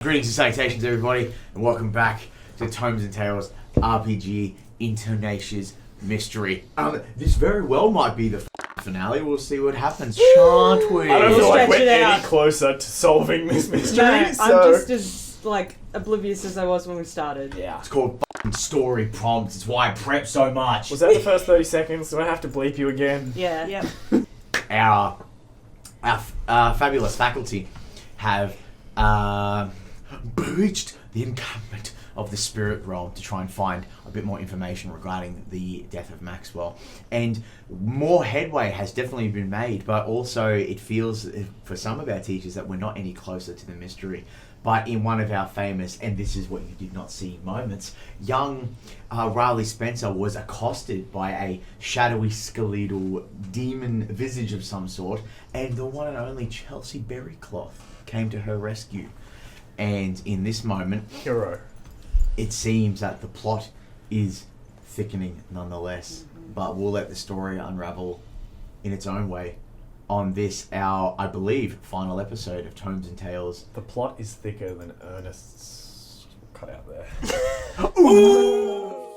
Greetings and salutations, everybody, and welcome back to Tomes and Tales RPG Intonatia's Mystery. This very well might be the finale. We'll see what happens, shan't we? I don't feel like we're any out. closer to solving this mystery. No, so... I'm just as oblivious as I was when we started. Yeah. It's called story prompts. It's why I prep so much. Was that the first 30 seconds? Do I have to bleep you again? Yeah. Yep. Our fabulous faculty have breached the encampment of the spirit realm to try and find a bit more information regarding the death of Maxwell. And more headway has definitely been made, but also it feels for some of our teachers that we're not any closer to the mystery. But in one of our famous, and this is what you did not see moments, young Riley Spencer was accosted by a shadowy skeletal demon visage of some sort, and the one and only Chelsea Berrycloth came to her rescue. And in this moment, Hero. it seems that the plot is thickening nonetheless, but we'll let the story unravel in its own way on this, our, I believe, final episode of Tomes and Tales. The plot is thicker than Ernest's cut out there.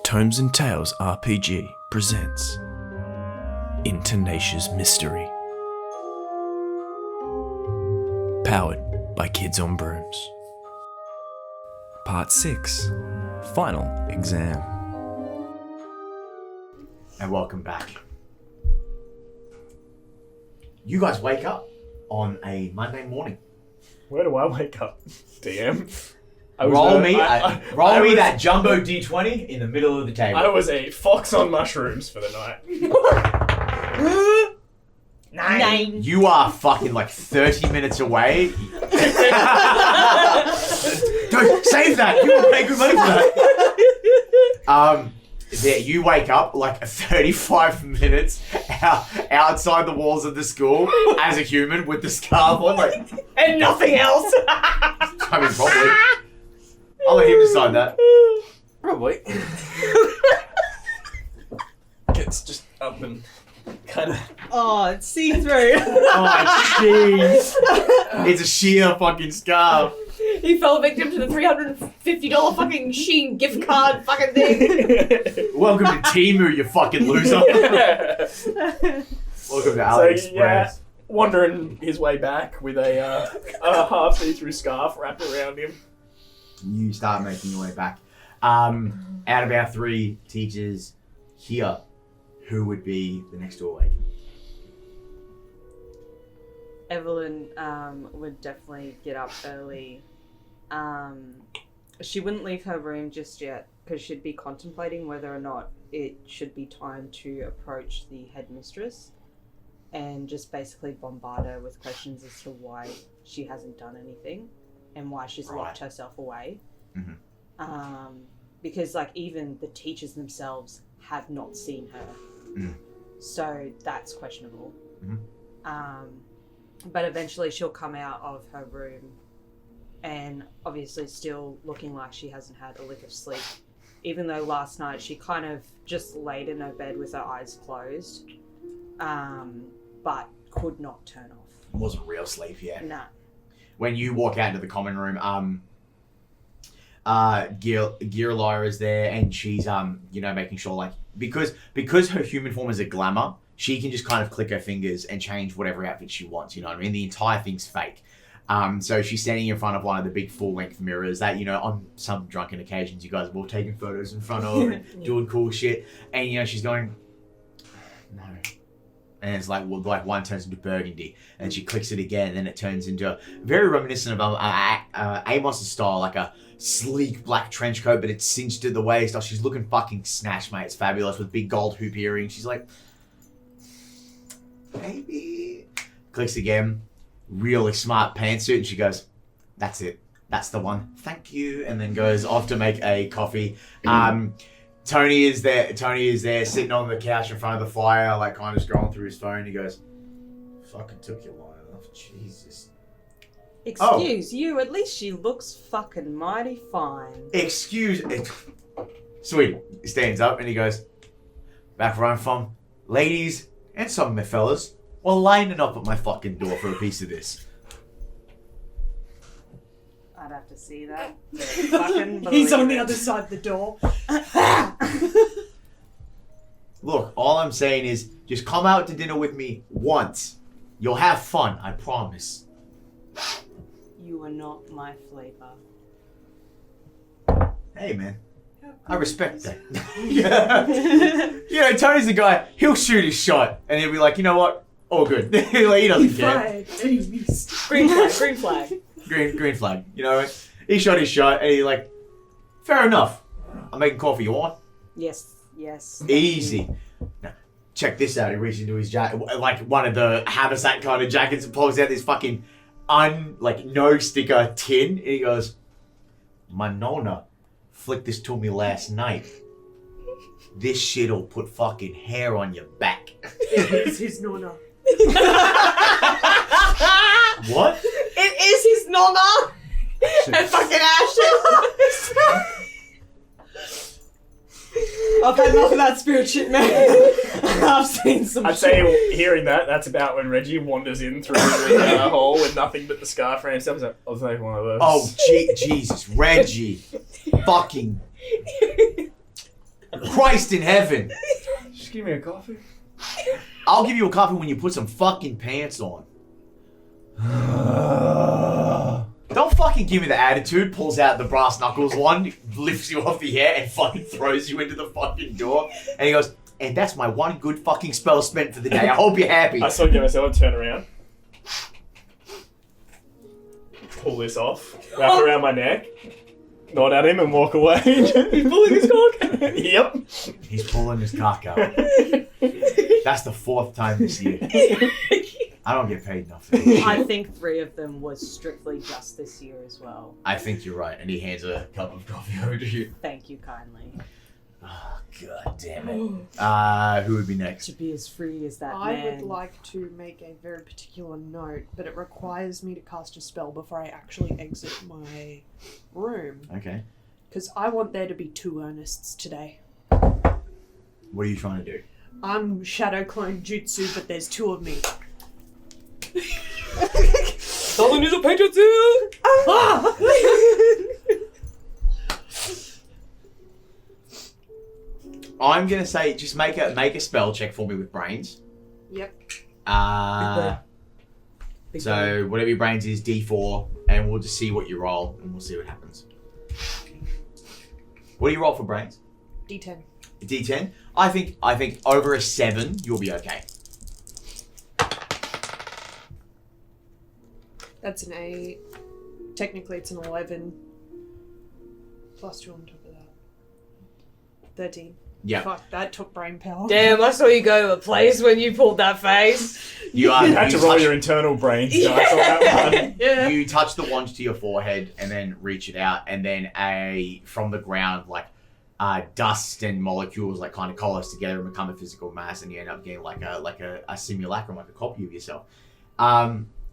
Tomes and Tales RPG presents Intonatia's Mystery. Powered by Kids on Brooms. Part 6. Final Exam. And welcome back. You guys wake up on a Monday morning. Where do I wake up? DM? Roll me that jumbo D20 in the middle of the table. I was a fox on mushrooms for the night. 9. You are fucking like 30 minutes away. Don't save that. You will pay good money for that. You wake up like 35 minutes outside the walls of the school as a human with the scarf on, like, And nothing else! I mean, probably. I'll let him decide that. Probably. It's just up and kind of... Oh, it's see-through. Oh, jeez. It's a sheer fucking scarf. He fell victim to the $350 fucking Shein gift card fucking thing. Welcome to Temu, you fucking loser. Welcome to AliExpress. Yeah, wandering his way back with a half see-through scarf wrapped around him. You start making your way back. Out of our 3 teachers here, who would be the next to awaken? Evalyn would definitely get up early. She wouldn't leave her room just yet because she'd be contemplating whether or not it should be time to approach the headmistress and just basically bombard her with questions as to why she hasn't done anything and why she's locked herself away. Mm-hmm. Because like even the teachers themselves have not seen her. So that's questionable. But eventually she'll come out of her room and obviously still looking like she hasn't had a lick of sleep. Even though last night she kind of just laid in her bed with her eyes closed, but could not turn off. Wasn't real sleep yet. Nah. When you walk out into the common room, Girla is there, and she's making sure, like, because her human form is a glamour, she can just kind of click her fingers and change whatever outfit she wants, you know what I mean? The entire thing's fake. So she's standing in front of one of the big full-length mirrors that, you know, on some drunken occasions you guys have all taken photos in front of and doing cool shit. And, you know, she's going, no. And it's like, well, like one turns into burgundy, and she clicks it again, and then it turns into very reminiscent of Amos' style, like a sleek black trench coat, but it's cinched at the waist. Oh, she's looking fucking snatched, mate. It's fabulous with big gold hoop earrings. She's like, maybe. Clicks again. Really smart pantsuit, and she goes, that's it. That's the one. Thank you. And then goes off to make a coffee. Tony is there sitting on the couch in front of the fire, like kind of scrolling through his phone. He goes, fucking took you long enough. Jesus. Excuse you, at least she looks fucking mighty fine. Sweet. He stands up and he goes, back where I'm from, ladies and some of my fellas were lining up at my fucking door for a piece of this. I'd have to see that. to fucking He's on the believe other it. side of the door. Look, all I'm saying is just come out to dinner with me once. You'll have fun, I promise. You are not my flavor. Hey, man. I respect that. Yeah. You know, Tony's the guy, he'll shoot his shot, and he'll be like, you know what? All good. Like, he doesn't care. Fired and he missed. Green flag, green flag. Green flag. You know, he shot his shot, and he's like, fair enough. I'm making coffee. You want? Yes. Easy. Now, check this out. He reaches into his jacket, like one of the haversack kind of jackets, and pulls out this fucking no sticker tin, and he goes, "My nonna flicked this to me last night. This shit'll put fucking hair on your back." It is his nonna. What? It is his nonna and fucking ashes. I've had enough of that spirit shit, man. I've seen some I'd say hearing that's about when Reggie wanders in through the hole with nothing but the scarf around himself. He's like, I'll take one of those. Oh, Jesus, Reggie. Fucking Christ in heaven. Just give me a coffee. I'll give you a coffee when you put some fucking pants on. Don't fucking give me the attitude. Pulls out the brass knuckles one, lifts you off the air, and fucking throws you into the fucking door. And he goes, and that's my one good fucking spell spent for the day. I hope you're happy. I saw you myself turn around. Pull this off. Wrap it around my neck. Nod at him and walk away. He's pulling his cock. Yep. He's pulling his cock out. That's the 4th time this year. I don't get paid enough for this. I think 3 of them was strictly just this year as well. I think you're right. And he hands a cup of coffee over to you. Thank you kindly. Oh, God damn it. Who would be next? To be as free as that I man. would like to make a very particular note, but it requires me to cast a spell before I actually exit my room. Okay. Because I want there to be 2 Ernests today. What are you trying to do? I'm Shadow Clone Jutsu, but there's 2 of me. Someone needs a painter too. I'm gonna say just make a spell check for me with brains. Yep. So whatever your brains is, D4, and we'll just see what you roll, and we'll see what happens. What do you roll for brains? D10. D10. I think over a 7 you'll be okay. That's an 8. Technically, it's an 11. Plus 2 on top of that. 13. Yeah. Fuck, that took brain power. Damn, I saw you go to a place when you pulled that face. You had to roll touch, your internal brains dice on that one. Yeah. You touch the wand to your forehead and then reach it out, and then from the ground dust and molecules kind of coalesce together and become a physical mass, and you end up getting like a simulacrum, like a copy of yourself.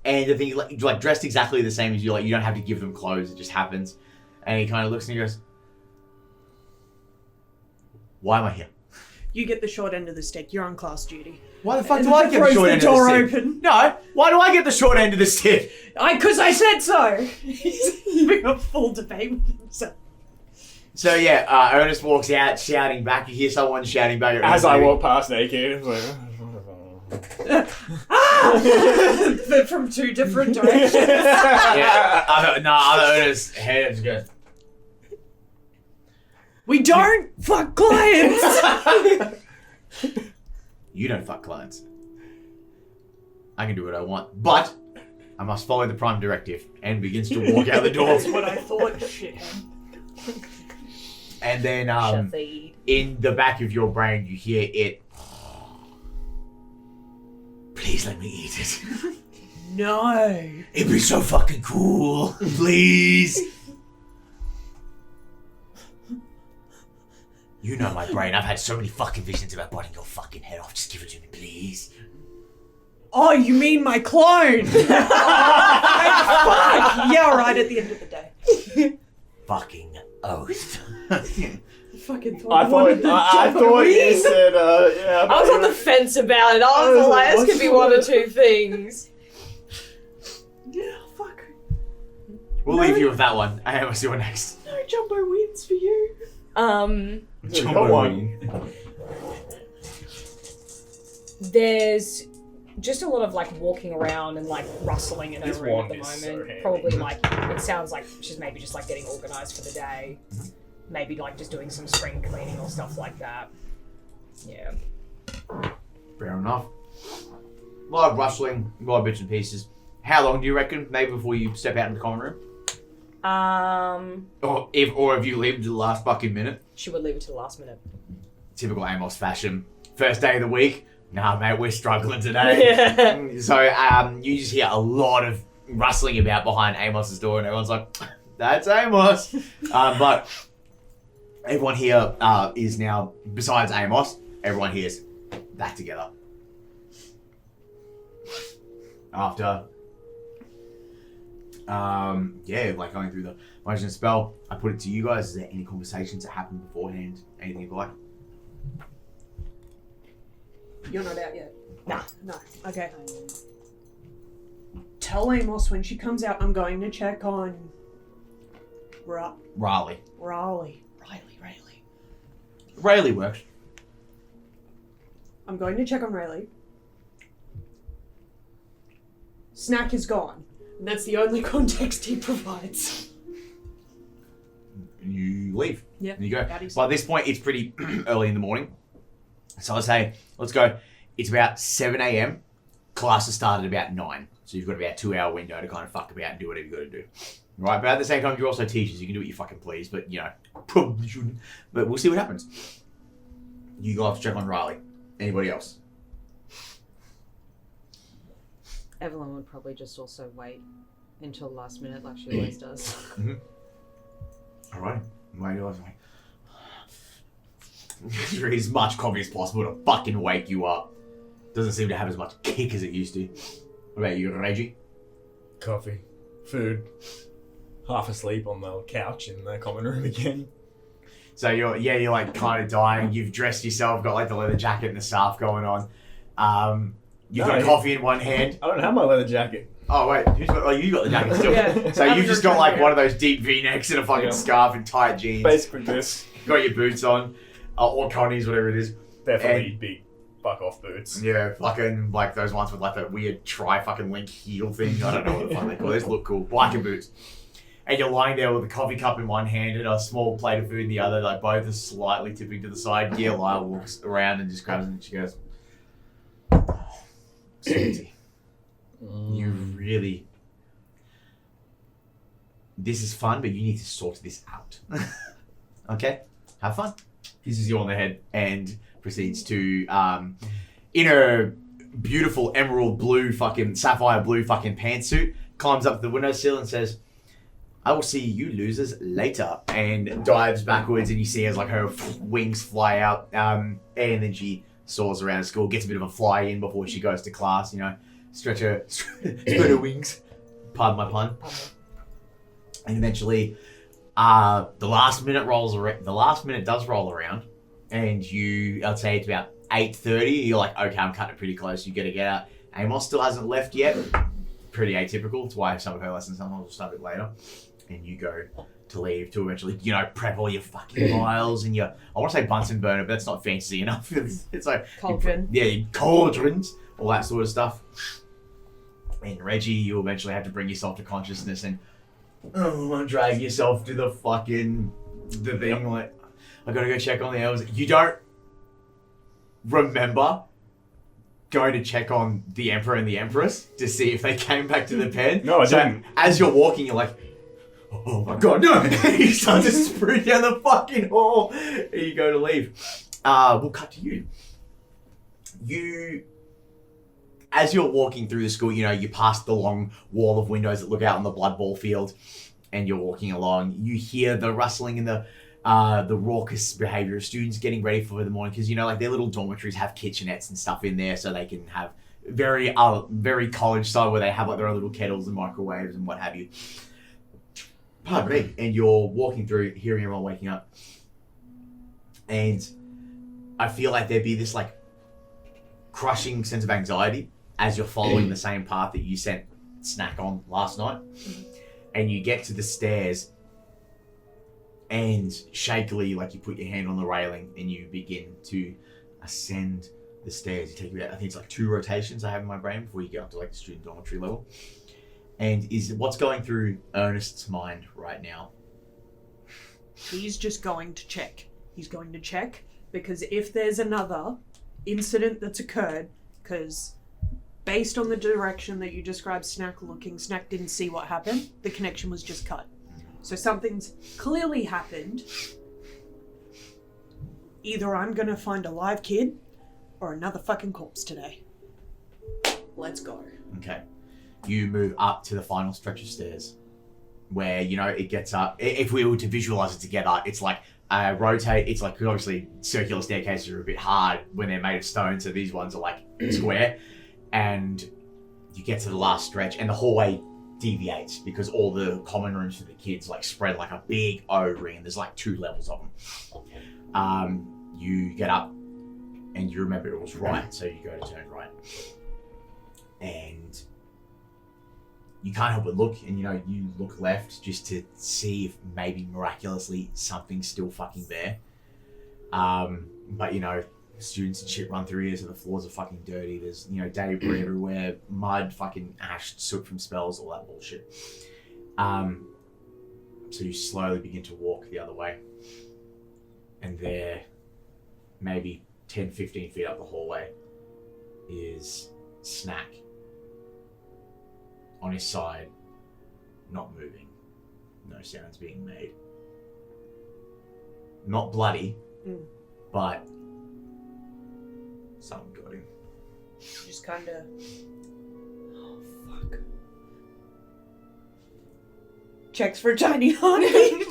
And the thing is, dressed exactly the same as you. You don't have to give them clothes; it just happens. And he kind of looks and he goes, "Why am I here? You get the short end of the stick. You're on class duty. Why the fuck do I get the short end of the stick? Open. No, why do I get the short end of the stick?" Because I said so. He's having a full debate with himself. So yeah, Ernest walks out shouting back. You hear someone shouting back at As Ernest. I walk past naked, I was like, But from 2 different directions. Yeah, other Ernest's head just goes, We don't fuck clients. "You don't fuck clients. I can do what I want, but I must follow the prime directive," and begins to walk out the door. That's what I thought, shithead. And then Shafeed. in the back of your brain you hear it. "Please let me eat it. No. It'd be so fucking cool. Please." You know my brain. I've had so many fucking visions about biting your fucking head off. Just give it to me, please. Oh, you mean my clone? Fuck. Yeah, right, at the end of the day. Fucking oath. Fucking I thought you said, yeah. I was on the fence about it. I was like, this could be one or 2 things. Yeah, fuck. We'll leave you with that one. Amos, you're next. No jumbo wins for you. Got one. There's just a lot of like walking around and like rustling in her This room at wand the is so moment. handy. Probably like it sounds like she's maybe just like getting organised for the day. Maybe like just doing some spring cleaning or stuff like that. Yeah. Fair enough. A lot of rustling, a lot of bits and pieces. How long do you reckon? Maybe before you step out in the common room? Or if you leave to the last fucking minute? She would leave it to the last minute. Typical Amos fashion. First day of the week. Nah, mate, we're struggling today. So you just hear a lot of rustling about behind Amos's door, and everyone's like, "That's Amos." But everyone here is now, besides Amos, everyone here's back together. After, like going through the motion spell, I put it to you guys. Is there any conversations that happened beforehand? Anything you like? You're not out yet. Nah. No. Okay. Tell Amos when she comes out, I'm going to check on Raleigh. Raleigh. Rayleigh works. I'm going to check on Rayleigh. Snack is gone. And that's the only context he provides. You leave. Yeah. And you go. Daddy's- By this point, it's pretty early in the morning. So I say, let's go. It's about 7 a.m. Classes started about 9. So you've got about a 2-hour window to kind of fuck about and do whatever you got to do. Right? But at the same time, you're also teachers. You can do what you fucking please. But, you know, probably shouldn't. But we'll see what happens. You go off to check on Riley. Anybody else? Evalyn would probably just also wait until the last minute like she always does. All right. Drink as much coffee as possible to fucking wake you up. Doesn't seem to have as much kick as it used to. What about you, Reggie? Coffee. Food. Half asleep on the couch in the common room again. So you're like kind of dying. You've dressed yourself, got like the leather jacket and the scarf going on. You've got No. coffee in one hand. I don't have my leather jacket. Oh wait, you got the jacket still. Yeah. So you've just got like one of those deep V-necks and a fucking Yeah. scarf and tight jeans. Basically this. Got your boots on, or Connie's, whatever it is. Definitely big fuck off boots. Yeah, fucking like those ones with like that weird fucking link heel thing. I don't know what the fuck they call it. Those look cool. Biker boots. And you're lying there with a coffee cup in one hand and a small plate of food in the other, like both are slightly tipping to the side. Lyle walks around and just grabs it and she goes, Sweetie, you really... This is fun, but you need to sort this out. Okay? Have fun. Kisses you on the head and proceeds to, in her beautiful emerald blue fucking, sapphire blue fucking pantsuit, climbs up the windowsill and says, I will see you losers later, and dives backwards, and you see as like her wings fly out, and then she soars around school, gets a bit of a fly in before she goes to class, you know, spread her wings, pardon my pun, and eventually, the last minute does roll around, and I'd say it's about 8:30. You're like, okay, I'm cutting it pretty close. You gotta get out. Amos still hasn't left yet. Pretty atypical. It's why some of her lessons sometimes will start a bit later. And you go to leave to eventually, you know, prep all your fucking files and your, I want to say Bunsen burner, but that's not fancy enough. It's like Cauldron. your cauldrons, all that sort of stuff. And Reggie, you eventually have to bring yourself to consciousness and drag yourself to the thing. Like, I gotta go check on the elves. You don't remember going to check on the Emperor and the Empress to see if they came back to the pen. No, I didn't. As you're walking, you're like, oh my god, no! You start to sprint down the fucking hall and you go to leave. We'll cut to you. As you're walking through the school, you know, you pass the long wall of windows that look out on the Blood Ball field and you're walking along. You hear the rustling and the raucous behavior of students getting ready for the morning because, you know, like their little dormitories have kitchenettes and stuff in there so they can have very college style where they have like their own little kettles and microwaves and what have you. Pardon me. And you're walking through, hearing everyone waking up. And I feel like there'd be this like crushing sense of anxiety as you're following the same path that you sent Snack on last night. and you get to the stairs, and shakily, like, you put your hand on the railing and you begin to ascend the stairs. You take about, I think it's like 2 rotations I have in my brain before you get up to like the student dormitory level. And what's going through Ernest's mind right now? He's just going to check. He's going to check because if there's another incident that's occurred, because based on the direction that you described Snack looking, Snack didn't see what happened. The connection was just cut. So something's clearly happened. Either I'm gonna find a live kid or another fucking corpse today. Let's go. Okay. You move up to the final stretch of stairs where, you know, it gets up. If we were to visualize it together, it's like rotate. It's like, obviously circular staircases are a bit hard when they're made of stone. So these ones are like square, and you get to the last stretch and the hallway deviates because all the common rooms for the kids like spread like a big O ring, and there's like 2 levels of them. You get up and you remember it was right, so you go to turn right, and you can't help but look, and you know, you look left just to see if maybe miraculously something's still fucking there. But you know, students and shit run through here, so the floors are fucking dirty. There's, you know, debris everywhere, mud, fucking ash, soot from spells, all that bullshit. So you slowly begin to walk the other way. And there, maybe 10, 15 feet up the hallway, is Snack. On his side, not moving. No sounds being made. Not bloody, but something got him. Just kind of... Oh, fuck. Checks for a tiny heartbeat.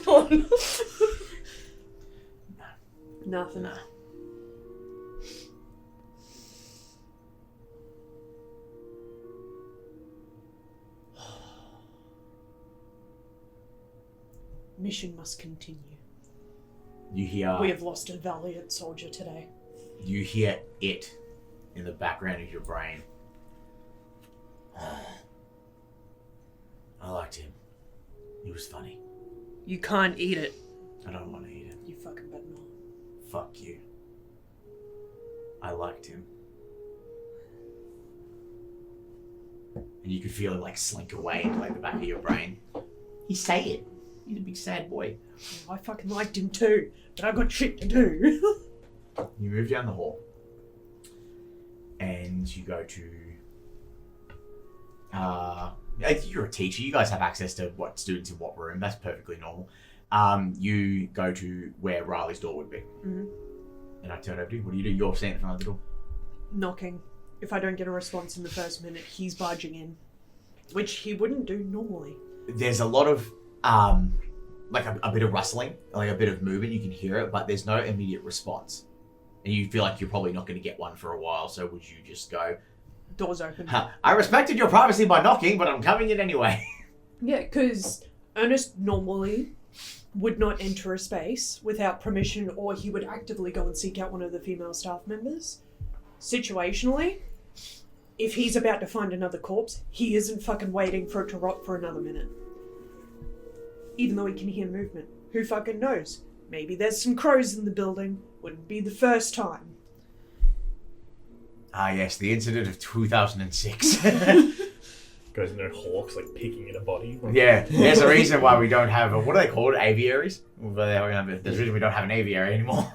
Nothing. Nah. Mission must continue. You hear... We have lost a valiant soldier today. You hear it in the background of your brain. I liked him. He was funny. You can't eat it. I don't want to eat him. You fucking better not. Fuck you. I liked him. And you could feel it like slink away into like the back of your brain. He's sad. He's a big sad boy. I fucking liked him too, but I got shit to do. You move down the hall. And you go to... you're a teacher. You guys have access to what students in what room. That's perfectly normal. You go to where Riley's door would be. Mm-hmm. And I turn over to you. What do you do? You're standing in front of the door. Knocking. If I don't get a response in the first minute, he's barging in. Which he wouldn't do normally. There's a lot of, like a bit of rustling, like a bit of movement. You can hear it, but there's no immediate response. And you feel like you're probably not going to get one for a while, so would you just go... Door's open. I respected your privacy by knocking, but I'm coming in anyway. Yeah, because Ernest normally would not enter a space without permission, or he would actively go and seek out one of the female staff members. Situationally, if he's about to find another corpse, he isn't fucking waiting for it to rot for another minute. Even though he can hear movement. Who fucking knows? Maybe there's some crows in the building. Wouldn't be the first time. Ah, yes, the incident of 2006. Goes in there, hawks like picking at a body. Yeah, there's a reason why we don't have what are they called? Aviaries? There's a reason we don't have an aviary anymore.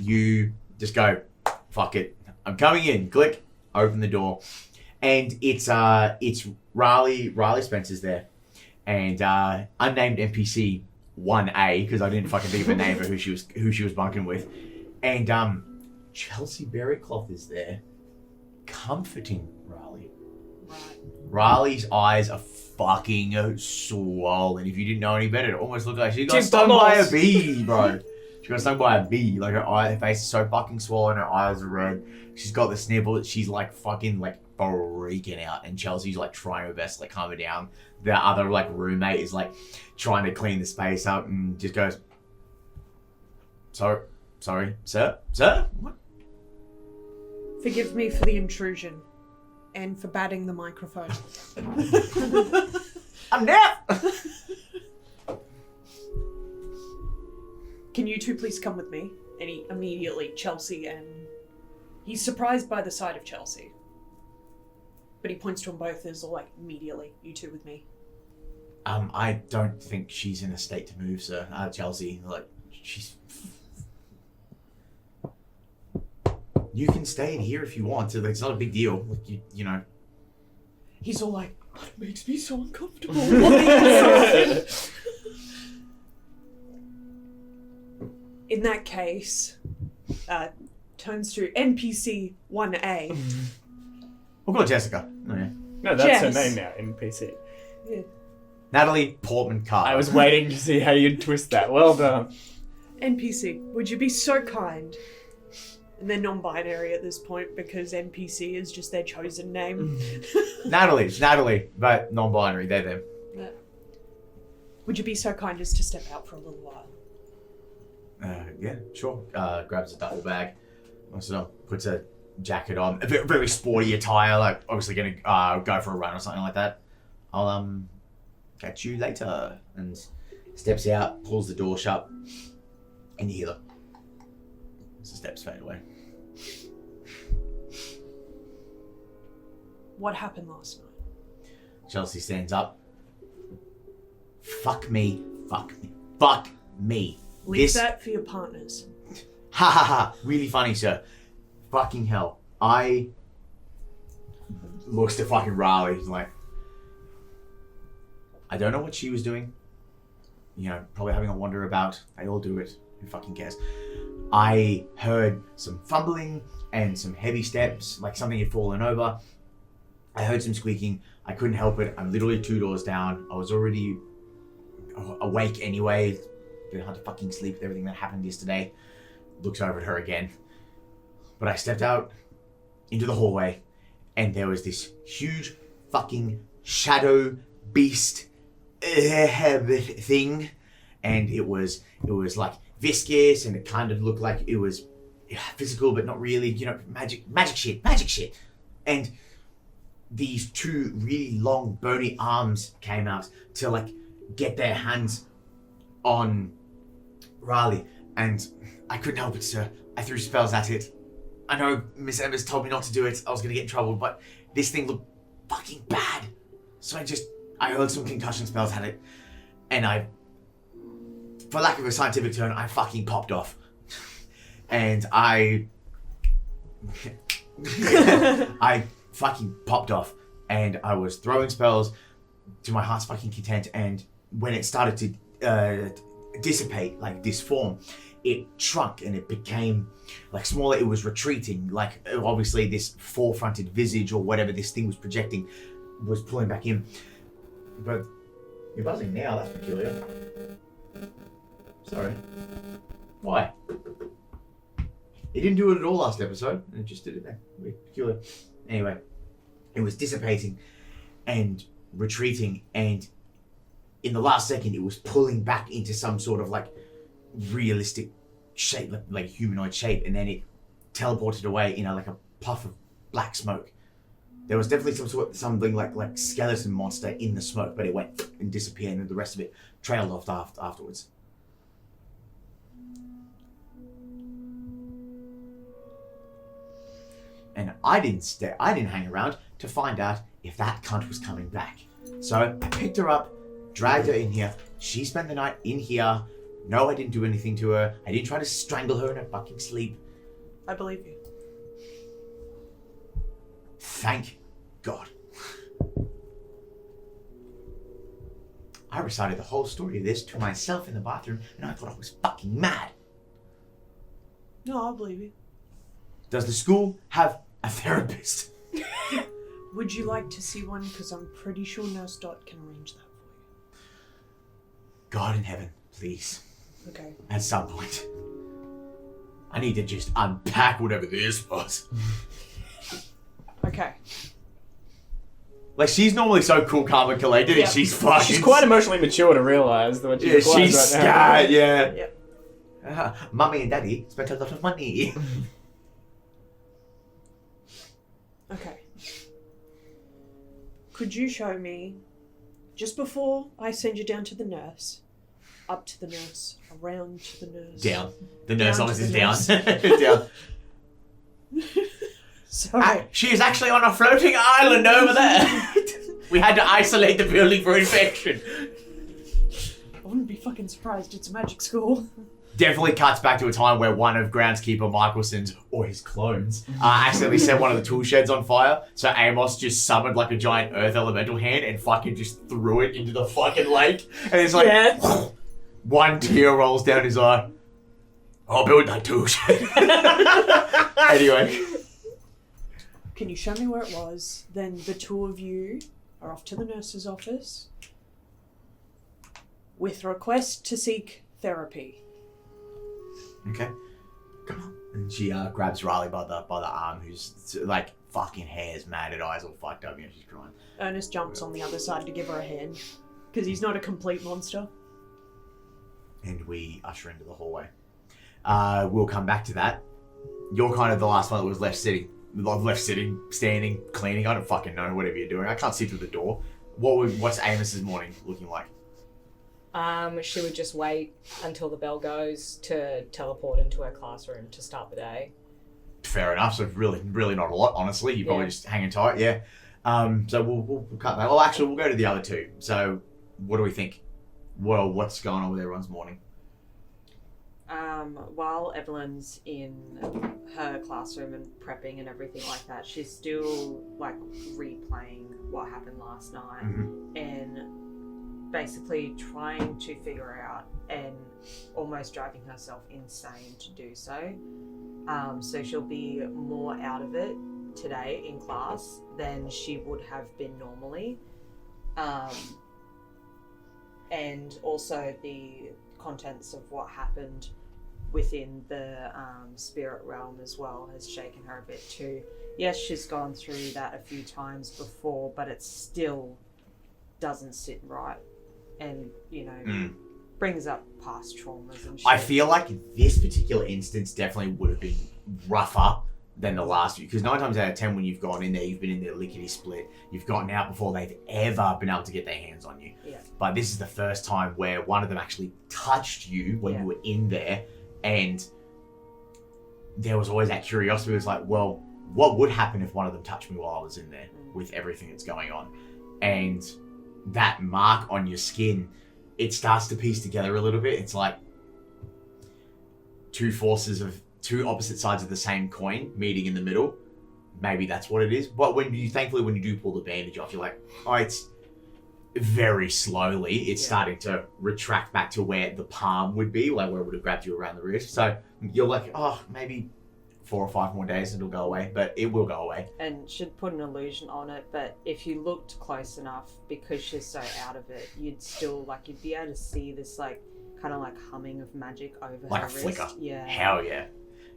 You just go, fuck it. I'm coming in. Click, open the door. And it's Riley Spencer's there. And unnamed NPC 1A, because I didn't fucking think of a name for who she was bunking with. And Chelsea Berrycloth is there, comforting Riley. Right. Riley's eyes are fucking swollen. If you didn't know any better, it almost looked like she got stung by a bee, bro. She got stung by a bee. Like her face is so fucking swollen, her eyes are red. She's got the snivel. She's like fucking like freaking out. And Chelsea's like trying her best to like calm her down. The other like roommate is like trying to clean the space up and just goes, sorry, sir? What? Forgive me for the intrusion. And for batting the microphone. I'm deaf! Can you two please come with me? And he immediately, Chelsea, and he's surprised by the sight of Chelsea. But he points to them both as like, immediately, you two with me. I don't think she's in a state to move, sir. Chelsea, like, she's... You can stay in here if you want to. It's not a big deal. Like, you know. He's all like, that makes me so uncomfortable. In that case, turns to NPC 1A. We'll call her Jessica. Oh, yeah. No, that's her Jess. name now, NPC. Yeah. Natalie Portman Carter. I was waiting to see how you'd twist that. Well done. NPC, would you be so kind? And they're non-binary at this point because NPC is just their chosen name. Natalie, it's Natalie, but non-binary. They're them. Would you be so kind as to step out for a little while? Yeah, sure. Grabs a duffel bag. Also puts a jacket on. A very, very sporty attire. Like obviously gonna go for a run or something like that. I'll catch you later. And steps out, pulls the door shut, and you hear the steps fade away. What happened last night? Chelsea stands up. Fuck me. Fuck me. Fuck me. Leave that for your partners. Ha ha ha. Really funny, sir. Fucking hell. I looks to fucking Riley. He's like, I don't know what she was doing. You know, probably having a wander about. They all do it. Who fucking cares? I heard some fumbling and some heavy steps, like something had fallen over. I heard some squeaking. I couldn't help it. I'm literally 2 doors down. I was already awake anyway. Been hard to fucking sleep with everything that happened yesterday. Looks over at her again. But I stepped out into the hallway and there was this huge fucking shadow beast thing. And it was like viscous and it kind of looked like it was physical but not really, you know, magic shit. And these 2 really long bony arms came out to like get their hands on Riley, and I couldn't help it, sir. I threw spells at it. I know Miss Embers told me not to do it. I was gonna get in trouble, but this thing looked fucking bad. So I hurled some concussion spells at it, and for lack of a scientific term, I fucking popped off. And I fucking popped off, and I was throwing spells to my heart's fucking content, and when it started to dissipate, like this form, it shrunk and it became like smaller. It was retreating, like obviously this 4-fronted visage or whatever this thing was projecting was pulling back in. But you're buzzing now, that's peculiar. Sorry. Why? It didn't do it at all last episode, and it just did it now. Weird, peculiar. Anyway, it was dissipating and retreating, and in the last second, it was pulling back into some sort of like realistic shape, like humanoid shape, and then it teleported away in like a puff of black smoke. There was definitely something like skeleton monster in the smoke, but it went and disappeared, and the rest of it trailed off afterwards. And I didn't hang around to find out if that cunt was coming back. So I picked her up, dragged her in here. She spent the night in here. No, I didn't do anything to her. I didn't try to strangle her in her fucking sleep. I believe you. Thank God. I recited the whole story of this to myself in the bathroom, and I thought I was fucking mad. No, I believe you. Does the school have a therapist? Would you like to see one? Because I'm pretty sure Nurse Dot can arrange that for God in heaven, please. you. Okay. At some point. I need to just unpack whatever this was. Okay. Like, she's normally so cool, calm, and collected, and she's fucking... She's quite emotionally mature to realise that what she requires she's right now. scared, yeah. Yep. Mummy and Daddy spent a lot of money. Okay. Could you show me just before I send you down to the nurse, up to the nurse, around to the nurse. Down. The nurse Down office to is the down. nurse. Down. Sorry. She is actually on a floating island over there. We had to isolate the building for infection. I wouldn't be fucking surprised. It's a magic school. Definitely cuts back to a time where one of groundskeeper Michelson's, or his clones, accidentally set one of the tool sheds on fire. So Amos just summoned like a giant earth elemental hand and fucking just threw it into the fucking lake. And it's like, one tear rolls down his eye. I'll build that tool shed. Anyway. Can you show me where it was? Then the two of you are off to the nurse's office with request to seek therapy. Okay. Come on. And she grabs Riley by the arm, who's like fucking hair's mad at eyes all fucked up, you know, she's crying. Ernest jumps on the other side to give her a hand because he's not a complete monster. And we usher into the hallway. We'll come back to that. You're kind of the last one that was left sitting, standing, cleaning. I don't fucking know, whatever you're doing. I can't see through the door. What's Amos's morning looking like? She would just wait until the bell goes to teleport into her classroom to start the day. Fair enough. So really not a lot, honestly. You're probably just hanging tight, yeah. So we'll cut that. Well, actually, we'll go to the other two. So what do we think? Well, what's going on with everyone's morning? While Evalyn's in her classroom and prepping and everything like that, she's still like replaying what happened last night and basically trying to figure out and almost driving herself insane to do so. So she'll be more out of it today in class than she would have been normally. And also the contents of what happened within the spirit realm as well has shaken her a bit too. Yes, she's gone through that a few times before, but it still doesn't sit right and, you know, brings up past traumas and shit. I feel like this particular instance definitely would have been rougher than the last few, because 9 times out of 10 when you've gone in there, you've been in there lickety split, you've gotten out before they've ever been able to get their hands on you. Yeah. But this is the first time where one of them actually touched you when you were in there, and there was always that curiosity. It was like, well, what would happen if one of them touched me while I was in there with everything that's going on? And that mark on your skin, it starts to piece together a little bit. It's like two opposite sides of the same coin meeting in the middle. Maybe that's what it is. But when you do pull the bandage off, you're like, oh, it's very slowly. It's starting to retract back to where the palm would be, like where it would have grabbed you around the wrist. So you're like, oh, maybe 4 or 5 more days and it'll go away, but it will go away. And she'd put an illusion on it, but if you looked close enough, because she's so out of it, you'd still, like, you'd be able to see this, like, kind of like humming of magic over like her a wrist. flicker. Yeah. Hell yeah.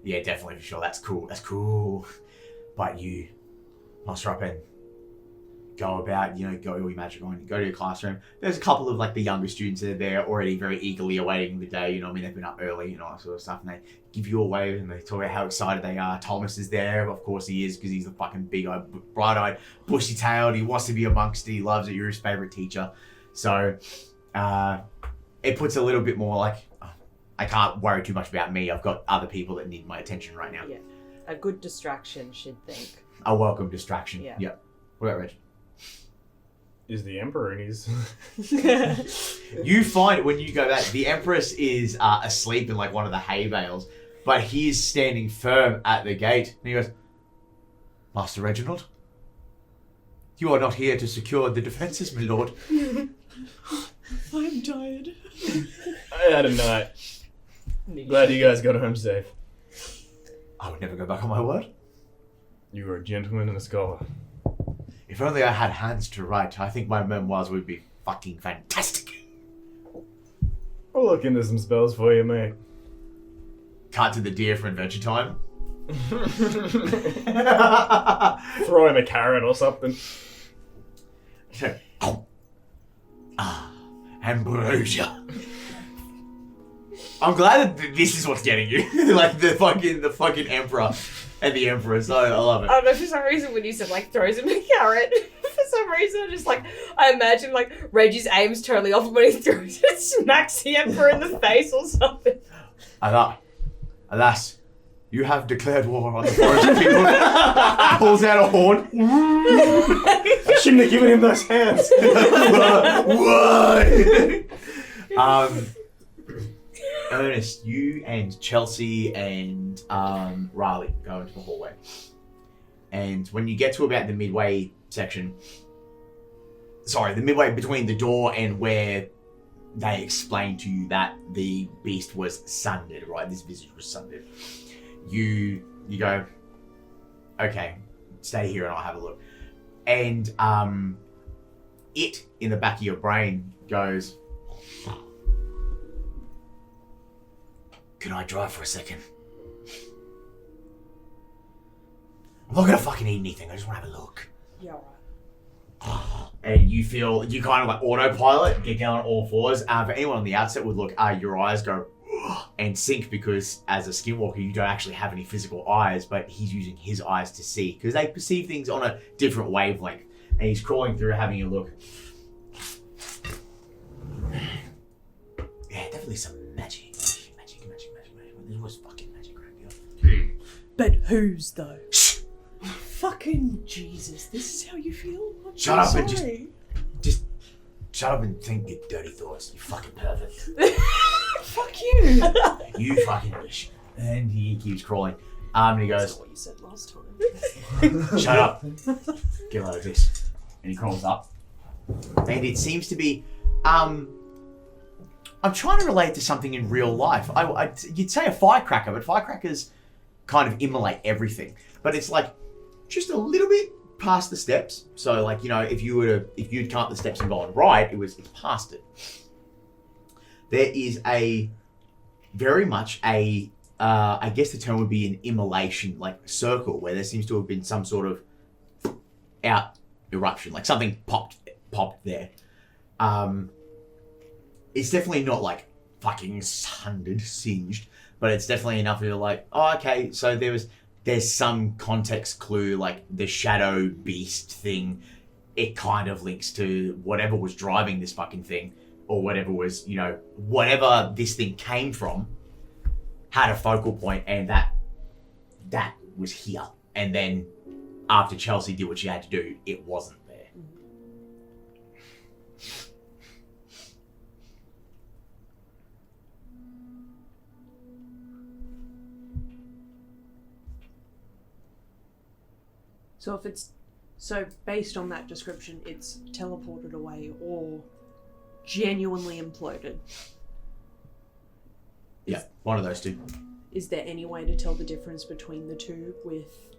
Yeah, definitely for sure. That's cool. But you muster up and go about, you know, go your magic on, go to your classroom. There's a couple of like the younger students that are there already very eagerly awaiting the day, you know what I mean? They've been up early and all that sort of stuff, and they give you a wave and they talk about how excited they are. Thomas is there, of course he is, because he's the fucking big-eyed, bright-eyed, bushy-tailed. He wants to be amongst it, he loves it, you're his favourite teacher. So it puts a little bit more like, I can't worry too much about me, I've got other people that need my attention right now. Yeah. A good distraction, she'd think. A welcome distraction. Yeah. Yep. What about Reg? Is the Emperor in his... You find when you go back, the Empress is asleep in like one of the hay bales, but he is standing firm at the gate. And he goes, Master Reginald, you are not here to secure the defences, my lord. I'm tired. I had a night. Glad you guys got home safe. I would never go back on my word. You were a gentleman and a scholar. If only I had hands to write, I think my memoirs would be fucking fantastic. I'll look into some spells for you, mate. Cut to the deer for adventure time. Throw him a carrot or something. Ambrosia. I'm glad that this is what's getting you. Like the fucking Emperor and the Empress. I love it. I don't know, for some reason when you said like throws him a carrot, for some reason, I imagine Reggie's aim's totally off when he throws it, smacks the Emperor in the face or something. Alas, you have declared war on the forest people. Pulls out a horn. I shouldn't have given him those hands. Why? Ernest, you and Chelsea and Riley go into the hallway. And when you get to about the midway section, the midway between the door and where they explain to you that the beast was sundered, right? This visage was sundered. You go, okay, stay here and I'll have a look. And it in the back of your brain goes, can I drive for a second? I'm not gonna fucking eat anything, I just wanna have a look. Yeah, alright. And you kind of autopilot, get down on all fours. For anyone on the outset would look, your eyes go and sink because as a skinwalker, you don't actually have any physical eyes, but he's using his eyes to see because they perceive things on a different wavelength. And he's crawling through, having a look. Yeah, definitely some magic. There was fucking magic right here. But whose though? Shh! Fucking Jesus, this is how you feel? I'm Shut up and sorry. just shut up and think your dirty thoughts, you fucking pervert. Fuck you! You fucking bitch. And he keeps crawling. And he That's goes, not what you said last time. shut up. Get a load of this. And he crawls up. And it seems to be, I'm trying to relate to something in real life. You'd say a firecracker, but firecrackers kind of immolate everything. But it's just a little bit past the steps. So if you'd come up the steps and gone right, it's past it. There is very much I guess the term would be an immolation, circle, where there seems to have been some sort of eruption, something popped there. It's definitely not fucking sundered, singed, but it's definitely enough of okay, so there's some context clue, the shadow beast thing. It kind of links to whatever was driving this fucking thing, or whatever was, whatever this thing came from, had a focal point, and that was here. And then after Chelsea did what she had to do, it wasn't there. So based on that description, it's teleported away or genuinely imploded. Yeah, one of those two. Is there any way to tell the difference between the two with...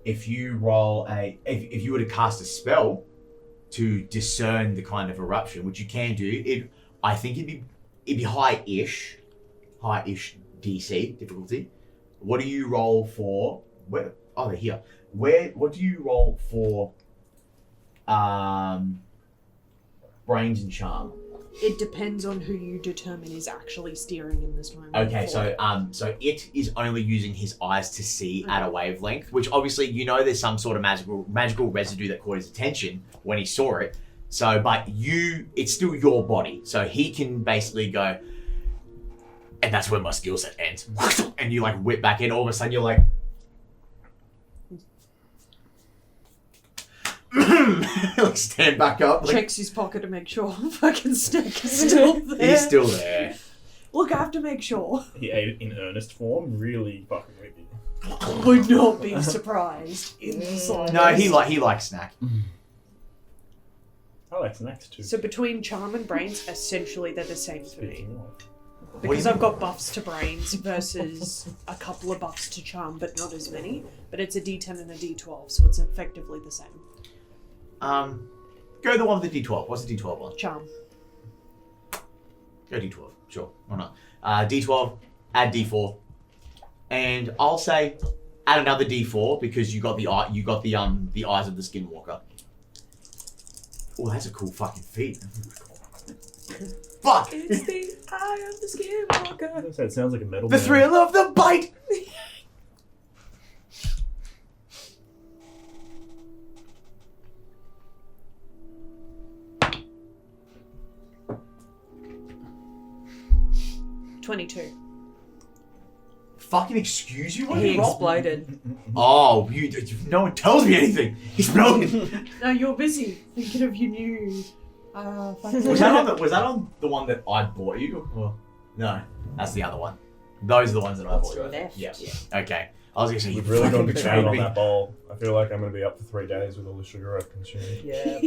If you roll if you were to cast a spell to discern the kind of eruption, which you can do, I think it'd be high-ish DC difficulty. What do you roll for? Where? Oh, they're here. What do you roll for? Brains and charm. It depends on who you determine is actually steering in this moment. Okay, so it is only using his eyes to see at a wavelength, which obviously there's some sort of magical residue that caught his attention when he saw it. So, but it's still your body, so he can basically go, and that's where my skill set ends. And you whip back in. All of a sudden, you're stand back up. Checks his pocket to make sure fucking Snake is still there. He's still there. Look, I have to make sure. He ate it in Ernest form, really fucking with you. Would not be surprised in the slightest. No, he likes snack. I like snacks too. So between charm and brains, essentially they're the same for me. Speaking of. Because I've got buffs to brains versus a couple of buffs to charm, but not as many. But it's a D10 and a D12, so it's effectively the same. Go the one with the D12. What's the D12 one? Charm. Go D12. Sure. Why not? D12, add D4. And I'll say add another D4 because you got the eyes of the Skinwalker. Oh, that's a cool fucking feat. Fuck! It's the eye of the Skinwalker. It sounds like a metal The band. thrill of the bite! 22. Fucking excuse you? What He did you roll? exploded. Oh, no one tells me anything. He's brilliant. No, you're busy thinking of your new. Was that on the one that I bought you? Or? No, that's the other one. Those are the ones that I bought you. Left. Yeah. Okay. I was gonna say you We've really gone to fucking town on betrayed me. that bowl. I feel like I'm going to be up for 3 days with all the sugar I've consumed. Yeah.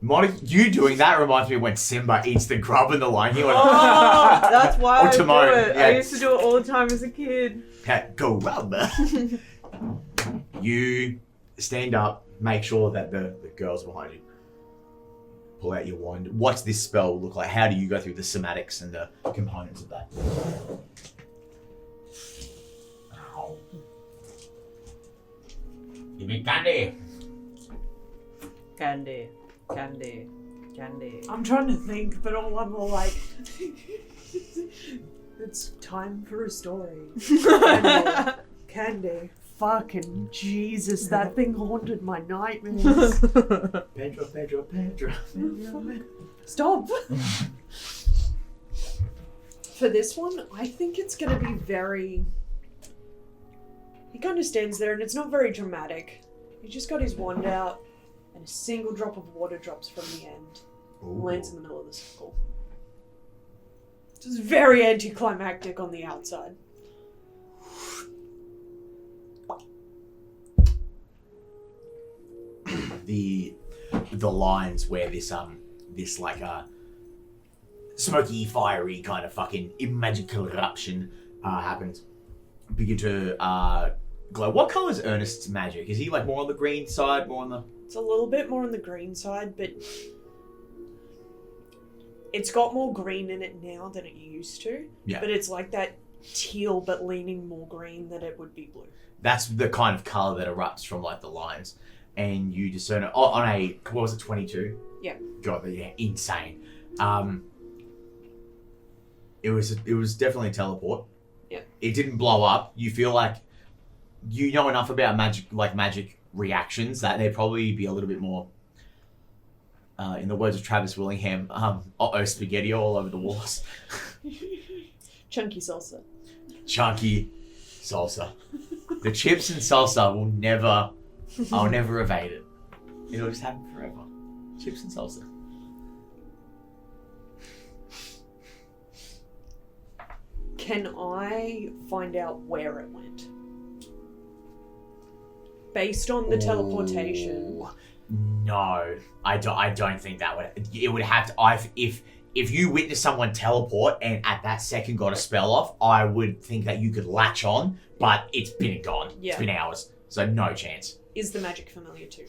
Monica, you doing that reminds me of when Simba eats the grub in the Lion King. Oh, that's why Or I do Timon, it. yeah. I used to do it all the time as a kid. Go rub. You stand up, make sure that the girls behind you pull out your wand. What's this spell look like? How do you go through the somatics and the components of that? Ow. Give me candy. Candy, candy, candy. I'm trying to think, but all I'm all like, it's time for a story. Candy. Fucking Jesus, that thing haunted my nightmares. Pedro. Stop! For this one, I think it's gonna be very... He kind of stands there and it's not very dramatic. He just got his wand out and a single drop of water drops from the end. And lands in the middle of the circle. Just very anticlimactic on the outside. The lines where this like smoky, fiery kind of fucking magical eruption happens begin to glow. What color is Ernest's magic? Is he like more on the green side, more on the? It's a little bit more on the green side, but it's got more green in it now than it used to. Yeah. But it's like that teal, but leaning more green than it would be blue. That's the kind of color that erupts from like the lines, and you discern it on a what was it, 22? Yeah. God, yeah, insane. It was definitely a teleport. Yeah. It didn't blow up. You feel like you know enough about magic reactions that there'd probably be a little bit more. In the words of Travis Willingham, spaghetti all over the walls. Chunky salsa. Chunky salsa. The chips and salsa will never, I'll never evade it. It'll just happen forever. Chips and salsa. Can I find out where it went? Based on the teleportation. Ooh, no, I don't think that would. It would have to. If you witnessed someone teleport and at that second got a spell off, I would think that you could latch on, but it's been and gone. Yeah. It's been hours, so no chance. Is the magic familiar to me?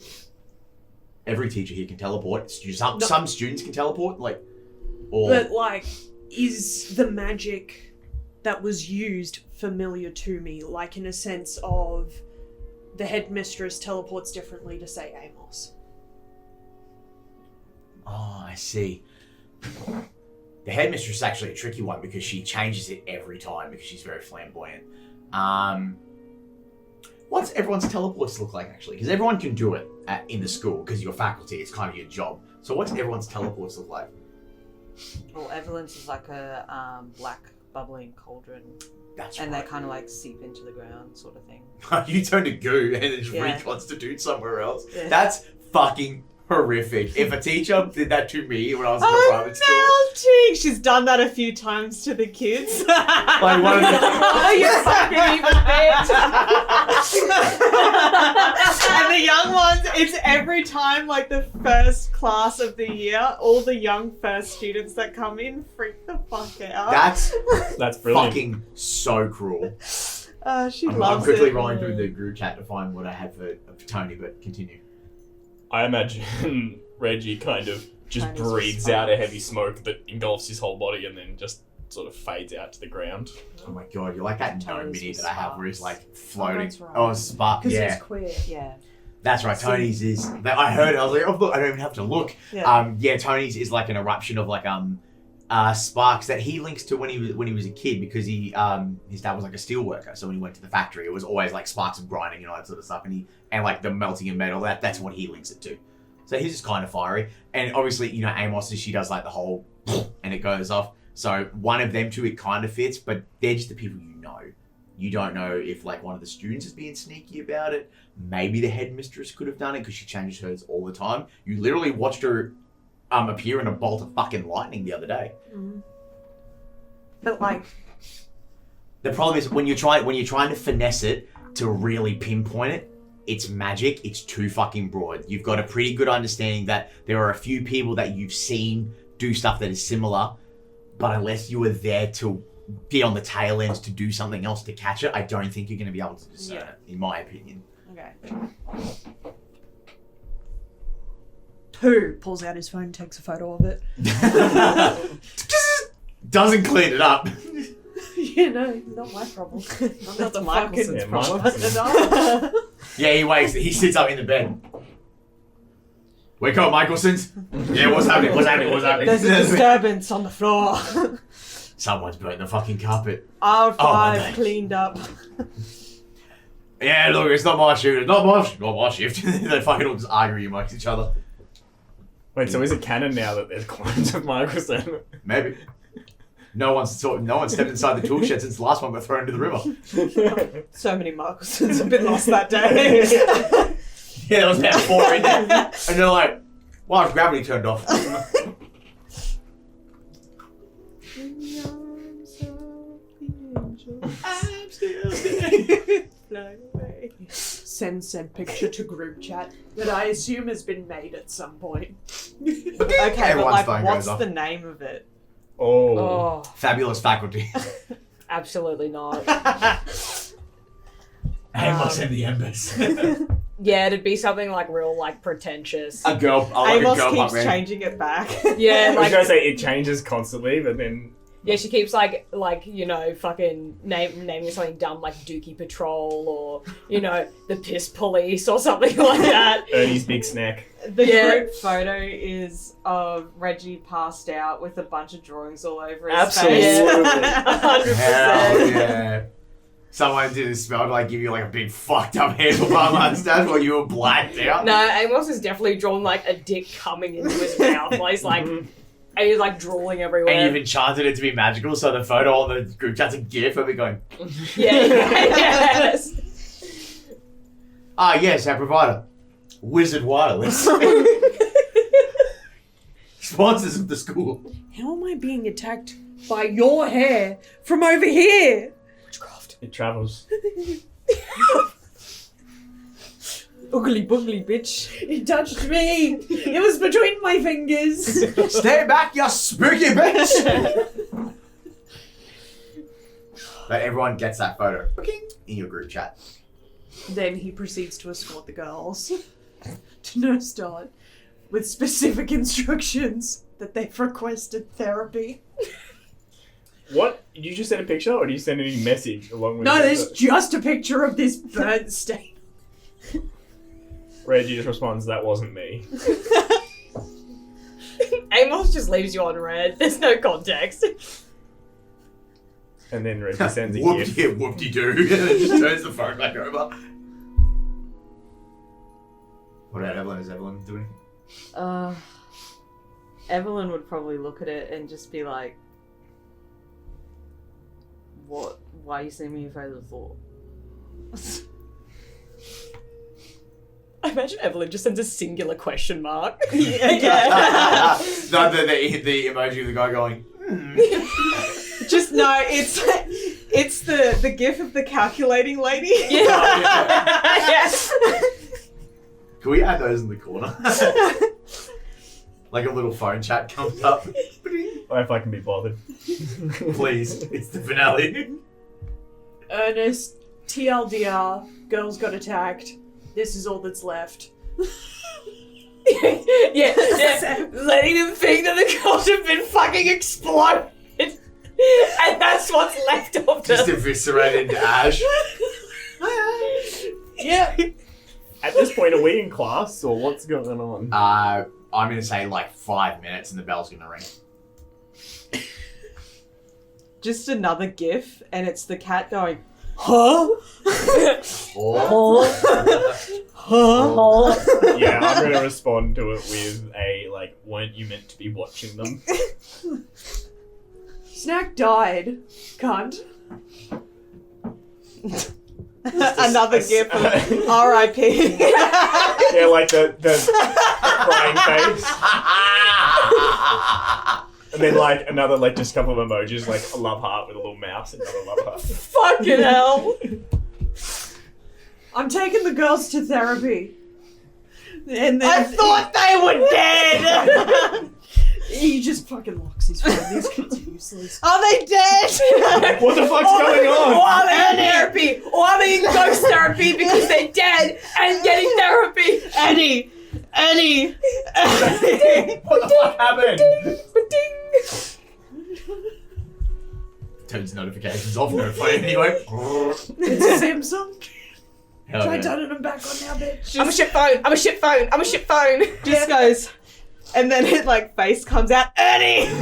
Every teacher here can teleport. Some students can teleport, or But like, is the magic that was used familiar to me? Like in a sense of the headmistress teleports differently to say Amos. Oh, I see. The headmistress is actually a tricky one because she changes it every time because she's very flamboyant. What's everyone's teleports look like actually? Because everyone can do it in the school because you're faculty. It's kind of your job. So what's everyone's teleports look like? Well, Evalyn's is like a black bubbling cauldron, That's and right. they kind of like seep into the ground, sort of thing. You turn to goo and then just Yeah. reconstitute somewhere else. Yeah. That's fucking horrific. If a teacher did that to me when I was in a Oh, private school, melting! She's done that a few times to the kids. like one of the Oh, you're fucking evil bitch! And the young ones, it's every time like the first class of the year, all the young first students that come in freak the fuck out. That's brilliant. fucking so cruel. She I'm loves quickly it. rolling through the group chat to find what I had for Tony, but continue. I imagine Reggie kind of just Tony's breathes response. out a heavy smoke that engulfs his whole body and then just sort of fades out to the ground. Oh my god, you're like that gnome Tony's mini with that I have where he's sparks. like floating. that's right. Oh, spark. Because Yeah, he's queer. Yeah. that's right. Tony's is. I heard it. I was like, oh look, I don't even have to look. Yeah. Tony's is like an eruption of like sparks that he links to when he was a kid because his dad was like a steel worker. So when he went to the factory, it was always like sparks of grinding and all that sort of stuff. And like the melting of metal. That's what he links it to. So he's just kind of fiery. And obviously, Amos, she does like the whole and it goes off. So one of them two, it kind of fits, but they're just the people you know. You don't know if like one of the students is being sneaky about it. Maybe the headmistress could have done it because she changes hers all the time. You literally watched her appear in a bolt of fucking lightning the other day. But like, the problem is when you're trying to finesse it to really pinpoint it, it's magic. It's too fucking broad. You've got a pretty good understanding that there are a few people that you've seen do stuff that is similar, but unless you were there to be on the tail ends to do something else to catch it, I don't think you're going to be able to discern it, in my opinion. Okay. 2 pulls out his phone, takes a photo of it. Doesn't clean it up. You know, not my problem. not the Michaelson's Yeah, problem. Yeah, he wakes. He sits up in the bed. Wake up, Michelson's. Yeah, what's happening? What's happening? What's happening? There's a disturbance on the floor. Someone's burnt the fucking carpet. R5 God. cleaned up. Yeah, look, it's not my shift. It's not my shift. They fucking all just argue amongst each other. Wait, so is it canon now that there's clones of Michelson? Maybe. No one's stepped inside the tool shed since the last one got thrown into the river. So many Michelsons have been lost that day. Yeah, there was about 4 in there. And they're like, why has gravity turned off? I'm still standing. Fly away. Send said picture to group chat that I assume has been made at some point. Okay, but Everyone's like, phone what's goes off. the name of it? Oh. Oh, Fabulous faculty. absolutely not. Amos and the Embers. Yeah, it'd be something like real, like pretentious. A girl. I like Amos a girl keeps punk band. changing it back. Yeah, I was like gonna say it changes constantly, but then yeah, she keeps like you know, fucking naming something dumb like Dookie Patrol or you know the Piss Police or something like that. Ernie's big snack. The Yeah. group photo is of Reggie passed out with a bunch of drawings all over his Absolutely. face. 100%. Hell yeah. Someone did a spell to like give you like a big fucked up handlebar mustache while you were blacked out. No, Amos has definitely drawn like a dick coming into his mouth. Like he's like, and he's like drooling everywhere. And you've enchanted it to be magical, so the photo on the group chat's a gif of it going, Yeah, yes. ah yes, our provider, Wizard Wireless. Sponsors of the school. How am I being attacked by your hair from over here? It travels. Oogly boogly bitch. It touched me. It was between my fingers. Stay back, you spooky bitch! But everyone gets that photo in your group chat. Then he proceeds to escort the girls to Nurse Dot with specific instructions that they've requested therapy. What? Did you just send a picture, or do you send any message along with No, it? there's just a picture of this burnt stain. Reggie just responds, "That wasn't me." Amos just leaves you on red. There's no context. And then Reggie sends a gif. Whoop-de-doo. And then just turns the phone back over. What about Evalyn? Is Evalyn doing anything? Evalyn would probably look at it and just be like, "What? Why are you sending me a photo of the floor?" I imagine Evalyn just sends a singular question mark. Yeah. No, the emoji of the guy going, Just no, it's the gif of the calculating lady. Yes. can we add those in the corner? Like a little phone chat comes up. Or if I can be bothered. Please, it's the finale. Ernest, TLDR, girls got attacked. This is all that's left. yeah. Letting them think that the girls have been fucking exploded. And that's what's left of them. Just eviscerated into ash. Yeah. At this point, are we in class, or what's going on? I'm gonna say like 5 minutes and the bell's gonna ring. Just another gif, and it's the cat going, "Huh? Or Yeah, I'm gonna respond to it with a, like, weren't you meant to be watching them? Snack died. Cunt. Another gift of R.I.P. Yeah, like the crying face. And then like another like just couple of emojis, like a love heart with a little mouse and another love heart. Fucking hell. I'm taking the girls to therapy. And then I thought they were dead. he just fucking locks his phone. These kids are useless. Are they dead? What the fuck's going Or on? are they in therapy? Or are they in ghost therapy because they're dead and getting therapy? Eddie. What the fuck happened? Turns notifications off, no phone anyway. It's Samsung. Hell Try yeah. turning them back on now, bitch. I'm a shit phone. I'm a shit phone. I'm a shit phone. Just goes, and then his like face comes out. Eddie. How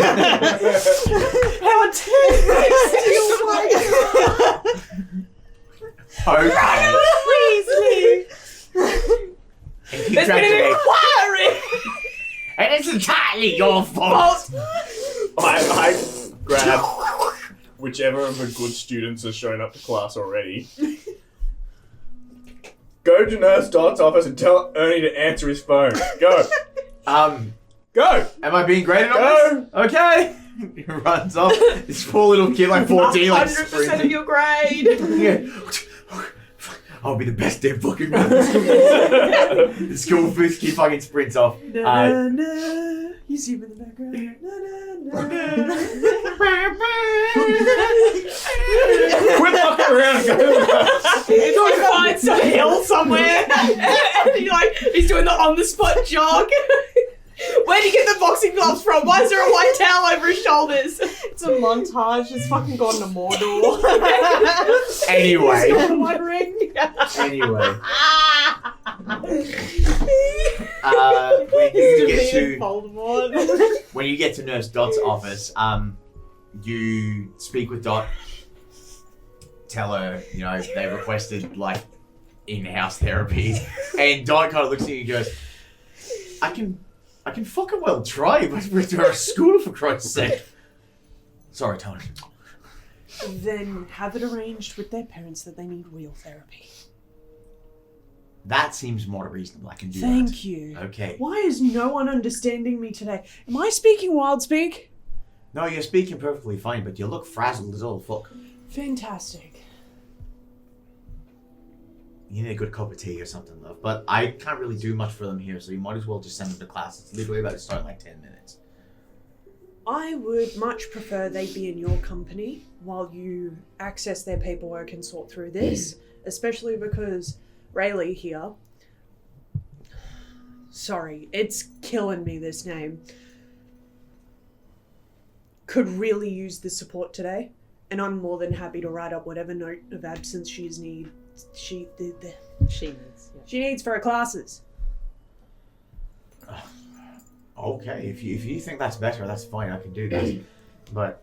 Okay. Weasley. And he There's been drags an away. inquiry. And it's entirely your fault. I grab whichever of the good students has shown up to class already. Go to Nurse Dot's office and tell Ernie to answer his phone. Go. Go. Am I being graded on Go. this? Okay. He runs off. This poor little kid, like 14, like 100% of sprinting. your grade. Yeah. I'll be the best damn fucking man. The school first kid fucking sprints off. Na, na. You see him in the background. Na, na, na. Quit fucking around and go. He's going to find some hill somewhere. And he's doing the on-the-spot jog. Where'd he get the boxing gloves from? Why is there a white towel over his shoulders? It's a montage. It's fucking gone to Mordor. Anyway. One ring. Anyway. When you get to Nurse Dot's office, you speak with Dot. Tell her, you know, they requested like in-house therapy, and Dot kind of looks at you and goes, I can fucking well try, but we're to our school for Christ's sake. Sorry, Tony. Then have it arranged with their parents that they need real therapy. That seems more reasonable. I can do that. Thank you. Okay. Why is no one understanding me today? Am I speaking wild speak? No, you're speaking perfectly fine, but you look frazzled as all fuck. Fantastic. You need a good cup of tea or something, love. But I can't really do much for them here, so you might as well just send them to class. It's literally about to start in like 10 minutes. I would much prefer they be in your company while you access their paperwork and sort through this, especially because Rayleigh here, sorry, it's killing me, this name, could really use the support today, and I'm more than happy to write up whatever note of absence she needs for her classes. Okay, if you think that's better, that's fine. I can do that. But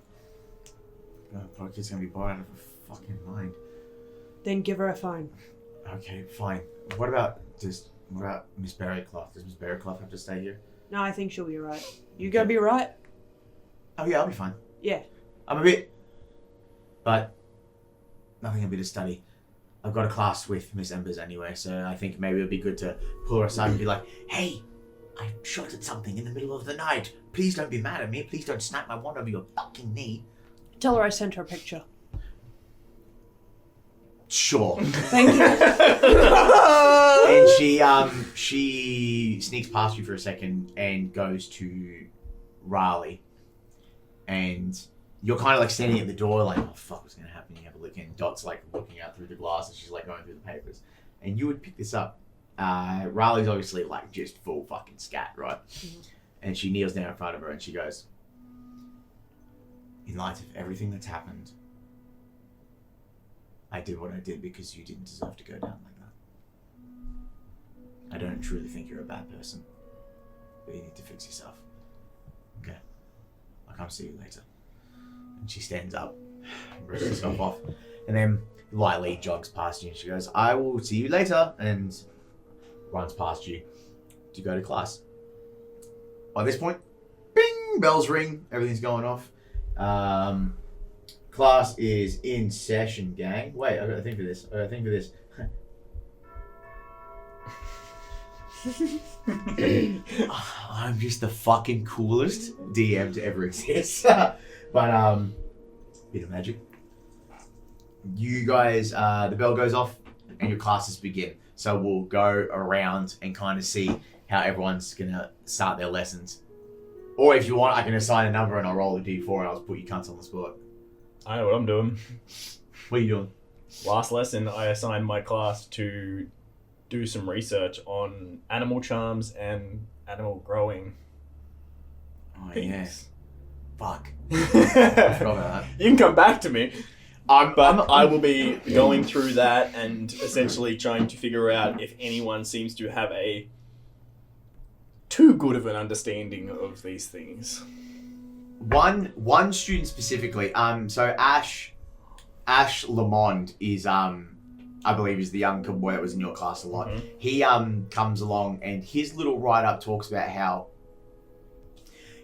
poor kid's gonna be bored out of her fucking mind. Then give her a phone. Okay, fine. What about Miss Berrycloth? Does Miss Berrycloth have to stay here? No, I think she'll be right. You gonna be right? Oh yeah, I'll be fine. Yeah. But nothing a bit of study. I've got a class with Miss Embers anyway, so I think maybe it'd be good to pull her aside and be like, hey, I shot at something in the middle of the night. Please don't be mad at me. Please don't snap my wand over your fucking knee. Tell her I sent her a picture. Sure. Thank you. And she sneaks past you for a second and goes to Raleigh. And you're kind of like standing at the door like, oh fuck, what's going to happen? You have a look in. Dot's like looking out through the glass and she's like going through the papers. And you would pick this up. Raleigh's obviously like just full fucking scat, right? Mm-hmm. And she kneels down in front of her and she goes, in light of everything that's happened, I did what I did because you didn't deserve to go down like that. I don't truly think you're a bad person, but you need to fix yourself. Okay, I'll come see you later. And she stands up, brushes herself off, and then lightly jogs past you and she goes, I will see you later, and runs past you to go to class. By this point, bing, bells ring, everything's going off, Class is in session, gang. Wait, I got to think for this. I'm just the fucking coolest DM to ever exist. But bit of magic. You guys, the bell goes off and your classes begin. So we'll go around and kind of see how everyone's gonna start their lessons. Or if you want, I can assign a number and I'll roll a d4 and I'll put you cunts on the spot. I know what I'm doing. What are you doing? Last lesson, I assigned my class to do some research on animal charms and animal growing. Oh, things. Fuck. I forgot about that. You can come back to me. I'm I will be going through that and essentially trying to figure out if anyone seems to have a too good of an understanding of these things. One student specifically. So Ash Lamond is I believe is the young boy that was in your class a lot. Mm-hmm. He comes along and his little write up talks about how,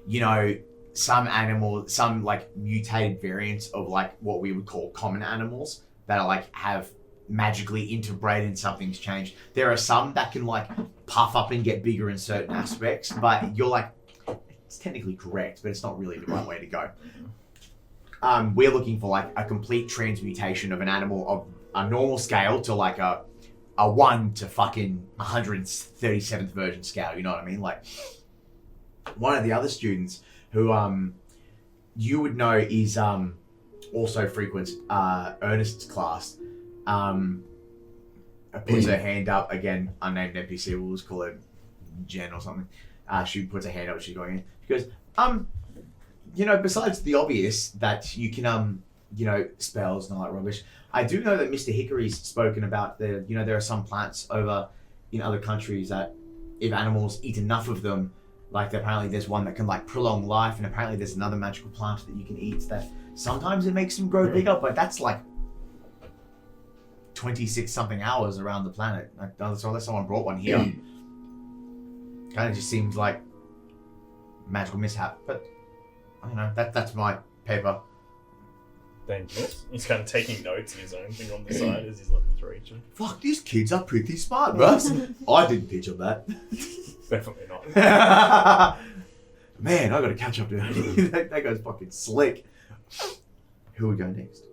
you know, some animals, some like mutated variants of like what we would call common animals that are like have magically interbred and something's changed. There are some that can like puff up and get bigger in certain aspects, but you're like, it's technically correct, but it's not really the right way to go. We're looking for like a complete transmutation of an animal of a normal scale to like a 1 to fucking 137th version scale, you know what I mean? Like one of the other students who you would know is also frequents Ernest's class. Puts her hand up, again, unnamed NPC, we'll just call her Jen or something. She puts her hand up, she's going in. She goes, you know, besides the obvious that you can, you know, spells and all that rubbish, I do know that Mr. Hickory's spoken about there are some plants over in other countries that if animals eat enough of them, like apparently there's one that can like prolong life, and apparently there's another magical plant that you can eat that sometimes it makes them grow bigger, but that's like 26 something hours around the planet. So unless someone brought one here, kind of just seems like magical mishap. But I don't know. That's my paper. Thank you. He's kind of taking notes in his own thing on the side as he's looking through each one. Fuck, these kids are pretty smart, Russ. I didn't teach them that. Definitely not. Man, I gotta catch up to that. That guy's fucking slick. Who we go next?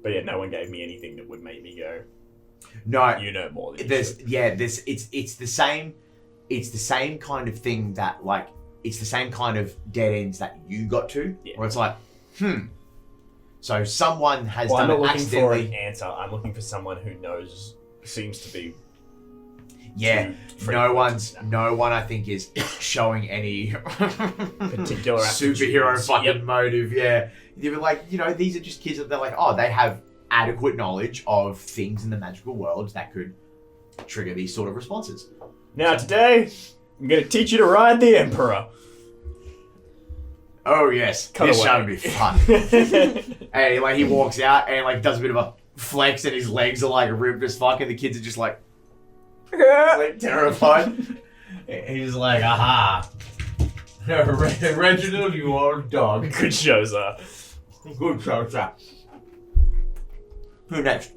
But yeah, no one gave me anything that would make me go, No, you know more than it's the same kind of thing that like it's the same kind of dead ends that you got to, where it's like, so someone has I'm done not it looking for an accidentally. answer. I'm looking for someone who knows, seems to be. Yeah, no one I think is showing any Particular superhero aptitudes. fucking motive. Yeah, they're like, you know, these are just kids that they're like, oh, they have adequate knowledge of things in the magical world that could trigger these sort of responses. Now today, I'm going to teach you to ride the Emperor. Oh yes, this should be fun. And like he walks out and like does a bit of a flex, and his legs are like ripped as fuck, and the kids are just like terrified. He's like, aha. Reginald, you old dog. Good show, sir. Good show, sir. Who next?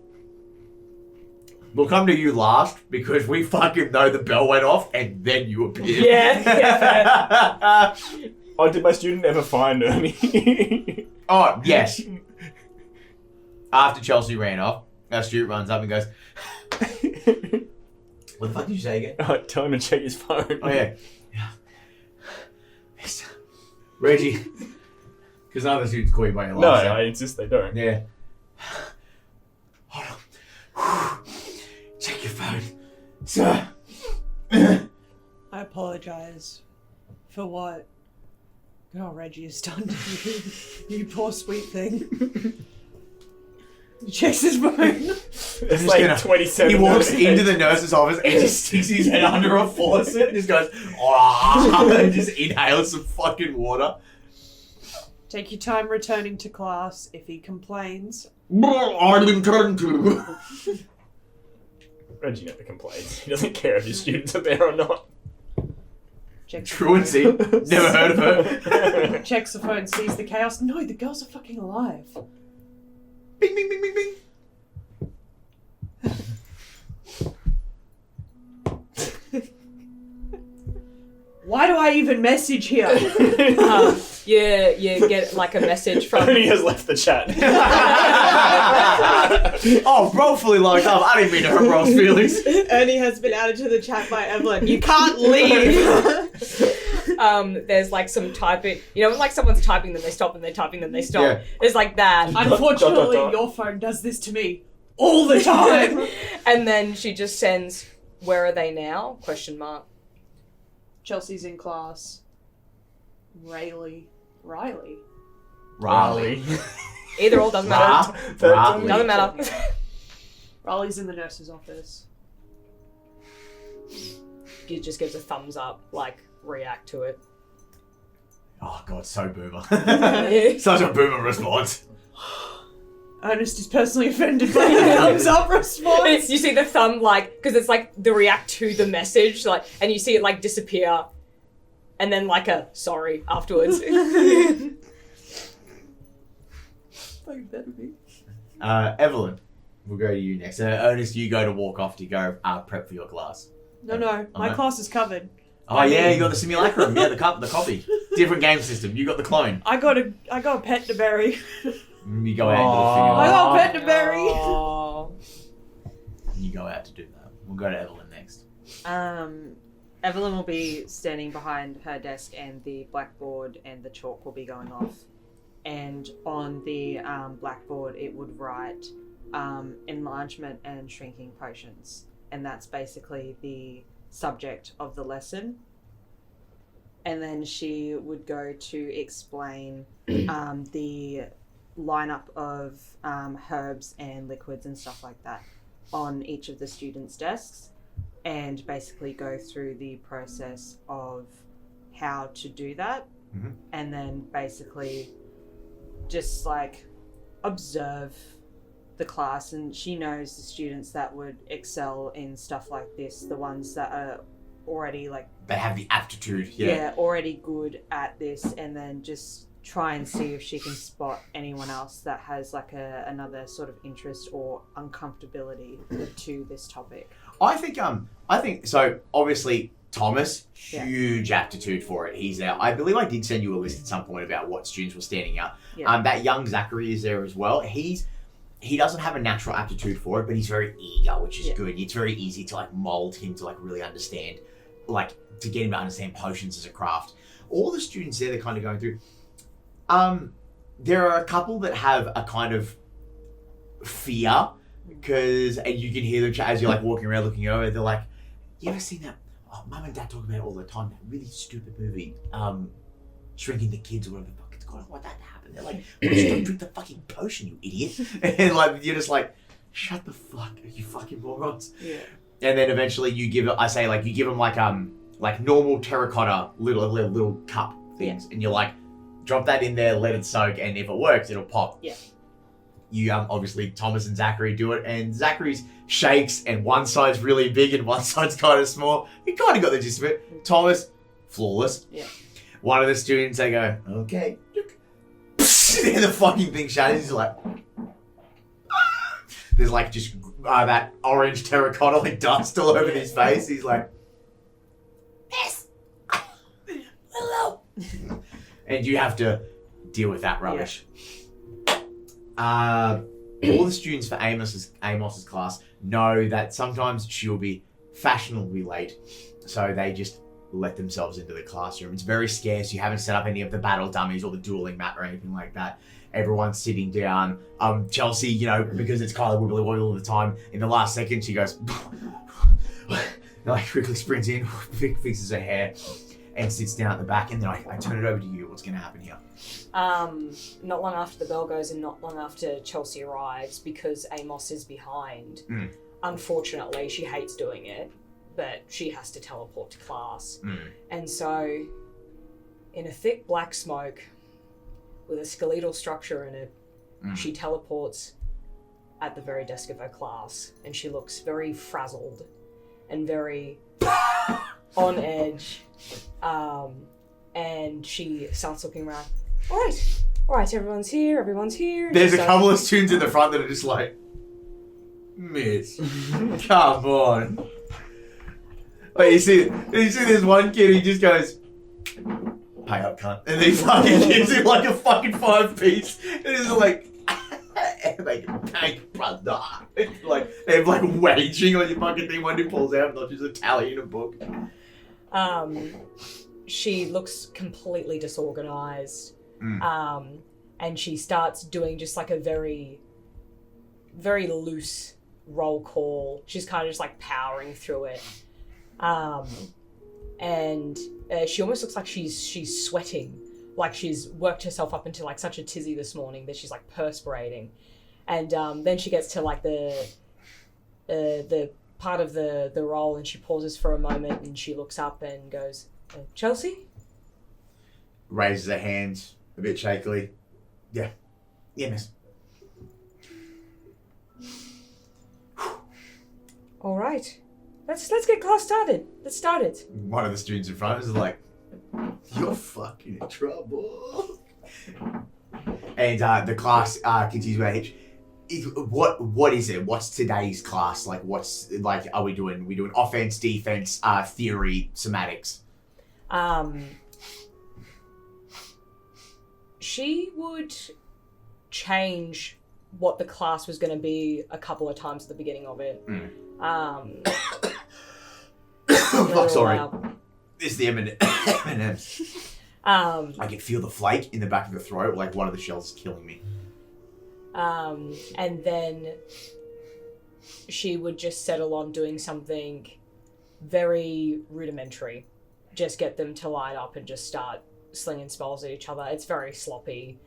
We'll come to you last because we fucking know the bell went off and then you appeared. Yeah. Oh, did my student ever find Ernie? Oh, yes. After Chelsea ran off, our student runs up and goes, what the fuck did you say again? Oh, tell him to check his phone. Oh, yeah. Reggie. Because none of the students call you by your No, last name. I insist they don't. Yeah. Hold on. Check your phone. Sir. I apologise for what Reggie has done to you. You poor sweet thing. He checks his phone. It's like 27. He walks into the nurse's office and just sticks his head under a faucet and just goes, and just inhales some fucking water. Take your time returning to class. If he complains, I'm turned to. Reggie never complains. He doesn't care if his students are there or not. Checks the Truancy. Never heard of her. phone. Checks the phone, sees the chaos. No, the girls are fucking alive. Bing, bing, bing, bing, bing. Why do I even message here? You get like a message from. Ernie has left the chat. Oh, bro fully locked up. I didn't mean to hurt bro's feelings. Ernie has been added to the chat by Evalyn. You can't leave. There's like some typing. You know, when like someone's typing, then they stop, and they're typing, then they stop. Yeah. There's like that. Unfortunately, your phone does this to me all the time. And then she just sends, "Where are they now?" Question mark. Chelsea's in class. Riley. Either or doesn't matter. Doesn't matter. Riley's in the nurse's office. It just gives a thumbs up, like react to it. Oh god, so boomer. Such a boomer response. Ernest is personally offended by the thumbs up response. You see the thumb, like, because it's like the react to the message, like, and you see it like disappear, and then like a sorry afterwards. Evalyn, we'll go to you next. Ernest, you go to walk off to go prep for your class. No, my class is covered. Oh yeah, you got the simulacrum. Yeah, the copy. Different game system. You got the clone. I got a pet to bury. You go out I got a pet to bury. You go out to do that. We'll go to Evalyn next. Evalyn will be standing behind her desk, and the blackboard and the chalk will be going off. And on the blackboard, it would write enlargement and shrinking potions, and that's basically the subject of the lesson. And then she would go to explain the lineup of herbs and liquids and stuff like that on each of the students' desks, and basically go through the process of how to do that. Mm-hmm. And then basically just like observe the class, and she knows the students that would excel in stuff like this, the ones that are already like They have the aptitude. already good at this, and then just try and see if she can spot anyone else that has like another sort of interest or uncomfortability to this topic. I think so. Obviously, Thomas, huge aptitude for it. He's there. I believe I did send you a list at some point about what students were standing out. Yeah. That young Zachary is there as well. He doesn't have a natural aptitude for it, but he's very eager, which is good. It's very easy to like mold him to like really understand, like to get him to understand potions as a craft. All the students there, they're kind of going through. There are a couple that have a kind of fear, because and you can hear them as you're like walking around looking over. They're like, "You ever seen that? Oh, Mum and Dad talk about it all the time. That really stupid movie, Shrinking the Kids or whatever the fuck it's called. What that happened? They're like, well, just don't drink the fucking potion, you idiot." And like you're just like, "Shut the fuck, you fucking morons." Yeah. And then eventually you give them like normal terracotta little cup things, and you're like, drop that in there, let it soak, and if it works, it'll pop. Yeah. You obviously Thomas and Zachary do it, and Zachary's shakes, and one side's really big and one side's kind of small. You kind of got the gist of it. Thomas, flawless. Yeah. One of the students, they go, "Okay." And the fucking thing shatters. He's like, there's like just that orange terracotta like dust all over his face. He's like, "Yes, hello." And you have to deal with that rubbish. All the students for Amos's class know that sometimes she'll be fashionably late, so they just let themselves into the classroom. It's very scarce. You haven't set up any of the battle dummies or the dueling mat or anything like that. Everyone's sitting down. Chelsea, because it's kind of wibbly wobbly all the time, in the last second she goes, like quickly sprints in, fixes her hair, and sits down at the back, and then I turn it over to you. What's going to happen here? Not long after the bell goes and not long after Chelsea arrives, because Amos is behind. Unfortunately, she hates doing it, but she has to teleport to class. And so, in a thick black smoke, with a skeletal structure in it, she teleports at the very desk of her class, and she looks very frazzled and very on edge, and she starts looking around. All right, everyone's here. There's a couple of students in the front that are just like, Miss, come on. Like you see this one kid, he just goes, pay up, cunt. And he fucking gives him like a fucking 5-piece. And he's like, make him pay, brother. It's like, they're like waging on your fucking thing. One dude pulls out, not just a tally in a book. She looks completely disorganized. And she starts doing just like a very, very loose roll call. She's kind of just like powering through it. And she almost looks like she's sweating, like she's worked herself up into like such a tizzy this morning that she's like perspirating. And then she gets to like the part of the roll, and she pauses for a moment, and she looks up and goes, Chelsea? Raises her hands a bit shakily. Yeah, miss. All right. Let's get class started. Let's start it. One of the students in front is like, you're fucking in trouble. And the class continues with Hitch. What is it? What's today's class? Like, what's, like, are we doing offense, defense, theory, somatics? She would change what the class was going to be a couple of times at the beginning of it. Fuck, sorry. It's the M&M's. I can feel the flake in the back of the throat, like one of the shells is killing me. And then she would just settle on doing something very rudimentary. Just get them to line up and just start slinging spells at each other. It's very sloppy.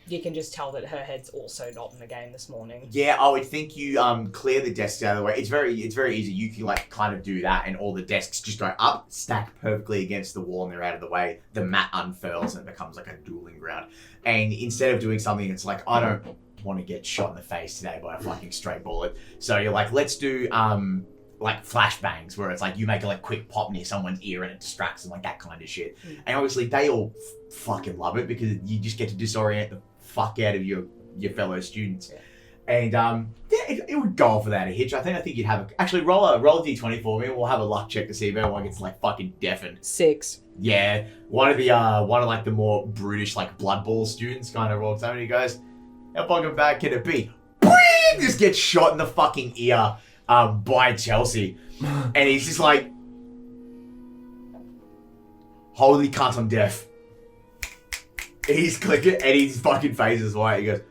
You can just tell that her head's also not in the game this morning. Yeah, I would think you clear the desks out of the way. It's very easy. You can like kind of do that, and all the desks just go up, stack perfectly against the wall, and they're out of the way. The mat unfurls, and it becomes like a dueling ground. And instead of doing something that's like, I don't want to get shot in the face today by a fucking stray bullet, so you're like, let's do like flashbangs, where it's like you make a like quick pop near someone's ear and it distracts them, like that kind of shit. And obviously they all fucking love it because you just get to disorient the fuck out of your fellow students. And it would go off without a hitch. I think you'd have actually roll a d20 for me, and we'll have a luck check to see if everyone gets like fucking deafened. 6. Yeah, one of like the more brutish like blood ball students kind of rolls over and he goes, how fucking bad can it be? Boing! Just gets shot in the fucking ear by Chelsea. And he's just like, holy cunt, I'm deaf. And he's clicking and his fucking face is white. He goes,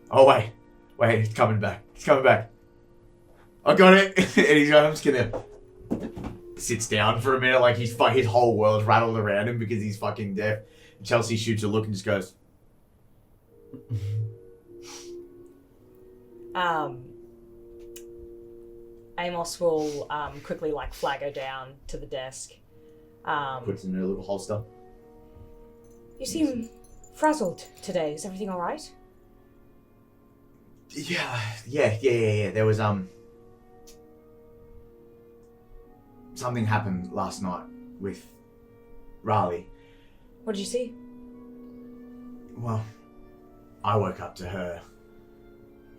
oh wait, it's coming back. I got it. And he's going, I'm just gonna, sits down for a minute, like his whole world's rattled around him because he's fucking deaf. And Chelsea shoots a look and just goes, Amos will quickly like flag her down to the desk. puts it in a little holster. You seem frazzled today. Is everything all right? Yeah. There was something happened last night with Riley. What did you see? Well, I woke up to her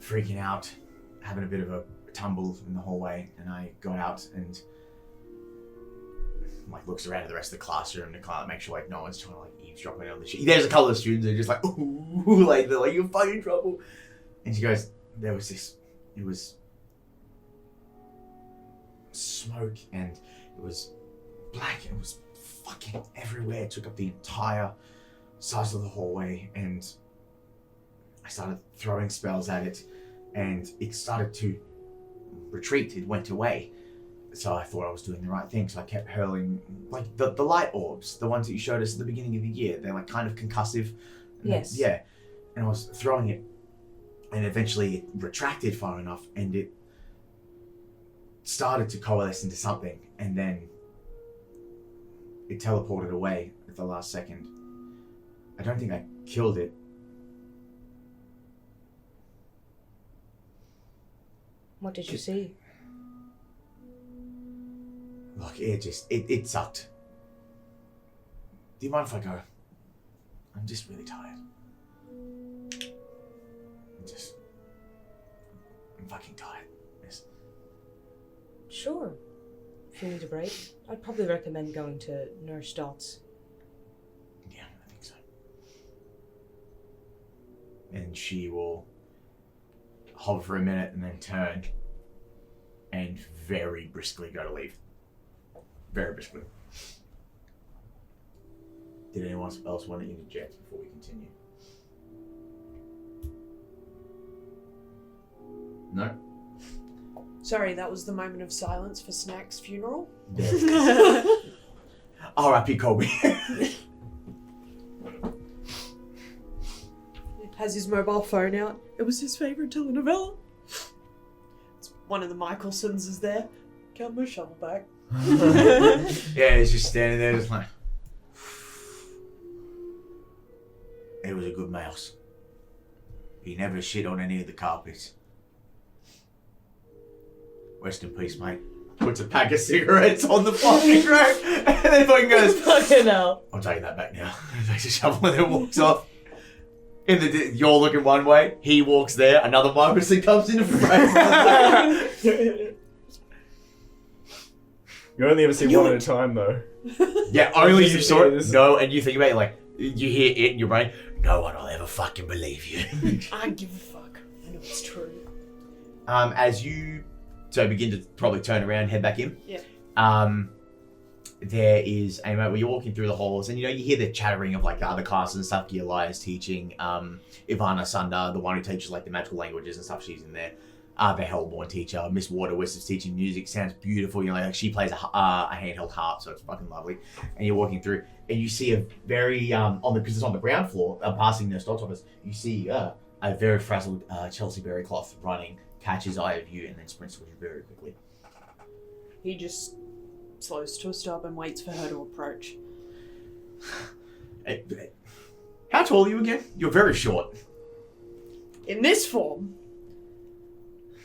freaking out, having a bit of a tumble in the hallway, and I got out and like looks around at the rest of the classroom to kind of make sure like no one's trying to like eavesdropping on the shit. There's a couple of students that are just like, ooh, like they're like, you're fucking in trouble. And she goes, there was this, it was smoke and it was black and it was fucking everywhere. It took up the entire size of the hallway, and I started throwing spells at it and it started to retreat. It went away. So I thought I was doing the right thing. So I kept hurling like the light orbs, the ones that you showed us at the beginning of the year. They're like kind of concussive. Yes. Yeah. And I was throwing it, and eventually it retracted far enough and it started to coalesce into something, and then it teleported away at the last second. I don't think I killed it. What did you see? Look, it sucked. Do you mind if I go? I'm just really tired. I'm fucking tired. Yes. Sure. If you need a break, I'd probably recommend going to Nurse Dot's. Yeah, I think so. And she will hover for a minute and then turn and very briskly go to leave. Very briskly. Did anyone else want to interject before we continue? No? Sorry, that was the moment of silence for Snack's funeral. R.I.P. Kobe. Has his mobile phone out. It was his favourite telenovela. It's one of the Michelsons is there. Got my shovel back. Yeah, he's just standing there just like... It was a good mouse. He never shit on any of the carpets. Rest in peace, mate. Puts a pack of cigarettes on the fucking rack and then fucking goes, Fucking hell. I'm taking that back now. Takes a shovel and then walks off. You're looking one way, he walks there, another Michelson comes into frame. You only ever see one at a time, though. Yeah, only you saw it. This- No, and you think about it, like, you hear it in your brain, no one will ever fucking believe you. I don't give a fuck. I know it's true. As you begin to probably turn around, head back in. Yeah. There is a moment where you're walking through the halls, and you hear the chattering of like the other classes and stuff. Elia's teaching. Ivana Sunda, the one who teaches like the magical languages and stuff, she's in there. The Hellborn teacher, Miss Waterwist, is teaching music. Sounds beautiful. Like she plays a handheld harp, so it's fucking lovely. And you're walking through, and you see a very because it's on the ground floor, passing Nurse Dot's office. You see a very frazzled Chelsea Berrycloth running, catches eye of you, and then sprints towards you very quickly. He just slows to a stop and waits for her to approach. How tall are you again? You're very short. In this form,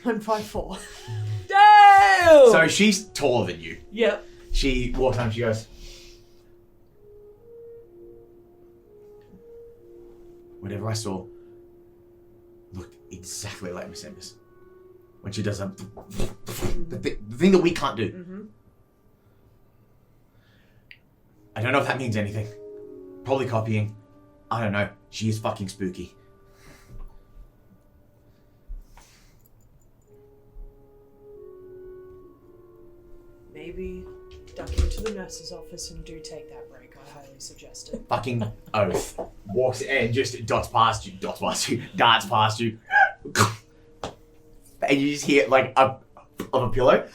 I'm 5'4". Damn! So she's taller than you. Yep. She walks home, she goes, whatever I saw looked exactly like Miss Embers. When she does the thing that we can't do. Mm-hmm. I don't know if that means anything. Probably copying. I don't know. She is fucking spooky. Maybe duck into the nurse's office and do take that break. I highly suggest it. Fucking oath. Walks and just darts past you. And you just hear like of a pillow.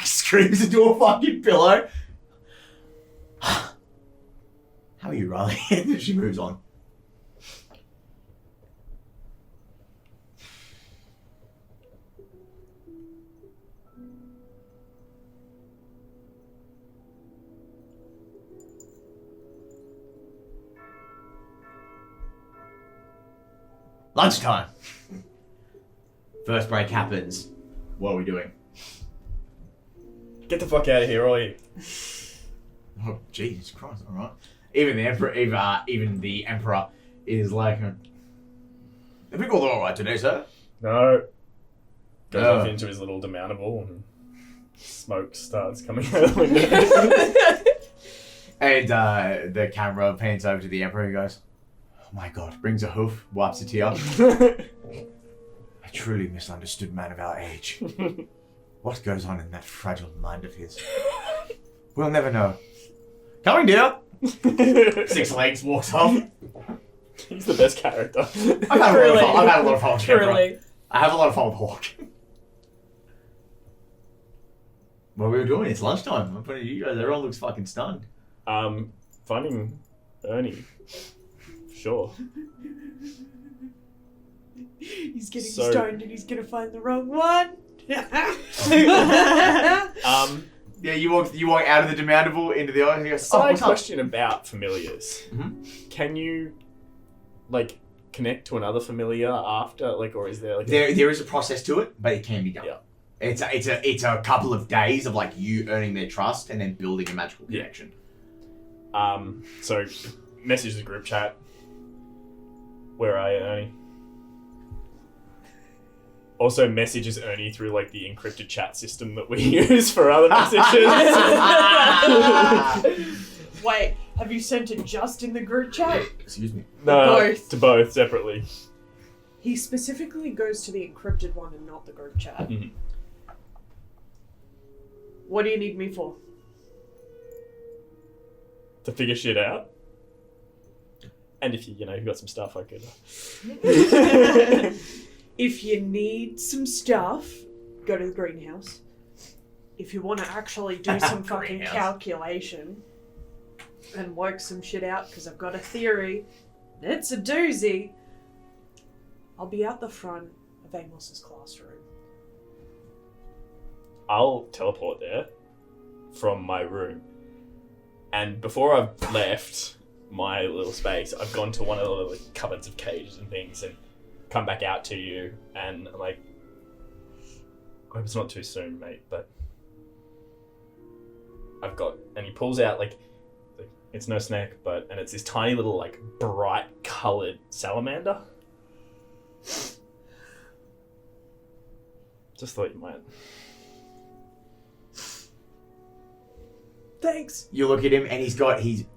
Screams into a fucking pillow. How are you, Riley? And she moves on. Lunchtime. First break happens. What are we doing? Get the fuck out of here, all you. Oh, Jesus Christ! All right. Even the emperor is like, "Have we got all right today, sir?" No. Goes off into his little demountable and smoke starts coming out of the window. And the camera pans over to the emperor and goes, "Oh my God!" Brings a hoof, wipes a tear. A truly misunderstood man of our age. What goes on in that fragile mind of his? We'll never know. Coming, dear. 6 legs, walks off. He's the best character. I've had a lot of fun with Emperor. Truly. I have a lot of fun with Hawk. What we were doing? It's lunchtime. I'm putting you guys. Everyone looks fucking stunned. Finding Ernie. Sure. He's getting So- stoned and he's gonna find the wrong one. Yeah, you walk out of the demountable into the office and you go, Side what's up? question about familiars. Mhm. Can you, like, connect to another familiar after, like, or is there, like... There is a process to it, but it can be done. Yeah. It's a couple of days of like you earning their trust and then building a magical connection. So message the group chat. Where are you, Ernie? Also messages Ernie through like the encrypted chat system that we use for other messages. Wait, have you sent it just in the group chat? Excuse me. No, Both. to both separately. He specifically goes to the encrypted one and not the group chat. Mhm. What do you need me for? To figure shit out. And if you got some stuff I could. If you need some stuff, go to the greenhouse. If you want to actually do some fucking Greenhouse. calculation and work some shit out, because I've got a theory, it's a doozy, I'll be out the front of Amos's classroom. I'll teleport there from my room. And before I've left my little space, I've gone to one of the little cupboards of cages and things and come back out to you and I'm like, I hope it's not too soon, mate, but I've got, and he pulls out like it's no snack, and it's this tiny little like bright coloured salamander. Just thought you might. Thanks. You look at him and he's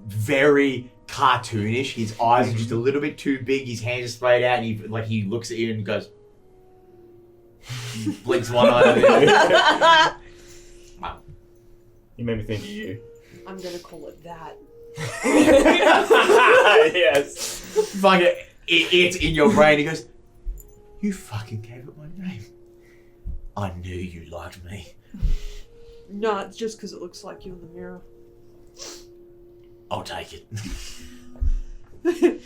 very cartoonish. His eyes are just a little bit too big. His hands are sprayed out, and he looks at you and goes, blinks one eye. Wow. You made me think of you. I'm gonna call it that. Yes. Fuck it. It's in your brain. He goes, you fucking gave it my name. I knew you liked me. No, it's just because it looks like you in the mirror. I'll take it.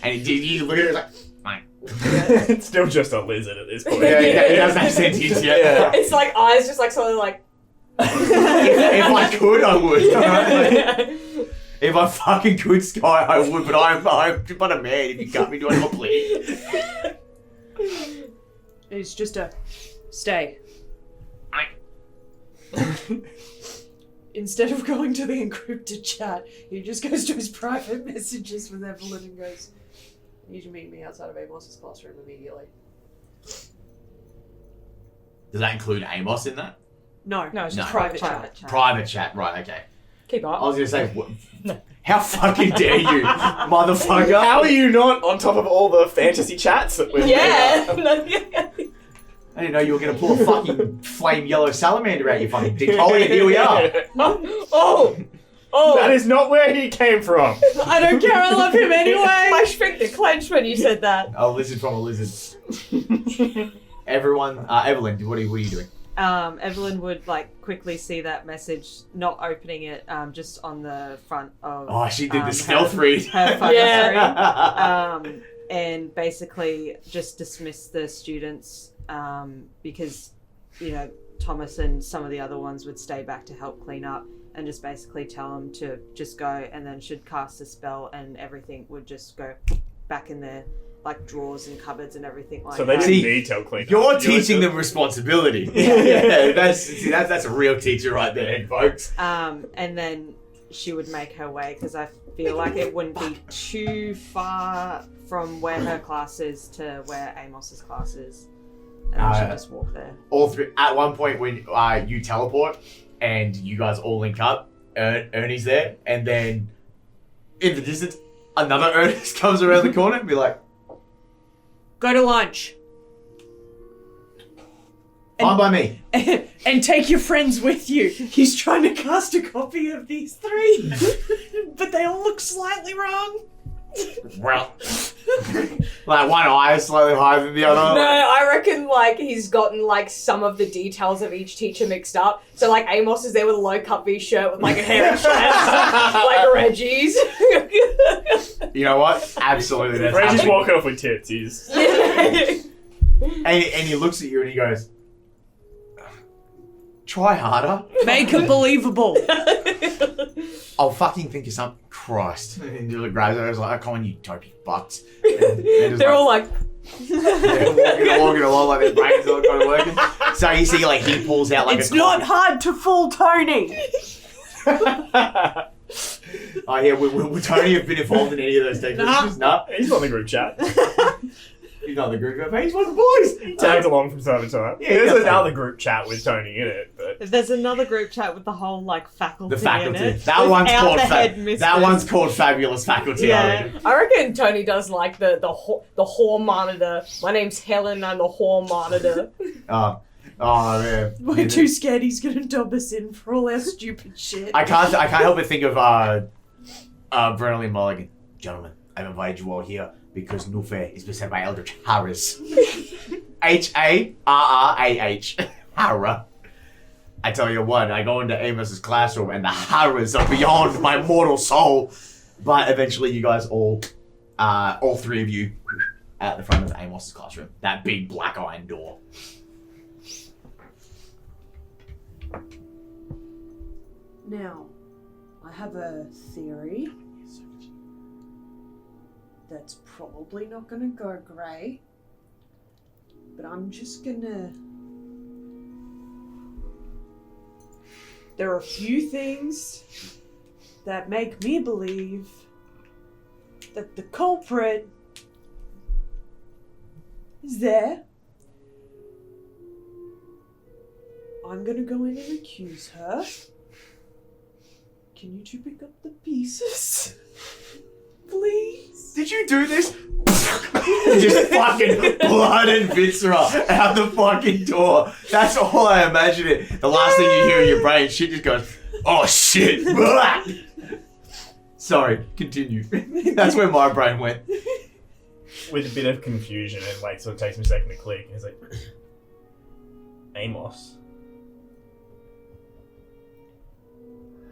And you look at it like, fine. It's still just a lizard at this point. Yeah, he doesn't have sentience yet. Yeah. It's like eyes just like sort of like. If I could, I would. If I fucking could, Skye, I would. But I'm but a man. If you cut me, do I have a plea? It's just a stay. Instead of going to the encrypted chat, he just goes to his private messages with Evalyn and goes, "You need to meet me outside of Amos's classroom immediately." Does that include Amos in that? No, it's just private private chat. Private chat, right? Okay. Keep I up. was gonna say, how fucking dare you, motherfucker? How are you not on top of all the fantasy chats that we've Yeah. I didn't know you were gonna pull a fucking flame yellow salamander out your fucking dick hole. And here we are. Oh. That is not where he came from. I don't care. I love him anyway. My sphincter clenched when you said that. A lizard from a lizard. Everyone, Evalyn, what are you doing? Evalyn would like quickly see that message, not opening it, just on the front of. Oh, she did the stealth read. Her phone Yeah. screen, and basically just dismiss the students because Thomas and some of the other ones would stay back to help clean up, and just basically tell them to just go, and then should cast a spell, and everything would just go back in their like drawers and cupboards and everything like So they that. didn't See, need to clean up. You're teaching them responsibility. Yeah, that's a real teacher right there, folks. And then she would make her way, because I feel like it wouldn't be too far from where her class is to where Amos's class is. And then she'd just walk there. All three. At one point when you teleport and you guys all link up, Ernie's there, and then in the distance, another Ernest comes around the corner and be like, Go to lunch. fine by me. And take your friends with you. He's trying to cast a copy of these three, but they all look slightly wrong. Well, like one eye is slightly higher than the other. No, I reckon like he's gotten like some of the details of each teacher mixed up. So like Amos is there with a low cut V shirt with like a hairy chest, like Reggie's. You know what? Absolutely, that's Reggie's happening. walking off with tits. He's... And he looks at you and he goes, try harder. Make it believable. I'll fucking think of something. Christ. And he grabs her and is like, oh, come on, you dopey butts. And just They're all like, walking along like their brains aren't kind of working. So you see, like, he pulls out like It's a not hard to fool Tony. Oh yeah, would Tony have been involved in any of those techniques? No. He's on the group chat. He's not the group, but he's one of the boys. He tags along from time to time. Yeah, There's yeah. another group chat with Tony in it, but There's another group chat with the whole like faculty. The faculty. In it, That one's without called the headmistress. that one's called Fabulous Faculty. Yeah. I reckon Tony does like the whore monitor. My name's Helen. I'm the whore monitor. Oh man. We're too scared he's gonna dub us in for all our stupid shit. I can't help but think of Brennan Mulligan. Gentlemen, I've invited you all here because Nufe is beset by Eldritch Harris. Harrah. Harrah. I tell you what, I go into Amos's classroom and the horrors are beyond my mortal soul. But eventually you guys all three of you, at the front of Amos's classroom. That big black iron door. Now, I have a theory that's probably not gonna go great, but I'm just gonna... There are a few things that make me believe that the culprit is there. I'm gonna go in and accuse her. Can you two pick up the pieces? Please? Did you do this? Just fucking blood and viscera out the fucking door. That's all I imagine it. The last thing you hear in your brain, shit just goes, oh shit. Sorry, continue. That's where my brain went. with a bit of confusion, and like sort of takes me a second to click. And he's like, Amos.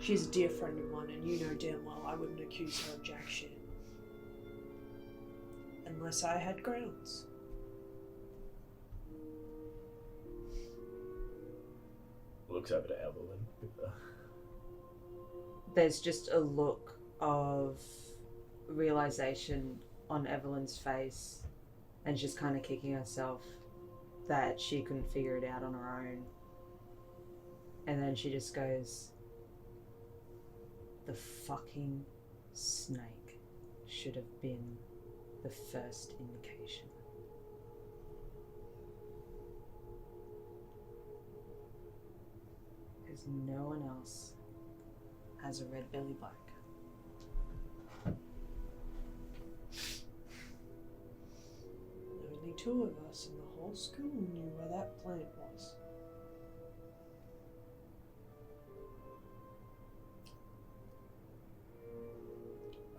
She's a dear friend of mine, and you know damn well I wouldn't accuse her of jack shit. Unless I had grounds. Looks over to Evalyn. There's just a look of realization on Evelyn's face, and she's kind of kicking herself that she couldn't figure it out on her own. And then she just goes, the fucking snake should have been the first indication. Because no one else has a red belly black. Only two of us in the whole school knew where that plant was.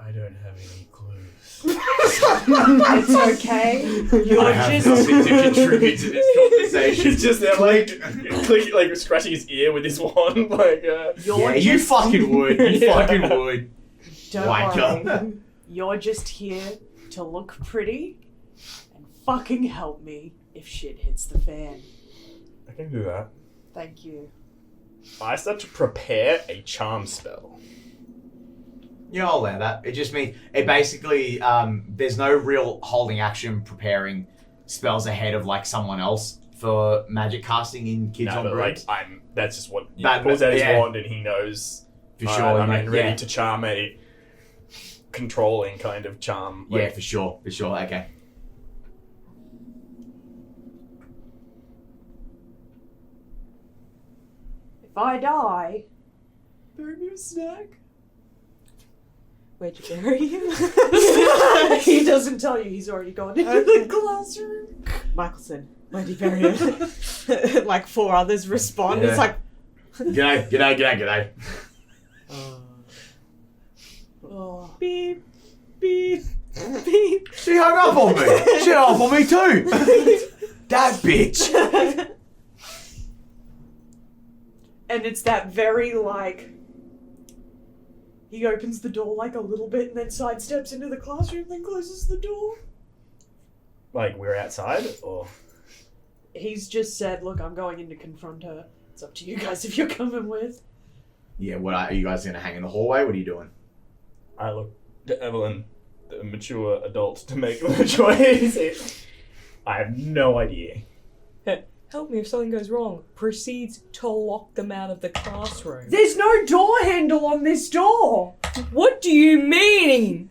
I don't have any clues. It's okay. You're I have just nothing to contribute to this conversation. He's just there, like scratching his ear with his wand, like. Yeah, you fucking would. You fucking would. Don't Wanker. worry. You're just here to look pretty and fucking help me if shit hits the fan. I can do that. Thank you. I start to prepare a charm spell. Yeah, I'll allow that. It just means, it basically, there's no real holding action preparing spells ahead of like someone else for magic casting in Kids on No, but Brooms. like that's just what he But- pulls out his yeah. wand and he knows. For "All sure, right, I'm like, ready yeah. to charm a controlling kind of charm. Yeah, Like, for sure, okay. If I die, bury me a snack. Where'd you bury him? He doesn't tell you. He's already gone into the classroom. Michelson, where'd you bury him? Like 4 others respond. Yeah. It's like, G'day. Oh. beep, beep, beep. She hung up on me. She hung up on me too. That bitch. And it's that very like. He opens the door like a little bit and then sidesteps into the classroom, then closes the door. like we're outside, or He's just said, look, I'm going in to confront her. It's up to you guys if you're coming with. Yeah, are you guys gonna hang in the hallway? What are you doing? I look to Evalyn, the mature adult, to make the choice. I have no idea. Help me if something goes wrong. Proceeds to lock them out of the classroom. There's no door handle on this door. What do you mean?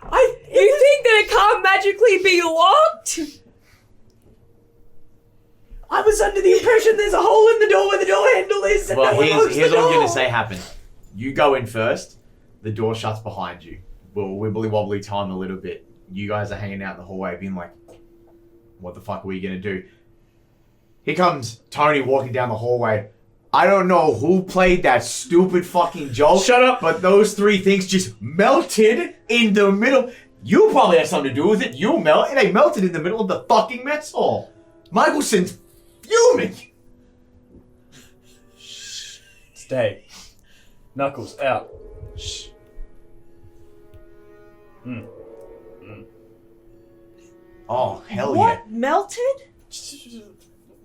You think that it can't magically be locked? I was under the impression there's a hole in the door where the door handle is, and Well, no one locks here's the what door. I'm going to say happens. You go in first. The door shuts behind you. We'll wibbly wobbly time a little bit. You guys are hanging out in the hallway being like, what the fuck are we going to do? Here comes Tony walking down the hallway. I don't know who played that stupid fucking joke. Shut up. But those three things just melted in the middle. You probably had something to do with it. They melted in the middle of the fucking mess hall. Michelson's fuming. Stay. Knuckles, out. Shh. Oh, hell What? yeah. Melted?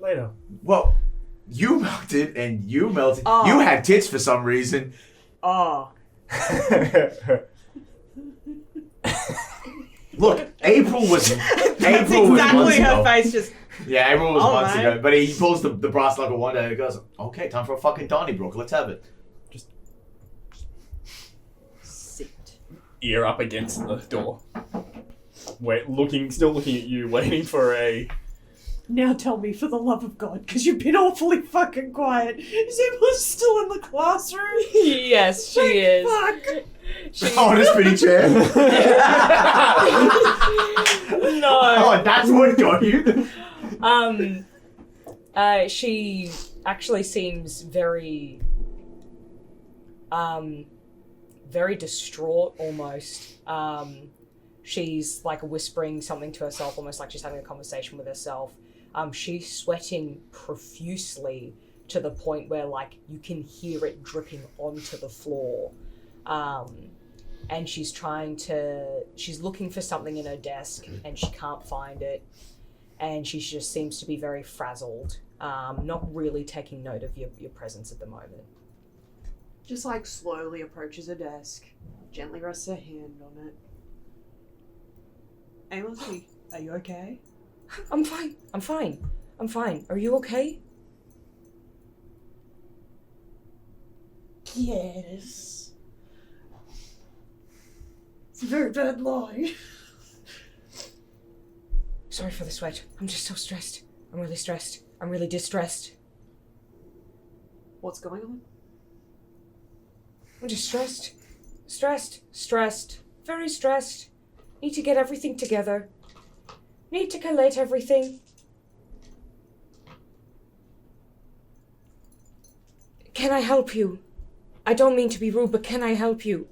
Later. Well, you melted and you melted. Oh. You had tits for some reason. Oh. Look, April was That's April was months exactly her ago. face just... Yeah, April was Oh, months mate. ago. But he pulls the brass knuckle one day and goes, okay, time for a fucking Donnybrook. Let's have it. Sit. Ear up against the door. Still looking at you, waiting for a... Now tell me, for the love of God, because you've been awfully fucking quiet. Is Emma still in the classroom? Yes, she is. Fuck. On a spinning chair. No. Oh, that's what got you. She actually seems very distraught almost. She's like whispering something to herself, almost like she's having a conversation with herself. She's sweating profusely to the point where like you can hear it dripping onto the floor. And she's looking for something in her desk and she can't find it. And she just seems to be very frazzled, not really taking note of your presence at the moment. Just like slowly approaches her desk, gently rests her hand on it. Amos, are you okay? I'm fine. Are you okay? Yes. It's a very bad lie. Sorry for the sweat. I'm just so stressed. I'm really stressed. I'm really distressed. What's going on? I'm just stressed. Stressed. Very stressed. Need to get everything together. Need to collate everything. Can I help you? I don't mean to be rude, but can I help you?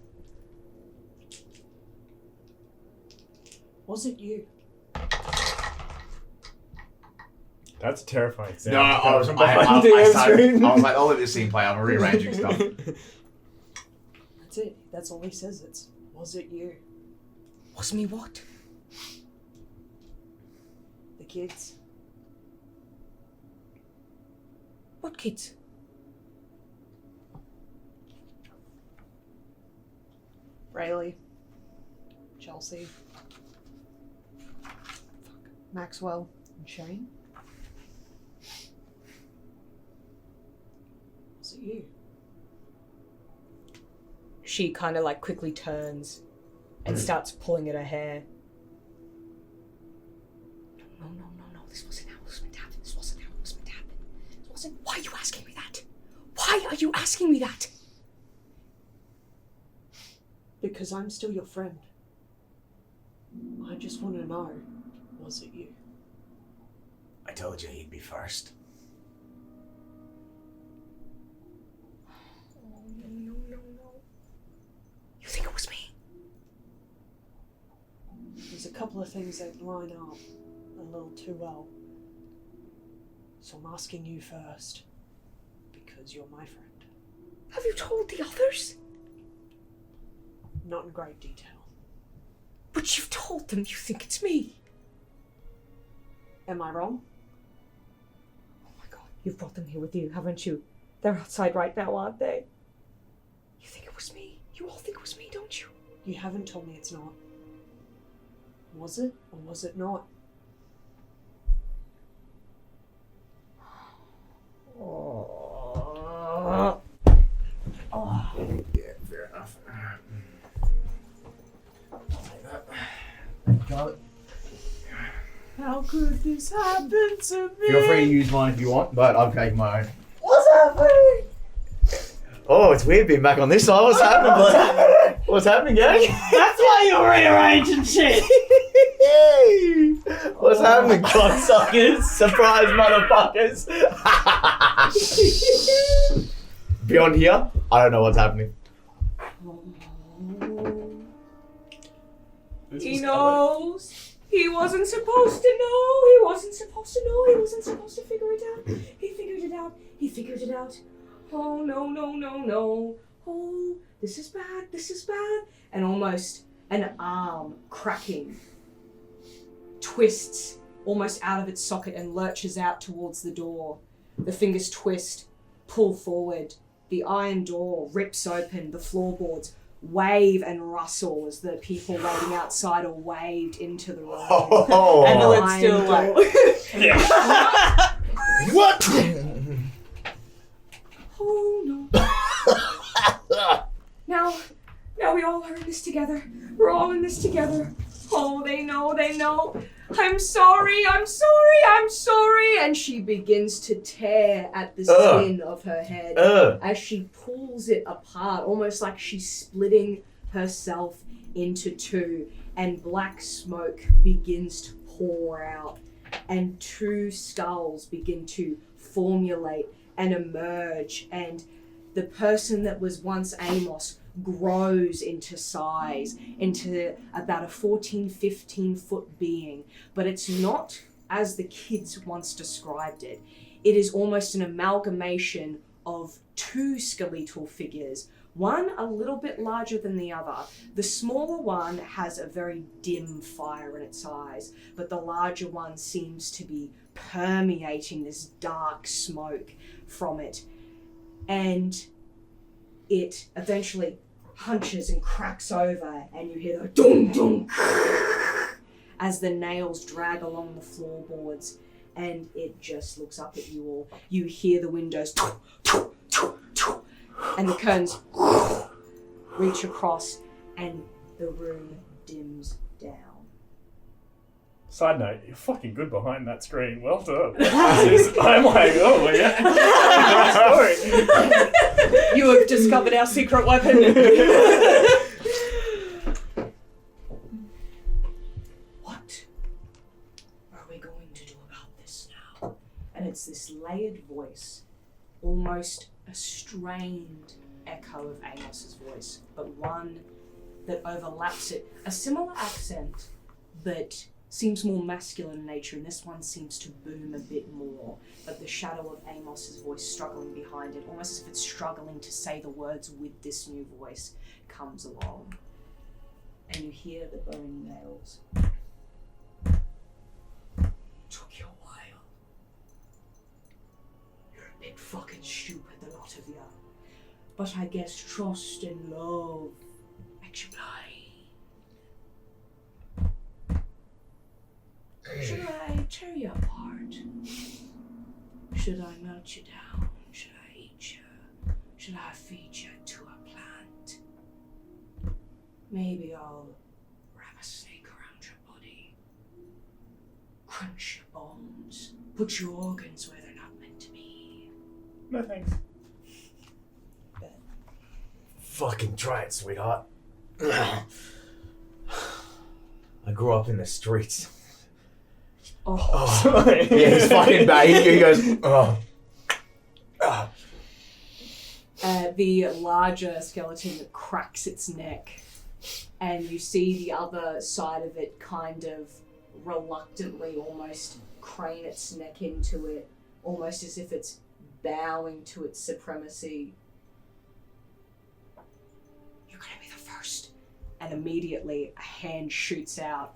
Was it you? That's a terrifying sound. No, I was like, I'll let this scene play. I'm rearranging stuff. That's it. That's all he says. It's, was it you? Was me what? The kids. What kids? Rayleigh. Chelsea. Maxwell. And Shane. Was it you? She kind of like quickly turns and starts pulling at her hair. No. This wasn't how it was meant to happen. This wasn't how it was meant to happen. This wasn't. Why are you asking me that? Why are you asking me that? Because I'm still your friend. I just want to know, was it you? I told you he'd be first. Oh, no. You think it was me? There's a couple of things that line up a little too well. So I'm asking you first, because you're my friend. Have you told the others? Not in great detail. But you've told them you think it's me. Am I wrong? Oh my god, you've brought them here with you, haven't you? They're outside right now, aren't they? You think it was me? You all think it was me, don't you? You haven't told me it's not. Was it or was it not? How could this happen to me? Feel free to use mine if you want, but I've taken my own. What's happening? Oh, it's weird being back on this side. What's happening, Black? What's happening, gang? That's why you're rearranging shit. What's happening, cocksuckers? Surprise, motherfuckers! Beyond here, I don't know what's happening. He knows. He wasn't supposed to know. He wasn't supposed to know. He wasn't supposed to figure it out. He figured it out. He figured it out. Oh, no, no, no, no. Oh, this is bad. This is bad. And almost an arm cracking twists almost out of its socket and lurches out towards the door. The fingers twist, pull forward. The iron door rips open. The floorboards wave and rustle as the people waiting outside are waved into the room. Oh. And the lid's Iron still door. like... What? Oh no. Now we all are in this together. We're all in this together. Oh, they know. I'm sorry. And she begins to tear at the skin of her head as she pulls it apart, almost like she's splitting herself into two, and black smoke begins to pour out, and two skulls begin to formulate and emerge, and the person that was once Amos grows into size, into about a 15 foot being, but it's not as the kids once described it. It is almost an amalgamation of two skeletal figures, one a little bit larger than the other. The smaller one has a very dim fire in its eyes, but the larger one seems to be permeating this dark smoke from it. And it eventually hunches and cracks over, and you hear the dong dong as the nails drag along the floorboards, and it just looks up at you all. You hear the windows and the curtains reach across, and the room dims down. Side note, you're fucking good behind that screen. Well done. I'm like, oh yeah. Great story. You have discovered our secret weapon. What are we going to do about this now? And it's this layered voice, almost a strained echo of Amos's voice, but one that overlaps it. A similar accent, but seems more masculine in nature, and this one seems to boom a bit more, but the shadow of Amos's voice struggling behind it, almost as if it's struggling to say the words with this new voice, comes along. And you hear the bone nails. Took you a while. You're a bit fucking stupid, the lot of you. But I guess trust and love makes you blind. Should I tear you apart? Should I melt you down? Should I eat you? Should I feed you to a plant? Maybe I'll wrap a snake around your body, crunch your bones, put your organs where they're not meant to be. No thanks. Fucking try it, sweetheart. I grew up in the streets. Oh. Yeah, he's fucking bad. He goes, oh. The larger skeleton cracks its neck, and you see the other side of it kind of reluctantly almost crane its neck into it, almost as if it's bowing to its supremacy. You're gonna be the first. And immediately a hand shoots out,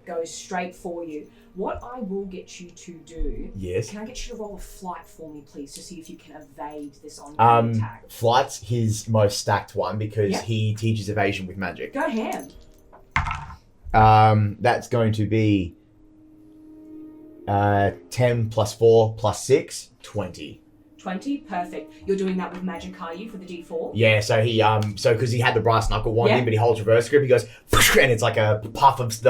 goes straight for you. What I will get you to do, Yes. can I get you to roll a flight for me, please, to see if you can evade this ongoing attack? Flight's his most stacked one because Yep. he teaches evasion with magic. Go ham. That's going to be 10 plus 4 plus 6, 20. 20, perfect. You're doing that with magic, are you, for the D4? Yeah, so he because he had the brass knuckle wand in, but he holds reverse grip. He goes, and it's like a puff of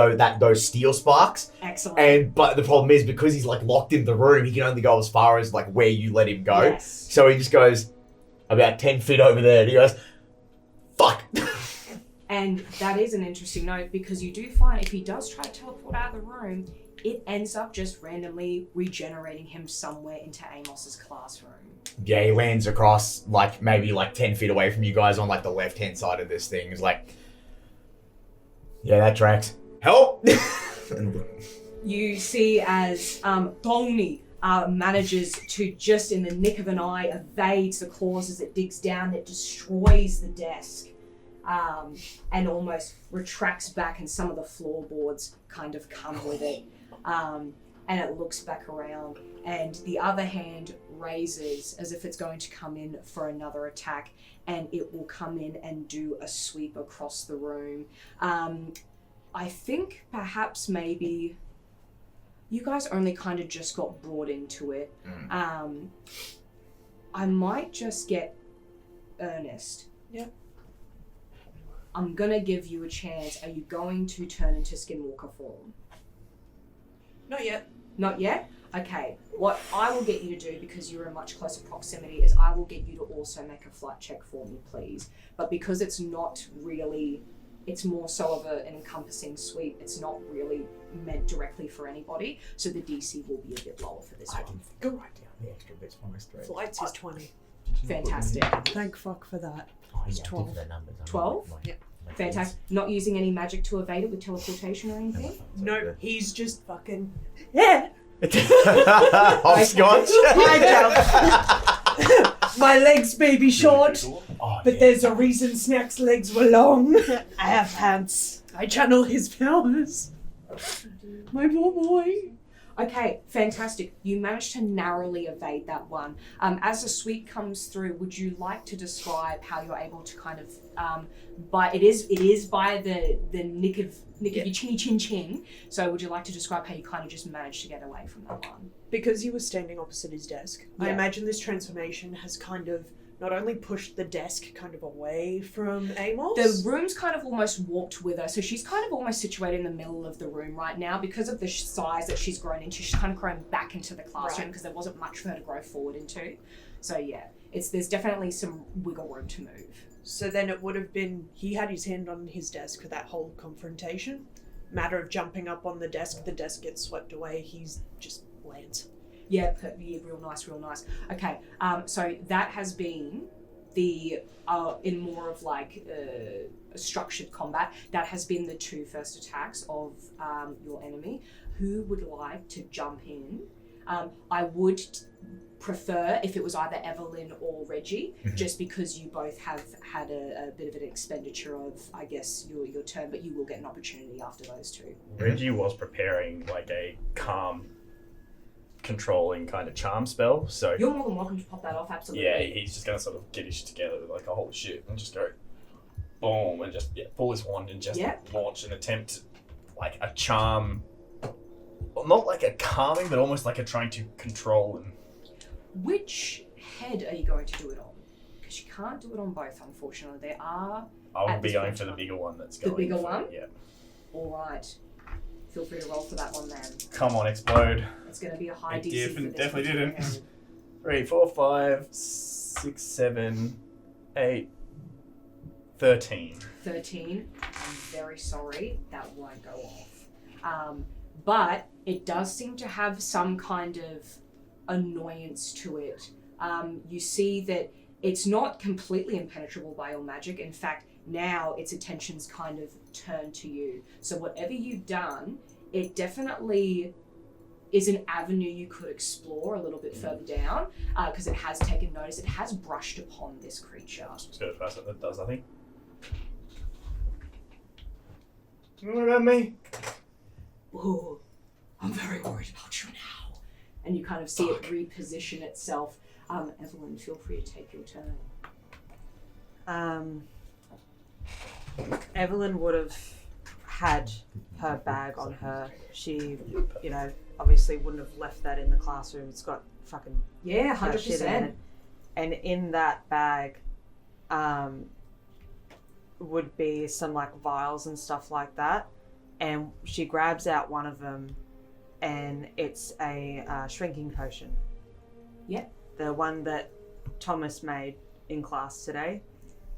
those steel sparks. Excellent. But the problem is because he's like locked in the room, he can only go as far as like where you let him go. Yes. So he just goes about 10 feet over there, and he goes, "Fuck." And that is an interesting note because you do find if he does try to teleport out of the room, it ends up just randomly regenerating him somewhere into Amos's classroom. Yeah, he lands across maybe 10 feet away from you guys on the left hand side of this thing. He's like, yeah, that tracks. Help! You see as Tony manages to just in the nick of an eye evades the claws as it digs down, it destroys the desk and almost retracts back, and some of the floorboards kind of come with it. And it looks back around, and the other hand raises as if it's going to come in for another attack, and it will come in and do a sweep across the room. I think perhaps maybe you guys only kind of just got brought into it. I might just get Ernest. Yep. I'm gonna give you a chance. Are you going to turn into Skinwalker form? Not yet. Not yet? Okay. What I will get you to do, because you're in much closer proximity, is I will get you to also make a flight check for me, please. But because it's not really, it's more so of an encompassing sweep, it's not really meant directly for anybody, so the DC will be a bit lower for this one. Go right down the extra bits for my straight. Flights is 20. Fantastic. Thank fuck for that. Oh, It's 12. 12? Yeah. Fantastic. Not using any magic to evade it with teleportation or anything? No, he's just fucking... Yeah! Hopscotch. My legs may be short, Oh, but there's a reason Snack's legs were long. I have pants. I channel his powers. My poor boy. Okay, fantastic. You managed to narrowly evade that one. As the sweep comes through, would you like to describe how you're able to kind of, it is by the nick of your chinny chin chin. So would you like to describe how you kind of just managed to get away from that one? Because he was standing opposite his desk, I Yeah. imagine this transformation has kind of not only pushed the desk kind of away from Amos. The room's kind of almost warped with her, so she's kind of almost situated in the middle of the room right now because of the size that she's grown into. She's kind of grown back into the classroom because there wasn't much for her to grow forward into. So yeah, there's definitely some wiggle room to move. So then it would have been, he had his hand on his desk for that whole confrontation. Matter of jumping up on the desk gets swept away, he's just lands. Yeah, real nice. Okay, so that has been the, in more of like a structured combat, that has been the two first attacks of your enemy. Who would like to jump in? I would prefer if it was either Evalyn or Reggie, just because you both have had a bit of an expenditure of, I guess, your turn, but you will get an opportunity after those two. Reggie was preparing like a calm, controlling kind of charm spell, so You're more than welcome to pop that off, absolutely. yeah, he's just gonna sort of get his shit together like a whole shit and just go boom and just pull his wand and just launch an attempt like a charm, well, not like a calming but almost like a trying to control and Which head are you going to do it on? Because you can't do it on both, unfortunately. They are I would At be this going point for the in bigger one that's The going bigger for, one? Yeah. alright. Feel free to roll for that one then. Come on, explode. It's going to be a high It DC for this definitely particular didn't. hand. 3, 4, 5, 6, 7, 8, 13. 13. I'm very sorry, that won't go off. But it does seem to have some kind of annoyance to it. You see that it's not completely impenetrable by your magic. In fact, now its attention's kind of turned to you. So whatever you've done, it definitely is an avenue you could explore a little bit further down, because it has taken notice. It has brushed upon this creature. Let's go first what that does, I think. What about me? Ooh, I'm very worried about you now. And you kind of see it reposition itself. Evalyn, feel free to take your turn. Evalyn would have had her bag on her. She, obviously wouldn't have left that in the classroom. It's got fucking Yeah, her shit in 100%. it. And in that bag would be some like vials and stuff like that. And she grabs out one of them, and it's a shrinking potion. Yep. The one that Thomas made in class today.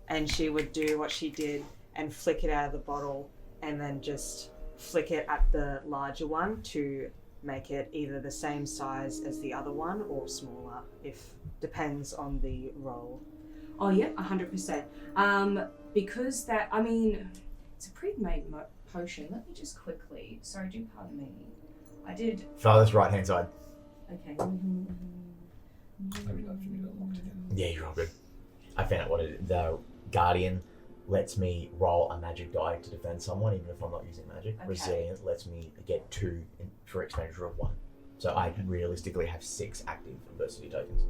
And she would do what she did and flick it out of the bottle and then just flick it at the larger one to make it either the same size as the other one or smaller, depends on the roll. Oh yeah, 100%. Because that, I mean, it's a pre-made potion. Let me just quickly, sorry, do pardon me. I did, Farthest right hand side. okay. Maybe not for me to unlock it again. Yeah, you're all good. I found out what it is. The Guardian lets me roll a magic die to defend someone, even if I'm not using magic. Okay. Resilient lets me get 2 for expenditure of 1. So I realistically have 6 active adversity tokens.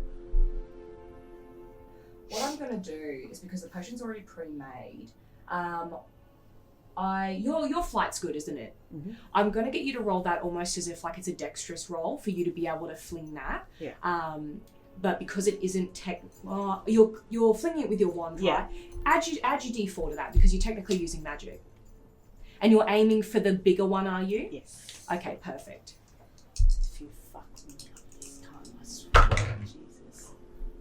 What I'm gonna do is, because the potion's already pre-made, your flight's good, isn't it? Mhm. I'm gonna get you to roll that almost as if like it's a dexterous roll for you to be able to fling that. Yeah. But because it isn't you're flinging it with your wand, Yeah. right? Add your D4 to that because you're technically using magic. And you're aiming for the bigger one, are you? Yes. Okay, perfect. If you fucked me up this time, I swear. Jesus.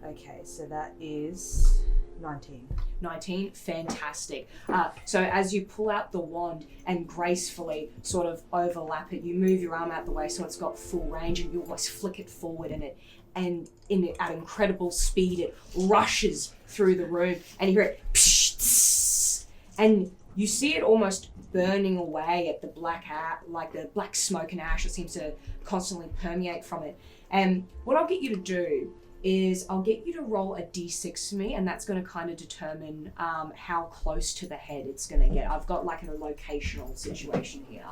Okay, so that is 19. 19, fantastic. So as you pull out the wand and gracefully sort of overlap it, you move your arm out the way so it's got full range, and you almost flick it forward at incredible speed it rushes through the room, and you hear it psh, tss, and you see it almost burning away at the black smoke and ash that seems to constantly permeate from it. And what I'll get you to do is I'll get you to roll a d6 for me, and that's going to kind of determine how close to the head it's going to get. I've got like a locational situation here.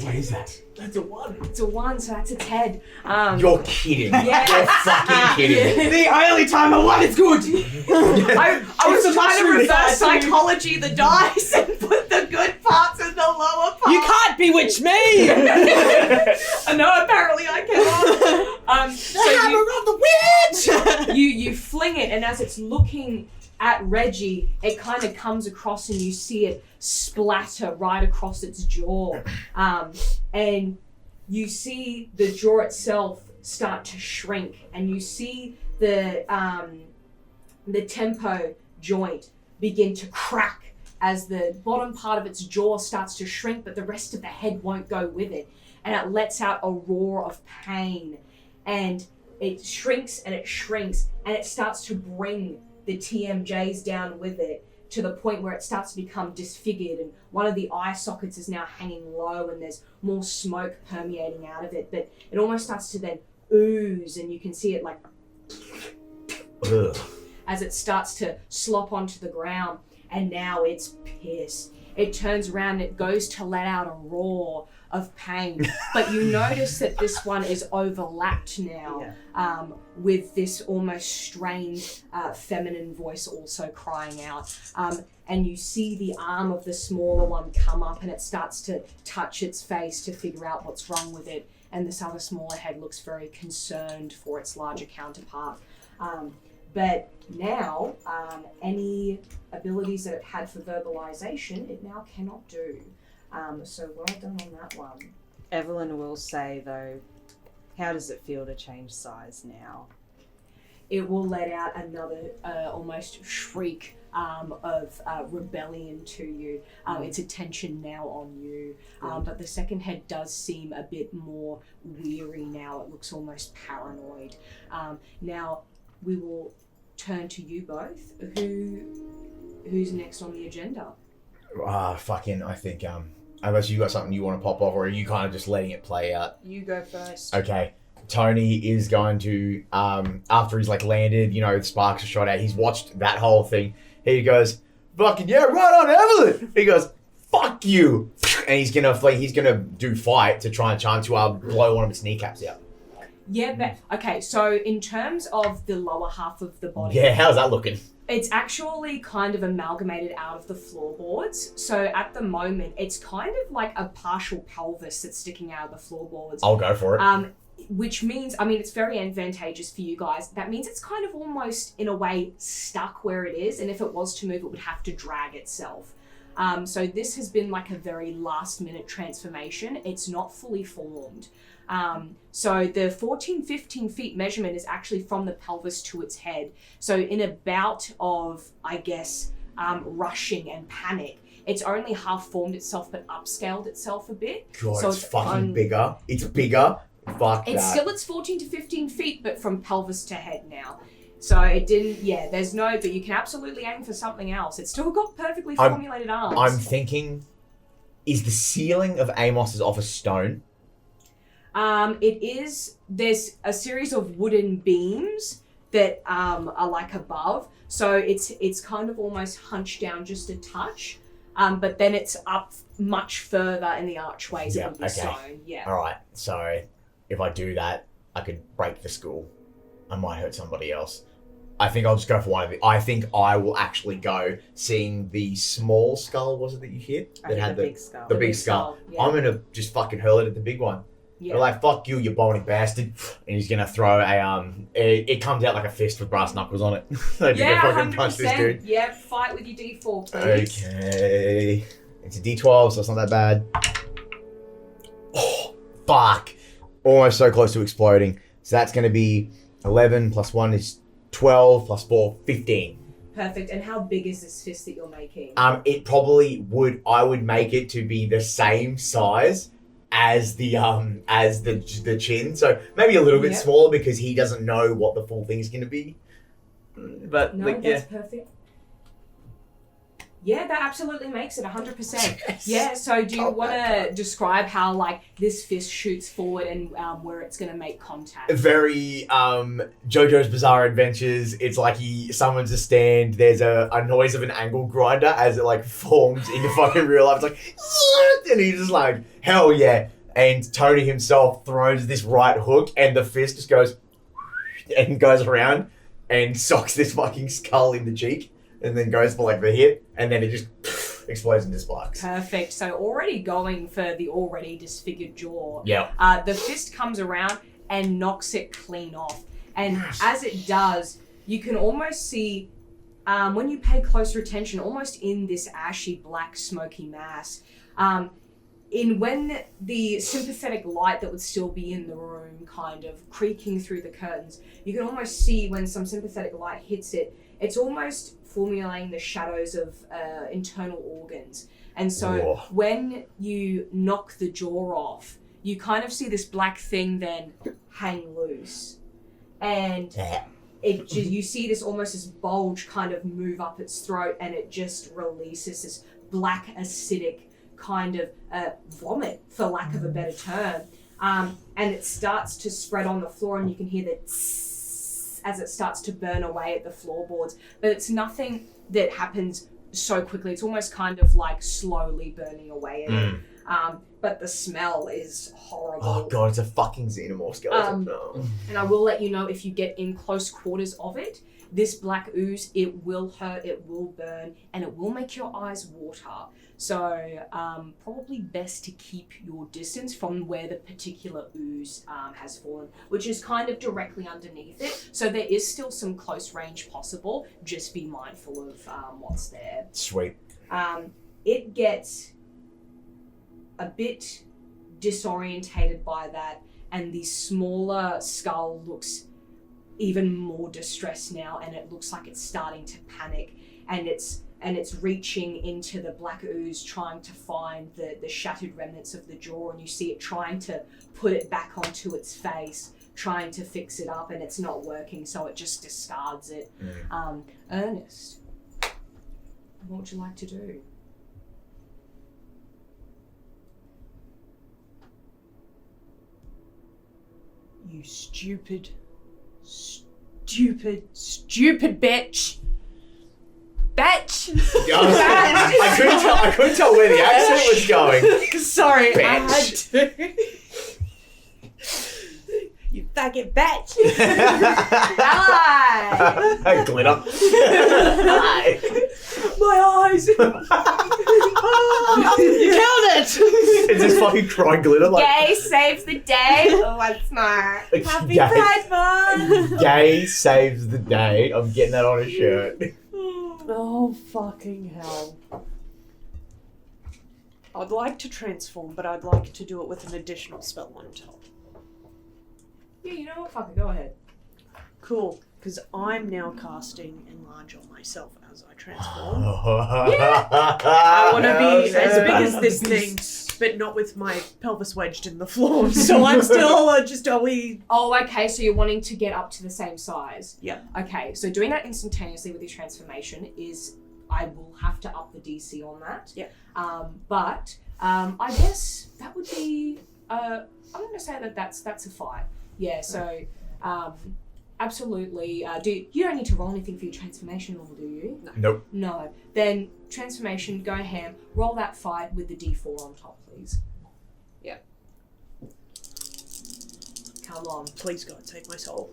What is that? That's a 1. It's a 1, so that's its head. You're kidding. Yeah. You're fucking kidding. The only time a 1 is good! I was It's trying to much reverse faster. psychology the dice and put the good parts in the lower part. You can't bewitch me! No, apparently I cannot. of the witch! You fling it, and as it's looking at Reggie, it kind of comes across, and you see it splatter right across its jaw. And you see the jaw itself start to shrink, and you see the tempo joint begin to crack as the bottom part of its jaw starts to shrink, but the rest of the head won't go with it. And it lets out a roar of pain, and it shrinks and it shrinks, and it starts to bring the TMJs down with it to the point where it starts to become disfigured, and one of the eye sockets is now hanging low, and there's more smoke permeating out of it, but it almost starts to then ooze, and you can see it like Ugh. as it starts to slop onto the ground, and now it's pissed. It turns around and it goes to let out a roar of pain, but you notice that this one is overlapped now with this almost strained feminine voice also crying out. And you see the arm of the smaller one come up, and it starts to touch its face to figure out what's wrong with it. And this other smaller head looks very concerned for its larger counterpart. But now, any abilities that it had for verbalization, it now cannot do. So well done on that one. Evalyn will say, though, how does it feel to change size now? It will let out another almost shriek of rebellion to you. Its attention now on you. But the second head does seem a bit more weary now. It looks almost paranoid. Now, we will turn to you both. Who's next on the agenda? I think, unless you got something you want to pop off, or are you kind of just letting it play out? You go first. Okay. Tony is going to, after he's like landed, the sparks are shot out, he's watched that whole thing. He goes, fucking yeah, right on, Evalyn. He goes, fuck you. And he's gonna do fight to try and blow one of its kneecaps out. Yeah, but okay, so in terms of the lower half of the body, Yeah, how's that looking? it's actually kind of amalgamated out of the floorboards. So at the moment, it's kind of like a partial pelvis that's sticking out of the floorboards. I'll go for it. Which means, I mean, it's very advantageous for you guys. That means it's kind of almost, in a way, stuck where it is. And if it was to move, it would have to drag itself. So this has been like a very last-minute transformation. It's not fully formed. So the 15 feet measurement is actually from the pelvis to its head. So in a bout of, I guess, rushing and panic, it's only half formed itself but upscaled itself a bit. God, so it's fucking bigger. It's bigger. Fuck it's that. still it's 14 to 15 feet, but from pelvis to head now. So it didn't, there's no, but you can absolutely aim for something else. It's still got perfectly formulated arms. I'm thinking, is the ceiling of Amos off a stone? It is, there's a series of wooden beams that are like above. So it's kind of almost hunched down just a touch. But then it's up much further in the archways. Yeah, It would be okay. stone. Yeah. All right, so if I do that, I could break the school. I might hurt somebody else. I think I'll just go for one of the... I think I will actually go seeing the small skull, was it that you hit? I That think had the big skull. The big skull. Yeah. I'm going to just fucking hurl it at the big one. Yeah. They're like, fuck you bony bastard. And he's going to throw a... It comes out like a fist with brass knuckles on it. So you Yeah, can fucking punch this 100%. dude. Yeah, fight with your D4, please. Okay. It's a D12, so it's not that bad. Oh, fuck. Almost so close to exploding. So that's going to be 11 plus 1 is 12 plus 4, 15. Perfect. And how big is this fist that you're making? It probably would... I would make it to be the same size as the chin. So maybe a little bit Yep. smaller because he doesn't know what the full thing's going to be. But, No, like, that's perfect. Yeah, that absolutely makes it 100%. Yes. Yeah, so do you Oh, want that to describe how, like, this fist shoots forward and where it's going to make contact? Very JoJo's Bizarre Adventures. It's like he summons a stand. There's a noise of an angle grinder as it like forms into fucking real life. It's like, and he's just like, hell yeah. And Tony himself throws this right hook and the fist just goes and goes around and socks this fucking skull in the cheek and then goes for like the hit and then it just explodes into sparks. Perfect. So already going for the already disfigured jaw. Yeah. The fist comes around and knocks it clean off. And as it does, you can almost see, when you pay closer attention, almost in this ashy black smoky mass, when the sympathetic light that would still be in the room kind of creaking through the curtains, you can almost see when some sympathetic light hits it, it's almost formulating the shadows of internal organs. And so Whoa. when you knock the jaw off, you kind of see this black thing then hang loose. And you see this almost this bulge kind of move up its throat and it just releases this black acidic kind of vomit, for lack of a better term. And it starts to spread on the floor and you can hear the tss as it starts to burn away at the floorboards. But it's nothing that happens so quickly. It's almost kind of like slowly burning away at it. But the smell is horrible. Oh god, it's a fucking xenomorph skeleton. And I will let you know, if you get in close quarters of it, this black ooze, it will hurt, it will burn, and it will make your eyes water. So probably best to keep your distance from where the particular ooze has fallen, which is kind of directly underneath it. So there is still some close range possible. Just be mindful of what's there. Sweet. It gets a bit disorientated by that, and the smaller skull looks even more distressed now, and it looks like it's starting to panic, and it's reaching into the black ooze trying to find the shattered remnants of the jaw, and you see it trying to put it back onto its face, trying to fix it up, and it's not working, so it just discards it. Ernest, what would you like to do? You stupid bitch. Bitch! I couldn't tell where the accent was going. Sorry, I had Bitch. to. You faggot bitch. Aye. Glitter. My eyes. You killed it. It's just fucking crying glitter. Like, Gay saves the day. Once more. Happy Gay. Pride Month. Gay saves the day. I'm getting that on a shirt. Oh, fucking hell. I'd like to transform, but I'd like to do it with an additional spell on top. Yeah, you know what? Fuck it, go ahead. Cool, because I'm now casting Enlarge on myself as I transform. I I want to be as big as this thing, but not with my pelvis wedged in the floor. So I'm still just a wee... Oh, okay, so you're wanting to get up to the same size. Yeah. Okay, so doing that instantaneously with your transformation is... I will have to up the DC on that. Yeah. But I guess that would be... I'm going to say that that's a 5. Yeah, so... absolutely. You don't need to roll anything for your transformation, or do you? Nope. No. Then transformation, go ham. Roll that 5 with the D4 on top, please. Yeah. Come on. Please God, take my soul.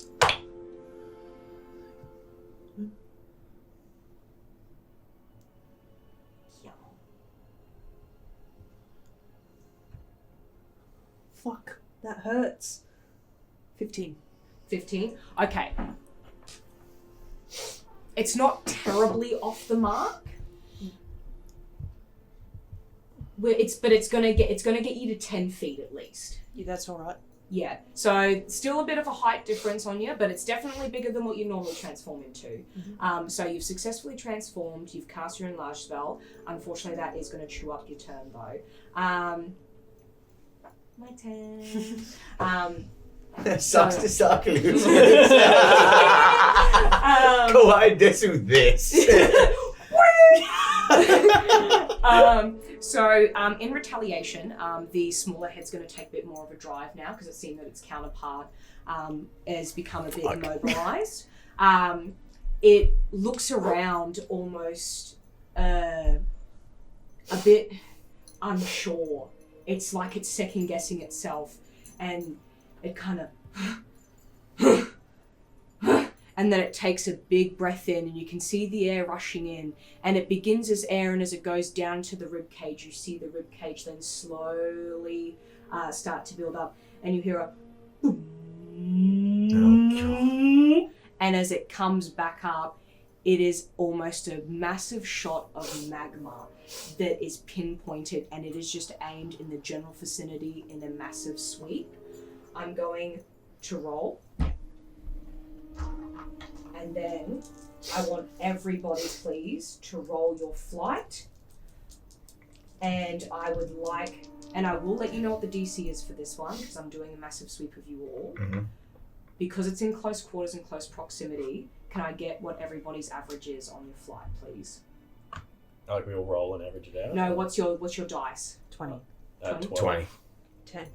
Fuck, that hurts. 15. 15. Okay. It's not terribly off the mark. But it's gonna get you to 10 feet at least. Yeah, that's alright. Yeah. So still a bit of a height difference on you, but it's definitely bigger than what you normally transform into. Mm-hmm. So you've successfully transformed. You've cast your enlarge spell. Unfortunately, that is going to chew up your turn though. My turn. Sucks to suck. Um, Go ahead, do this. In retaliation, the smaller head's going to take a bit more of a drive now because it's seen that its counterpart has become a bit immobilized. It looks around almost a bit unsure. It's like it's second guessing itself, and it kind of and then it takes a big breath in, and you can see the air rushing in, and it begins as air, and as it goes down to the rib cage, you see the rib cage then slowly start to build up, and you hear a and as it comes back up, it is almost a massive shot of magma that is pinpointed, and it is just aimed in the general vicinity in a massive sweep. I'm going to roll. And then I want everybody, please, to roll your flight. And I will let you know what the DC is for this one, because I'm doing a massive sweep of you all. Mm-hmm. Because it's in close quarters and close proximity, can I get what everybody's average is on your flight, please? Like we'll roll and average it out? No, what's your dice? 20. 20. 10.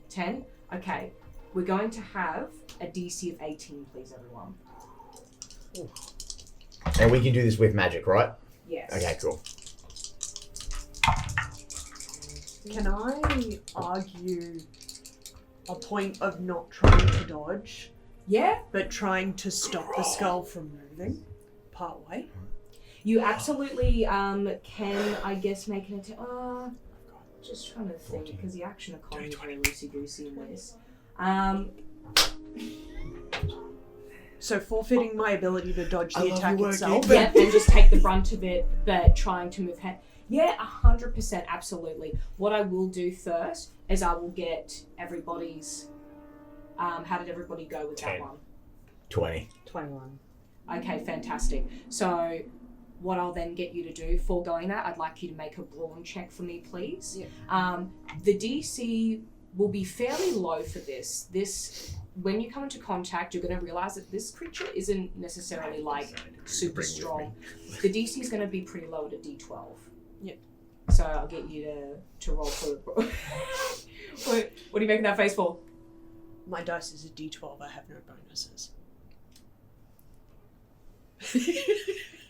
10? Okay. We're going to have a DC of 18, please, everyone. And we can do this with magic, right? Yes. Okay, cool. Can I argue a point of not trying to dodge, Yeah? but trying to stop the skull from moving part way? You absolutely can, I guess, make an attempt. Just trying to think, because the action economy is very loosey-goosey in this. So forfeiting my ability to dodge the attack itself. Yeah, and just take the brunt of it, but trying to move head. Yeah, 100%, absolutely. What I will do first is I will get everybody's... how did everybody go with 10. that one? 20. 21. Okay, fantastic. So what I'll then get you to do, foregoing that, I'd like you to make a brawn check for me, please. Yeah. The DC will be fairly low for this. When you come into contact, you're going to realize that this creature isn't necessarily like super strong. The DC is going to be pretty low at a D12. Yep. So I'll get you to roll for. What are you making that face for? My dice is a D12. I have no bonuses.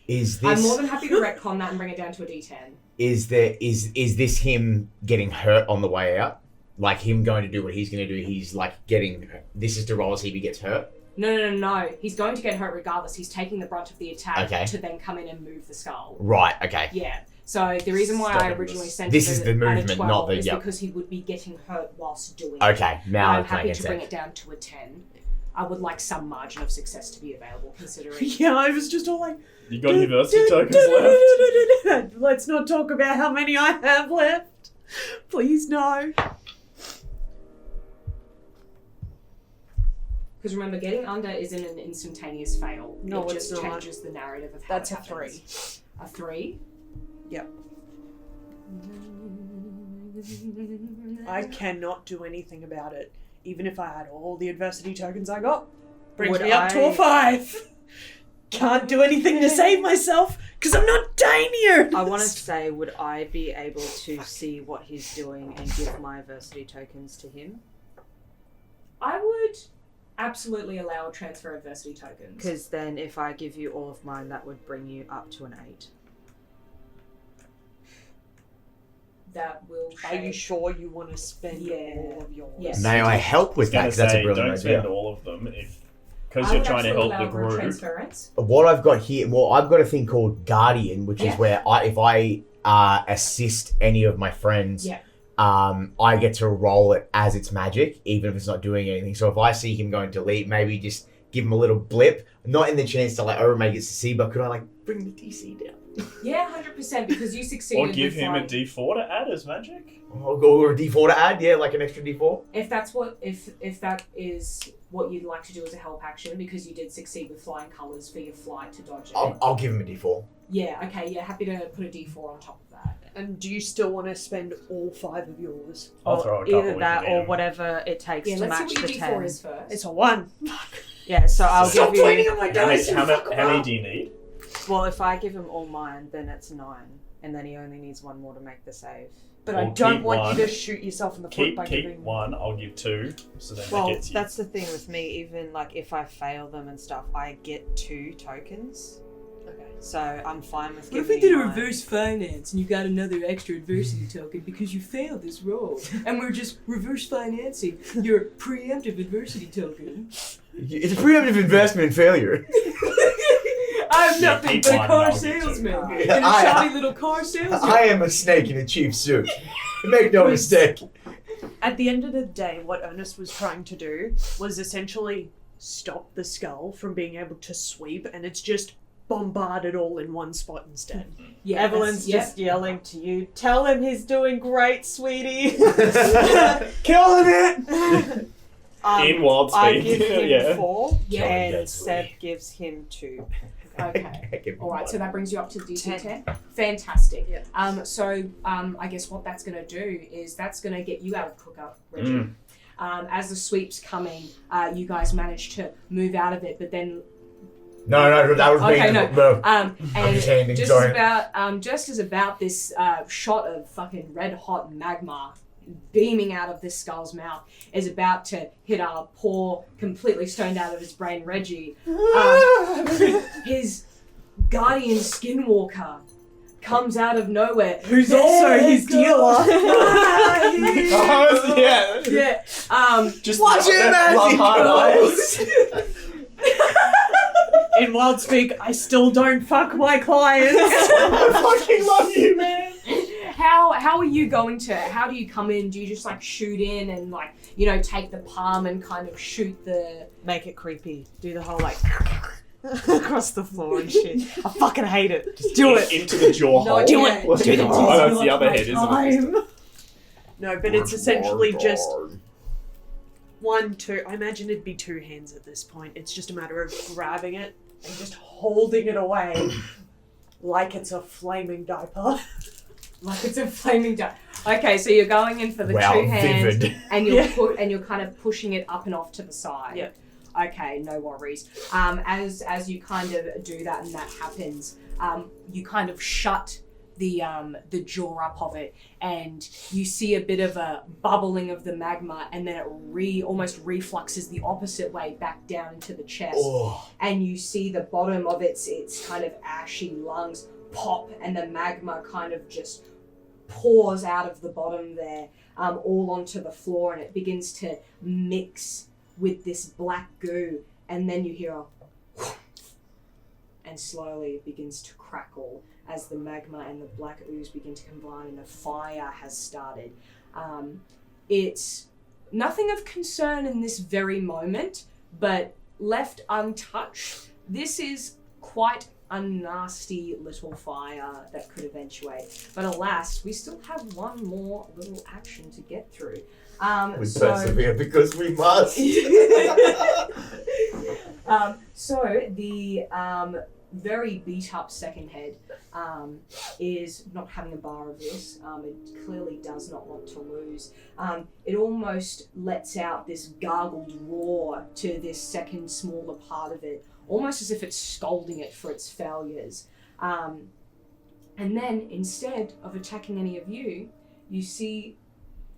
Is this? I'm more than happy to retcon that and bring it down to a D10. Is this him getting hurt on the way out? like him going to do what he's going to do, he's like getting, this is to roll as if he gets hurt? No. He's going to get hurt regardless. He's taking the brunt of the attack Okay. to then come in and move the skull. Right, okay. Yeah. So the reason why Stop I it. originally sent This it is the at a movement, 12 not the- is yep. because he would be getting hurt whilst doing it. Okay, now I'm it's happy making to bring sense. it down to a 10. I would like some margin of success to be available, considering. Yeah, I was just all like, You got university tokens left? let's not talk about how many I have left. Please, no. Because remember, getting under isn't an instantaneous fail. No, it it's just not. changes the narrative of how That's it a 3. happens. A 3? Yep. I cannot do anything about it. Even if I had all the adversity tokens I got, brings Would me up to a I- 5. Can't do anything to save myself because I'm not dangerous. I want to say, would I be able to see what he's doing and give my adversity tokens to him? I would absolutely allow a transfer of adversity tokens. Because then if I give you all of mine, that would bring you up to an 8. That will Are you shape- sure you want to spend Yeah. all of yours? Yes. May I help with that? I was 'Cause that's a gonna say, brilliant don't spend idea. all of them because I you're would trying to absolutely help the allow for a group. transference. What I've got here, well, I've got a thing called Guardian, which is Yeah. where if I assist any of my friends, Yeah. I get to roll it as it's magic, even if it's not doing anything. So if I see him going to delete, maybe just give him a little blip, not in the chance to like overmake it to see, but could I like bring the DC down? Yeah, 100%, because you succeeded. Or give with, him a like, D4 to add as magic. Or a D4 to add, yeah, like an extra D4. If that's what, if that is what you'd like to do as a help action, because you did succeed with flying colours for your flight to dodge it. I'll give him a D4. Yeah. Okay. Yeah. Happy to put a D4 on top of that. And do you still want to spend all 5 of yours? I'll throw a couple Either if that you need or 'em. whatever it takes Yeah. to Let's see match what the your D4 10. is first. It's a 1. Yeah, so I'll Stop give you... pointing at my How many, dice, you how, fuck many, how many up. do you need? Well, if I give him all mine, then it's 9. And then he only needs 1 more to make the save. But I Well, don't keep want one. you to shoot yourself in the foot by Keep giving... 1, I'll give 2, so then Well, that gets you. that's the thing with me. Even like if I fail them and stuff, I get 2 tokens. Okay. So I'm fine with What giving if we did a you mine. reverse finance and you got another extra adversity token because you failed this roll? And we're just reverse financing your preemptive adversity token. It's a preemptive investment in failure. I'm Yeah, nothing keep but a one, car I'll give salesman. two. And a I- shoddy little car salesman. I am a snake in a cheap suit. Make no mistake. At the end of the day, what Ernest was trying to do was essentially stop the skull from being able to sweep, and it's just bombarded all in one spot instead. Yeah. Evelyn's that's- just yelling to you, tell him he's doing great, sweetie. Killing it! In wild I speed. give him Yeah. 4, Yeah. and Great, Seb gives him 2. Okay. All right, so that brings you up to DC 10. 10. Fantastic. Yeah. So I guess what that's going to do is that's going to get you out of cookup, Reggie. As the sweep's coming, you guys manage to move out of it, but then No, that was Okay, being no. I'm and just saying, just sorry. as about this shot of fucking red hot magma beaming out of this skull's mouth is about to hit our poor, completely stoned out of his brain Reggie. His guardian skinwalker comes out of nowhere, Who's also his dealer. Yeah. Yeah. Just Watch him as he goes. In wild speak, I still don't fuck my clients. I fucking love you, man. How are you going to? How do you come in? Do you just like shoot in and like take the palm and kind of shoot the? Make it creepy. Do the whole like across the floor and shit. I fucking hate it. Just do it. Into the jaw No, hole. do it. Like, Do it. oh, that's the other head, isn't it? Time. No, but it's essentially just 1, 2. I imagine it'd be 2 hands at this point. It's just a matter of grabbing it and just holding it away like it's a flaming diaper. Like it's a flaming dart. Okay, so you're going in for the Wow, 2 hands, vivid. and you're Yeah. and you're kind of pushing it up and off to the side. Yep. Okay, no worries. As you kind of do that and that happens, you kind of shut the jaw up of it, and you see a bit of a bubbling of the magma, and then it almost refluxes the opposite way back down into the chest, Oh, and you see the bottom of its kind of ashy lungs pop, and the magma kind of just pours out of the bottom there, all onto the floor, and it begins to mix with this black goo, and then you hear a and slowly it begins to crackle as the magma and the black ooze begin to combine and a fire has started. It's nothing of concern in this very moment, but left untouched, this is quite a nasty little fire that could eventuate. But alas, we still have one more little action to get through. We persevere because we must. So the very beat up second head is not having a bar of this. It clearly does not want to lose. It almost lets out this gargled roar to this second smaller part of it, almost as if it's scolding it for its failures. And then instead of attacking any of you, you see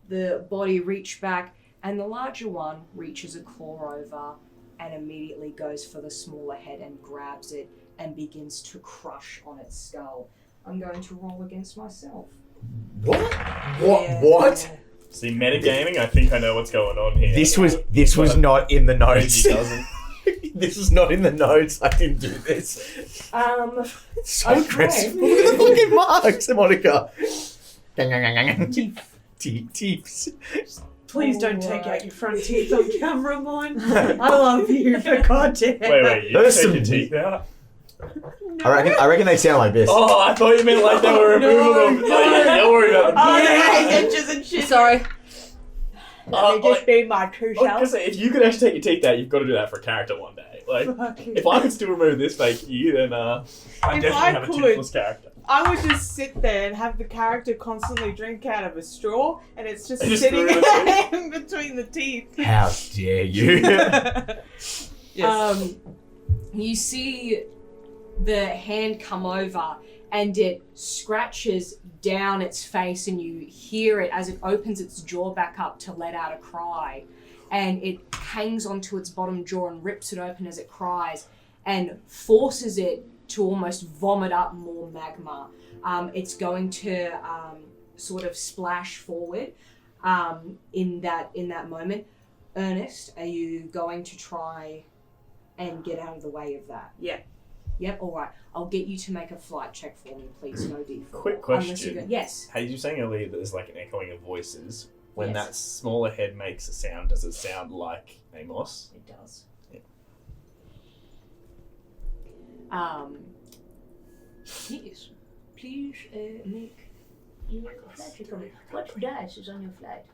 the body reach back, and the larger one reaches a claw over and immediately goes for the smaller head and grabs it and begins to crush on its skull. I'm going to roll against myself. What? Yeah. What? See, metagaming, I think I know what's going on here. This was not in the notes. Reggie doesn't. This is not in the notes. I didn't do this. It's so Okay. aggressive. Look at the fucking marks, Monica. Teeth. Please don't take out your front teeth on camera, Mon. I love you, for goddamn. Wait, you There's take some- your teeth out? I reckon they sound like this. Oh, I thought you meant like they were removable. No. Don't worry about them. Oh, yeah, inches and shit. Sorry. Let me just be my true I was gonna self. say, if you could actually take your teeth out, you've got to do that for a character one day. Like, if I could still remove this fake you, then I definitely I have a could- toothless character. I would just sit there and have the character constantly drink out of a straw, and it's just And just sitting through the in between the teeth. How dare you? Yes. You see the hand come over and it scratches down its face, and you hear it as it opens its jaw back up to let out a cry, and it hangs onto its bottom jaw and rips it open as it cries and forces it to almost vomit up more magma. It's going to sort of splash forward in that moment. Ernest, are you going to try and get out of the way of that? Yeah. Yep, alright. I'll get you to make a flight check for me, please. No D4. Quick Unless you question. go- yes. Hey, you were saying earlier that there's like an echoing of voices. When Yes. that smaller head makes a sound, does it sound like Amos? It does. Yeah. Yes. Please make your flight check for me. What dice is on your flight?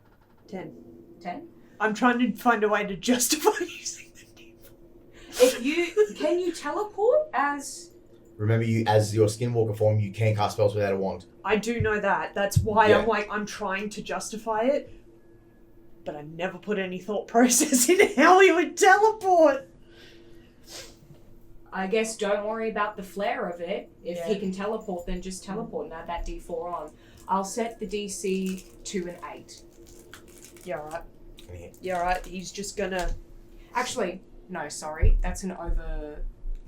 10. 10? I'm trying to find a way to justify using the D4. If you can you teleport as Remember, you as your skinwalker form, you can cast spells without a wand. I do know that. That's why Yeah. I'm trying to justify it. But I never put any thought process in how he would teleport. I guess don't worry about the flare of it. If Yeah. he can teleport, then just teleport and add that D4 on. I'll set the DC to an 8. Yeah, right. Yeah. Yeah, right. He's just gonna. Actually, no, sorry. That's an over.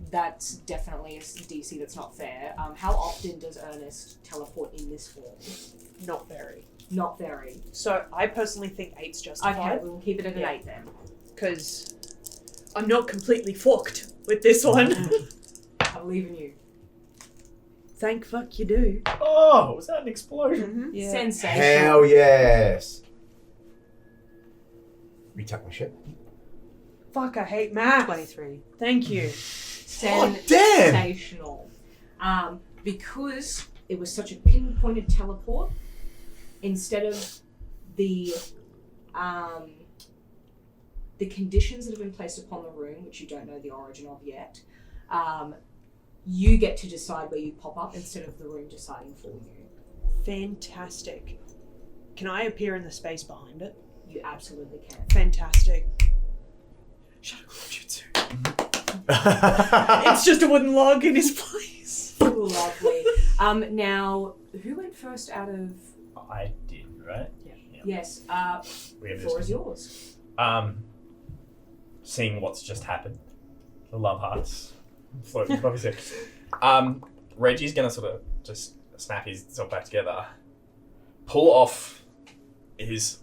That's definitely a DC that's not fair. How often does Ernest teleport in this form? Not very. Not very. So I personally think 8's Okay, justified. we'll keep it at an Yeah. 8 then. Because I'm not completely fucked with this one. I believe in you. Thank fuck you do. Oh, was that an explosion? Yeah. Sensational. Hell yes. Retuck my shit. Fuck, I hate math. 23. Thank you. Oh, damn! Sensational. Because it was such a pinpointed teleport, instead of the conditions that have been placed upon the room, which you don't know the origin of yet, you get to decide where you pop up instead of the room deciding for you. Fantastic. Can I appear in the space behind it? You absolutely can. Fantastic. Shadow Jutsu. It's just a wooden log in his place. Lovely. Now, who went first out of... I did, right? Yes, We have floor this. is yours. Seeing what's just happened. The love hearts floating above his head. Reggie's gonna sort of just snap himself back together pull off his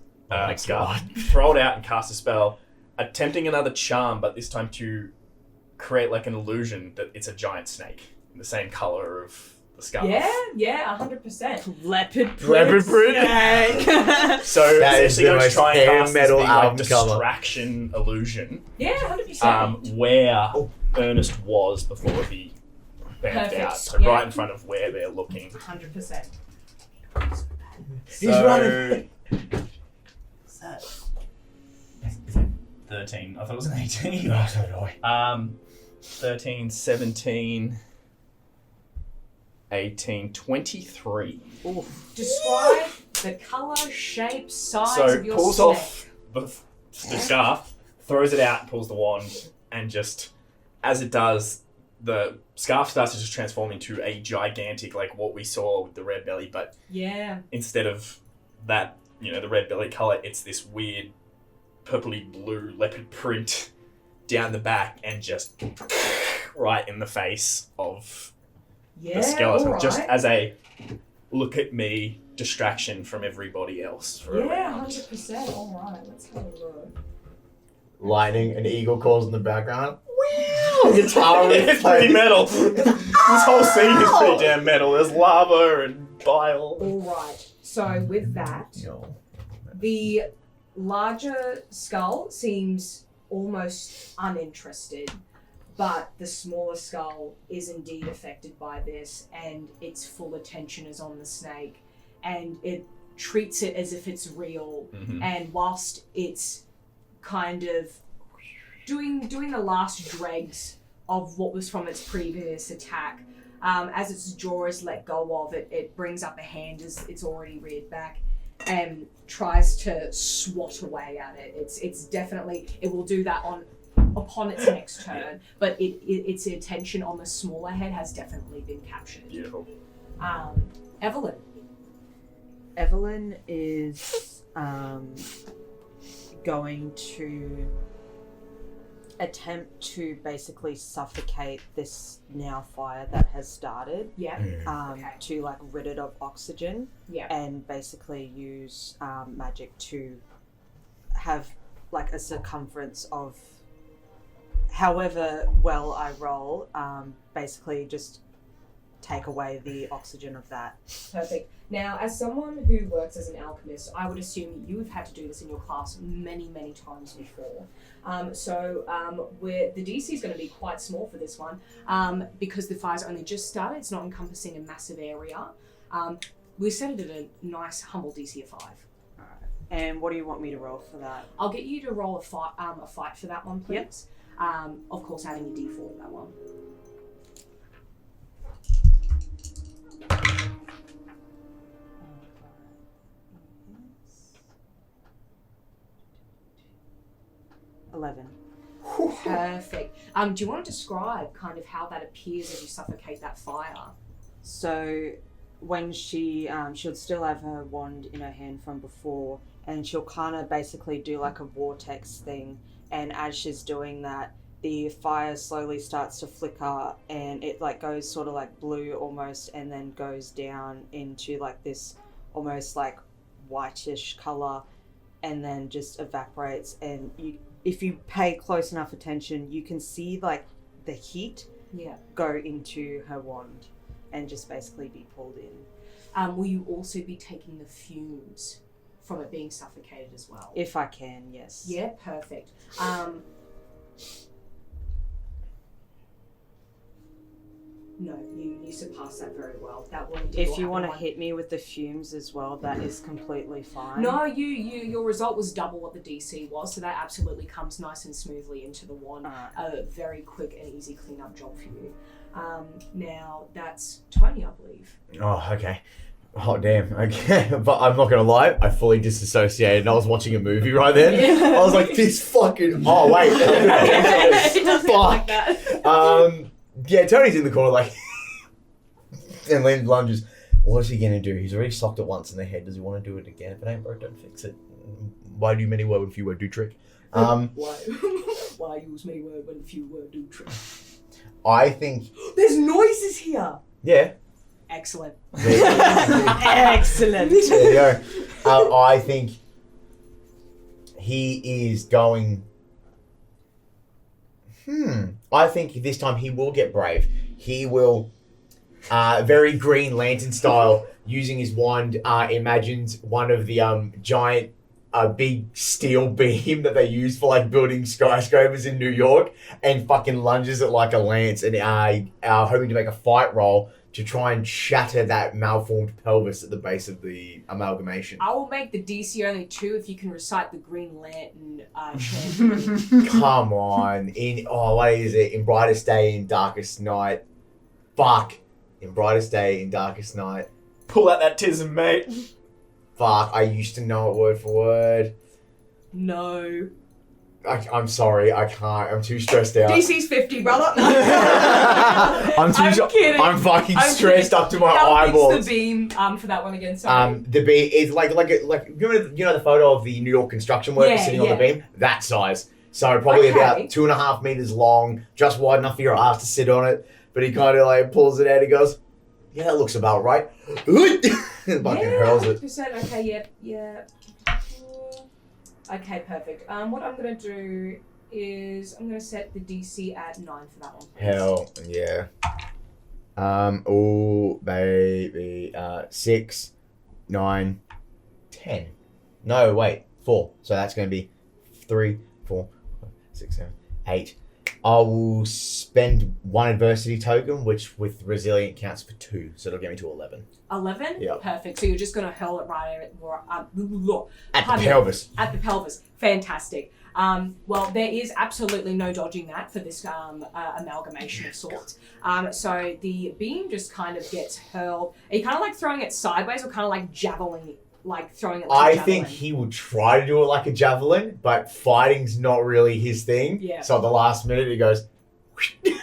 scarf, throw it out and cast a spell, attempting another charm, but this time to create like an illusion that it's a giant snake in the same color of the scarf. Yeah, 100%. Leopard print. Leopard print. snake. So That is essentially the going to most try and hair cast metal this big, like, album cover. distraction illusion Yeah, 100%. where Ernest was before he bent Perfect. out. So Yeah. right in front of where they're looking. 100%. He's running. What's that? 13. I thought it was an 18. Oh, so do I. 13, 17, 18, 23. Describe the colour, shape, size So of your pulls snake. off the scarf, throws it out, pulls the wand, and just as it does, the scarf starts to just transform into a gigantic, like what we saw with the red belly, but Yeah. instead of that, the red belly colour, it's this weird purpley blue leopard print down the back and just right in the face of Yeah. the skeleton, alright. just as a look at me distraction from everybody else. For a Yeah, round. 100%. Alright, let's have a look. Lightning and eagle calls in the background. Wow! Guitar It's pretty metal. This whole scene is pretty damn metal. There's lava and bile. Alright, so with that, the larger skull seems almost uninterested, but the smaller skull is indeed affected by this, and its full attention is on the snake, and it treats it as if it's real. Mhm. And whilst it's kind of doing the last dregs of what was from its previous attack, as its jaw is let go of, it brings up a hand as it's already reared back and tries to swat away at it. It's definitely, it will do that upon its next turn, but its attention on the smaller head has definitely been captured. Beautiful. Evalyn. Evalyn is going to attempt to basically suffocate this now fire that has started, Yeah. Okay. to like rid it of oxygen, Yeah. and basically use magic to have like a circumference of however well I roll, basically just take away the oxygen of that. Perfect. Now, as someone who works as an alchemist, I would assume you have had to do this in your class many, many times before. Where the DC is going to be quite small for this one, because the fire's only just started. It's not encompassing a massive area. We set it at a nice, humble DC of 5. And what do you want me to roll for that? I'll get you to roll a fight for that one, please. Of course, adding a D4 to that one. Perfect. Do you want to describe kind of how that appears as you suffocate that fire? So when she'll still have her wand in her hand from before, and she'll kind of basically do like a vortex thing, and as she's doing that, the fire slowly starts to flicker, and it like goes sort of like blue almost, and then goes down into like this almost like whitish color, and then just evaporates. And if you pay close enough attention, you can see like the heat go into her wand and just basically be pulled in. Will you also be taking the fumes from it being suffocated as well? If I can, yes. Yeah, perfect. No, you surpass that very well. That will indeed If you will want to happen. hit me with the fumes as well, that is completely fine. No, your result was double what the DC was, so that absolutely comes nice and smoothly into the wand. Alright. A very quick and easy clean-up job for you. Now, that's Tony, I believe. Oh, okay. Oh, damn. Okay. But I'm not going to lie. I fully disassociated and I was watching a movie right then. I was like, this fucking... Oh, wait. It doesn't Fuck. like that. Yeah, Tony's in the corner like... and Lynn lunges. What is he going to do? He's already socked it once in the head. Does he want to do it again? If it ain't broke, don't fix it. Why do many word when few word do trick? Why use many words when few words do trick? I think... There's noises here! Yeah. Excellent. Excellent. There you go. I think he is going. I think this time he will get brave. He will, very Green Lantern style, using his wand, imagines one of the giant, big steel beam that they use for like building skyscrapers in New York, and fucking lunges it like a lance, and hoping to make a fight roll to try and shatter that malformed pelvis at the base of the amalgamation. I will make the DC only 2 if you can recite the Green Lantern chant. Come on. What is it? In Brightest Day, in Darkest Night. Fuck. In Brightest Day, in Darkest Night. Pull out that tism, mate. Fuck. I used to know it word for word. No. I'm sorry. I can't. I'm too stressed out. DC's 50, brother. I'm kidding. I'm fucking I'm stressed kidding. up to my How eyeballs. big's the beam for that one again? Sorry. The beam is like you know the photo of the New York construction worker Yeah, sitting on the yeah. beam? That size. So probably Okay. about 2.5 meters long, just wide enough for your ass to sit on it. But he kind of like pulls it out. He goes, "Yeah, that looks about right." Fucking hurls it. 100%. Okay, yeah. Okay, perfect. What I'm going to do is I'm going to set the DC at 9 for that one. Please. Hell yeah. Oh baby. 6, 9, 10. No, wait. 4. So that's going to be 3, 4, 5, 6, 7, 8. I will spend 1 adversity token, which with resilient counts for 2, so it'll get me to 11. 11? Yeah. Perfect. So you're just going to hurl it right at At pardon the me. pelvis. At the pelvis. Fantastic. Well, there is absolutely no dodging that for this amalgamation of sorts. So the beam just kind of gets hurled. Are you kind of like throwing it sideways or kind of like javelin, like throwing it like a I javelin? think he will try to do it like a javelin, but fighting's not really his thing. Yeah. So at the last minute, he goes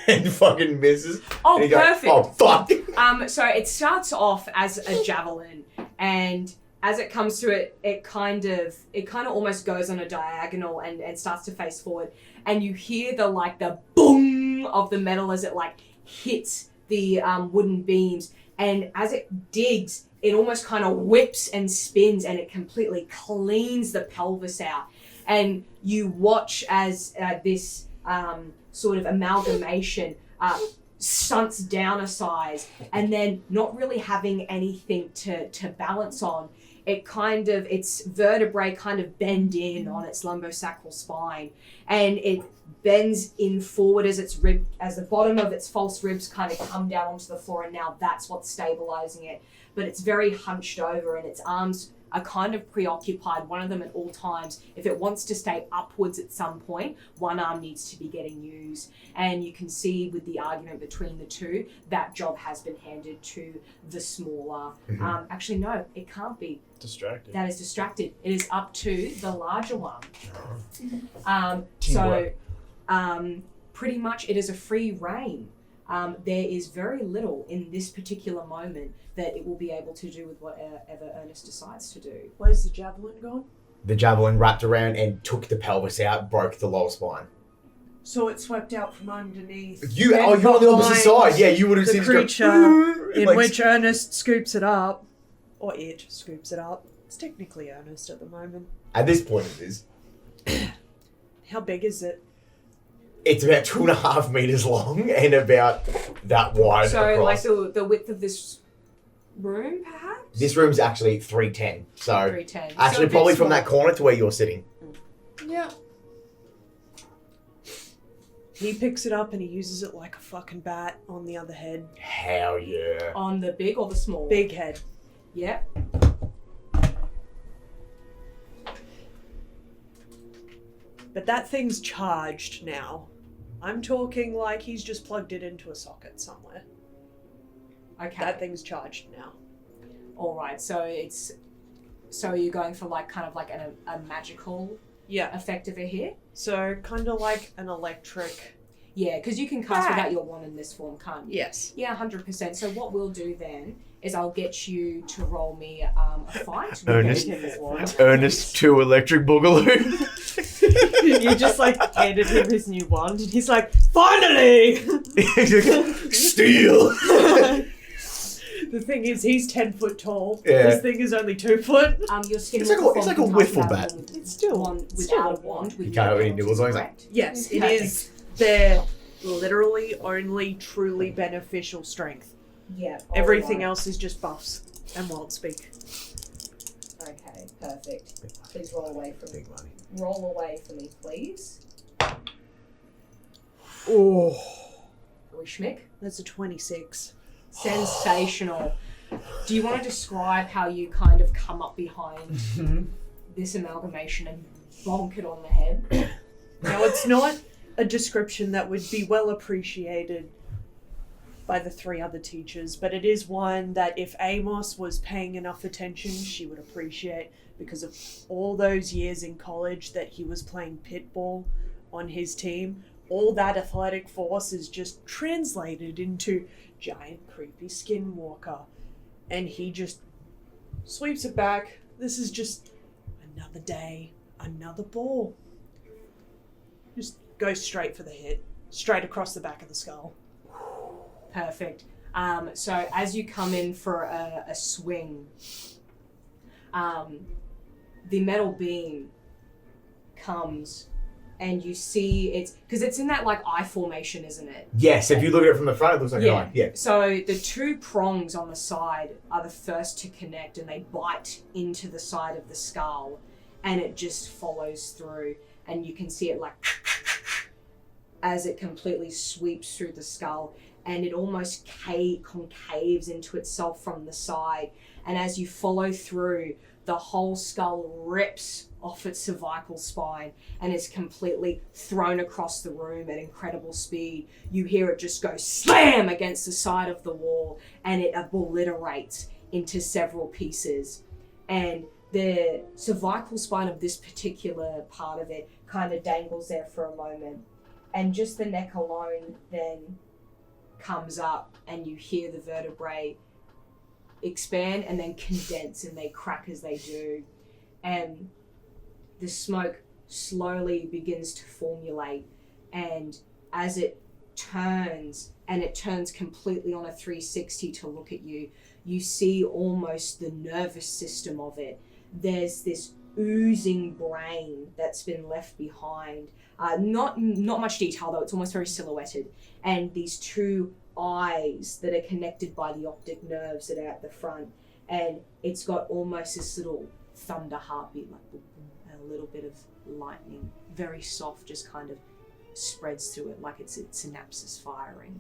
and fucking misses. Oh, and he goes, perfect. "Oh, fuck." So it starts off as a javelin, and as it comes to it, it kind of almost goes on a diagonal and starts to face forward, and you hear the boom of the metal as it like hits the wooden beams, and as it digs, it almost kind of whips and spins, and it completely cleans the pelvis out, and you watch as this sort of amalgamation stunts down a size, and then not really having anything to balance on, its vertebrae kind of bend in on its lumbosacral spine, and it bends in forward as the bottom of its false ribs kind of come down onto the floor, and now that's what's stabilizing it. But it's very hunched over, and its arms are kind of preoccupied, one of them at all times. If it wants to stay upwards at some point, one arm needs to be getting used. And you can see with the argument between the two, that job has been handed to the smaller. Actually, no, it can't be. Distracted. That is distracted. It is up to the larger one. Pretty much it is a free reign. There is very little in this particular moment that it will be able to do with whatever Ernest decides to do. Where's the javelin gone? The javelin wrapped around and took the pelvis out, broke the lower spine. So it swept out from underneath. You're on the opposite side. Yeah, you would have The seen creature it in go, which Ernest scoops it up. Or it scoops it up. It's technically Ernest at the moment. At this point it is. How big is it? It's about 2.5 meters long and about that wide So across. like the width of this room, perhaps? This room's actually 310. So 310. actually So a bit probably from small. that corner to where you're sitting. Yeah. He picks it up and he uses it like a fucking bat on the other head. Hell yeah. On the big or the small? Big head. Yeah. But that thing's charged now. I'm talking like he's just plugged it into a socket somewhere. Okay. That thing's charged now. All right. So you're going for like kind of like a magical Yeah. effect of it here? So kind of like an electric. Yeah, because you can cast Right. without your wand in this form, can't you? Yes. Yeah, 100%. So what we'll do then is I'll get you to roll me a fight. with Ernest. his wand. Ernest 2 electric boogaloo. You just like handed him his new wand, and he's like, "Finally!" Steal. The The thing is, he's 10 foot tall. Yeah. This thing is only 2 foot. Your skin It's like a wiffle bat. It's still without a wand. You can't have any nibbles on it. Correct. Yes, it Perfect. is their literally only truly beneficial strength. Yeah. Everything alright. else is just buffs and wild speak. Okay, perfect. Please roll away from me. Big money. Roll away for me, please. Oh. Rishmik. That's a 26. Sensational. Do you want to describe how you kind of come up behind this amalgamation and bonk it on the head? Now, it's not a description that would be well appreciated by the 3 other teachers, but it is one that if Amos was paying enough attention, she would appreciate, because of all those years in college that he was playing pitball on his team. All that athletic force is just translated into giant creepy skinwalker, and he just sweeps it back. This is just another day, another ball. Just goes straight for the hit, straight across the back of the skull. Perfect. So as you come in for a swing, the metal beam comes and you see because it's in that like eye formation, isn't it? Yes, if you look at it from the front, it looks like an eye. Yeah. So the 2 prongs on the side are the first to connect, and they bite into the side of the skull, and it just follows through, and you can see it like as it completely sweeps through the skull, and it almost concaves into itself from the side, and as you follow through, the whole skull rips off its cervical spine and is completely thrown across the room at incredible speed. You hear it just go slam against the side of the wall, and it obliterates into several pieces. And the cervical spine of this particular part of it kind of dangles there for a moment, and just the neck alone then comes up, and you hear the vertebrae expand and then condense, and they crack as they do, and the smoke slowly begins to formulate, and as it turns, and it turns completely on a 360 to look at you, you see almost the nervous system of it. There's this oozing brain that's been left behind. Not much detail though, it's almost very silhouetted, and these 2 eyes that are connected by the optic nerves that are at the front, and it's got almost this little thunder heartbeat, like boom, boom, and a little bit of lightning, very soft, just kind of spreads through it like it's synapses firing,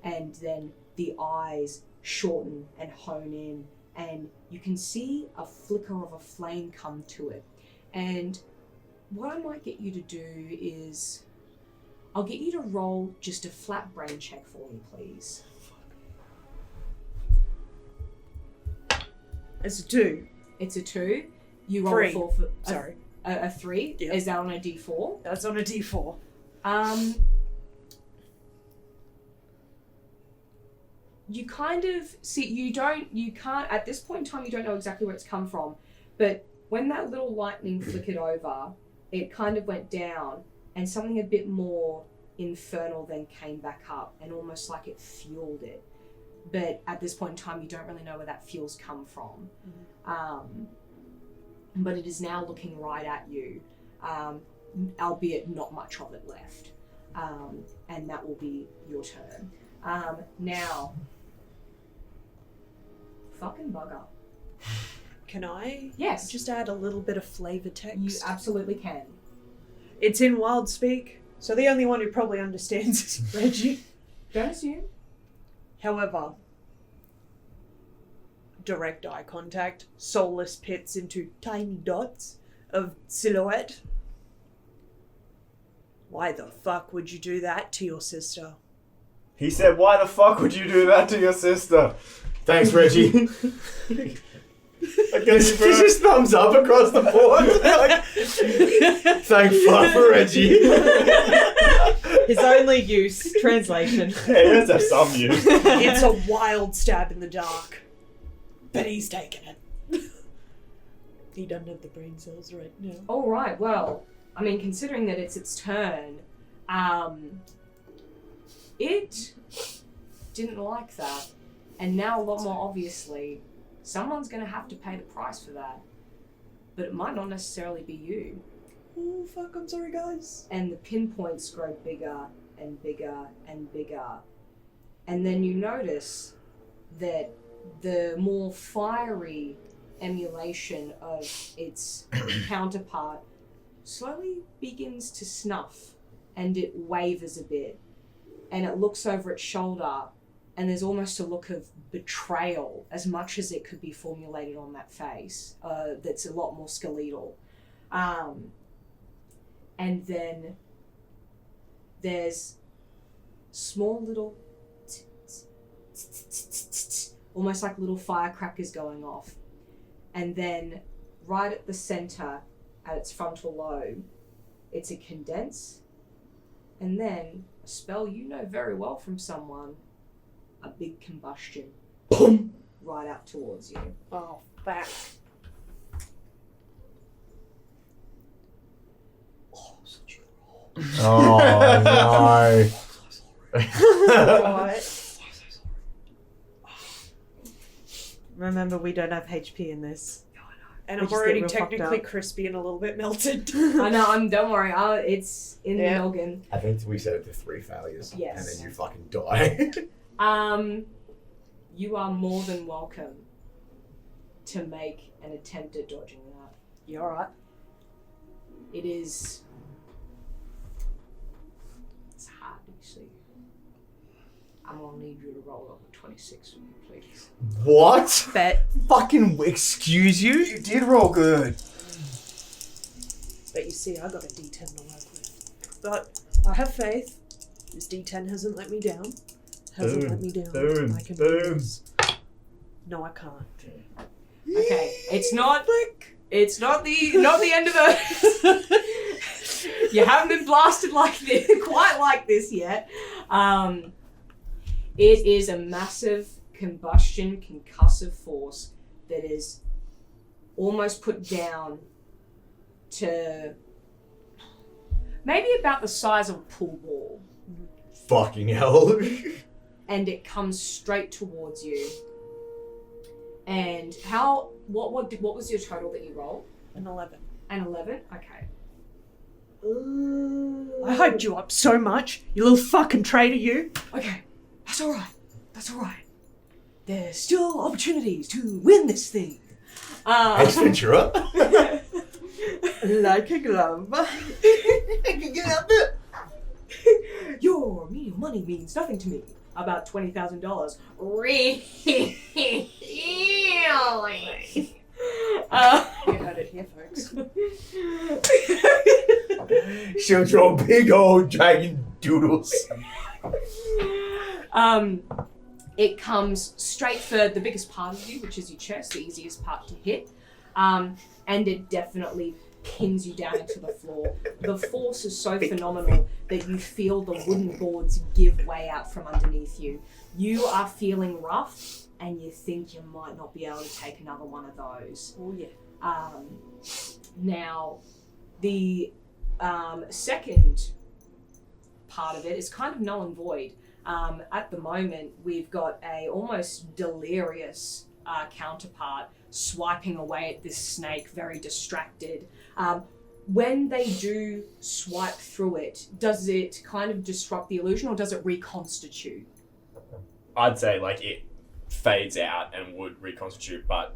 and then the eyes shorten and hone in, and you can see a flicker of a flame come to it. And what I might get you to do is I'll get you to roll just a flat brain check for me, please. It's a 2. It's a 2. You roll 3. a 4 for... Sorry. A 3? Yeah. Is that on a D4? That's on a D4. You kind of see, you can't, at this point in time, you don't know exactly where it's come from, but when that little lightning flickered over, it kind of went down, and something a bit more infernal then came back up, and almost like it fueled it. But at this point in time, you don't really know where that fuel's come from. But it is now looking right at you, albeit not much of it left. And that will be your turn. Now, fucking bugger. Can I Yes, just add a little bit of flavor text? you absolutely can. It's in wild speak, so the only one who probably understands is Reggie. Don't assume. However, direct eye contact, soulless pits into tiny dots of silhouette. Why the fuck would you do that to your sister? He said, "Why the fuck would you do that to your sister?" Thanks, Reggie. I guess He just thumbs up across the board. Thank fuck for Reggie. His only use, translation. Hey, he has to have some use. It's a wild stab in the dark, but he's taking it. He doesn't have the brain cells right now. All right. Well, I mean, considering that it's its turn, it didn't like that. And now, a lot more obviously, someone's going to have to pay the price for that. But it might not necessarily be you. Oh, fuck, I'm sorry, guys. And the pinpoints grow bigger and bigger and bigger. And then you notice that the more fiery emulation of its counterpart slowly begins to snuff, and it wavers a bit. And it looks over its shoulder, and there's almost a look of betrayal, as much as it could be formulated on that face, that's a lot more skeletal. And then there's small little almost like little firecrackers going off. And then right at the center, at its frontal lobe, it's a condense. And then a spell you know very well from someone, a big combustion. Boom! Right out towards you. Oh, fuck. Oh no. Right. Remember, we don't have HP in this. And We I'm just already get real fucked technically up. crispy and a little bit melted. I know, don't worry, it's in Yeah. the noggin. I think we set it to 3 failures. Yes. And then you fucking die. You are more than welcome to make an attempt at dodging that. You alright? It is... It's hard, actually. I'm gonna need you to roll up a 26 for me, please. What? Bet. Fucking excuse you? You did roll good. But you see, I got a D10 to work with. But I have faith. This D10 hasn't let me down. Hasn't let me down. I can do this. No, I can't. Okay, it's not the end of it. You haven't been blasted like this, quite like this yet. It is a massive combustion concussive force that is almost put down to maybe about the size of a pool ball, Fucking hell. and it comes straight towards you. And what was your total that you rolled? An 11. An 11? Okay. I hyped you up so much, you little fucking traitor, you. Okay, that's alright. That's alright. There's still opportunities to win this thing. Ace Ventura. Like a glove. Your meal money means nothing to me. About $20,000. Really? You heard it here, folks. She'll draw big old dragon doodles. It comes straight for the biggest part of you, which is your chest, the easiest part to hit. And it definitely pins you down into the floor. The force is so phenomenal that you feel the wooden boards give way out from underneath you. You are feeling rough, and you think you might not be able to take another one of those. Oh, yeah. Now, the second part of it is kind of null and void. At the moment, we've got a almost delirious counterpart swiping away at this snake, very distracted. When they do swipe through it, does it kind of disrupt the illusion, or does it reconstitute? I'd say like it fades out and would reconstitute, but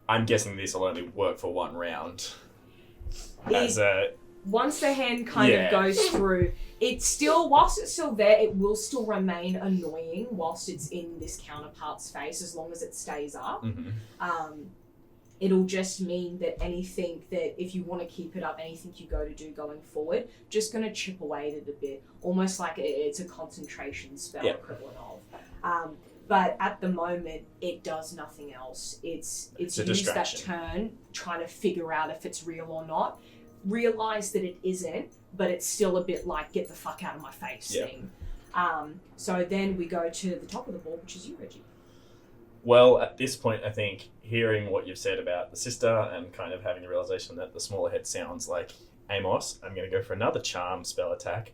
I'm guessing this will only work for one round. Once the hand kind Yeah. of goes through, it's still, whilst it's still there, it will still remain annoying whilst it's in this counterpart's face, as long as it stays up. Mm-hmm. It'll just mean that anything that, if you want to keep it up, anything you go to do going forward, just going to chip away at it a bit, almost like it's a concentration spell equivalent of. But at the moment, it does nothing else. It's a used that distraction. turn trying to figure out if it's real or not. Realize that it isn't, but it's still a bit like, get the fuck out of my face thing. So then we go to the top of the board, which is you, Reggie. Well, at this point, I think hearing what you've said about the sister and kind of having the realization that the smaller head sounds like Amos, I'm going to go for another charm spell attack,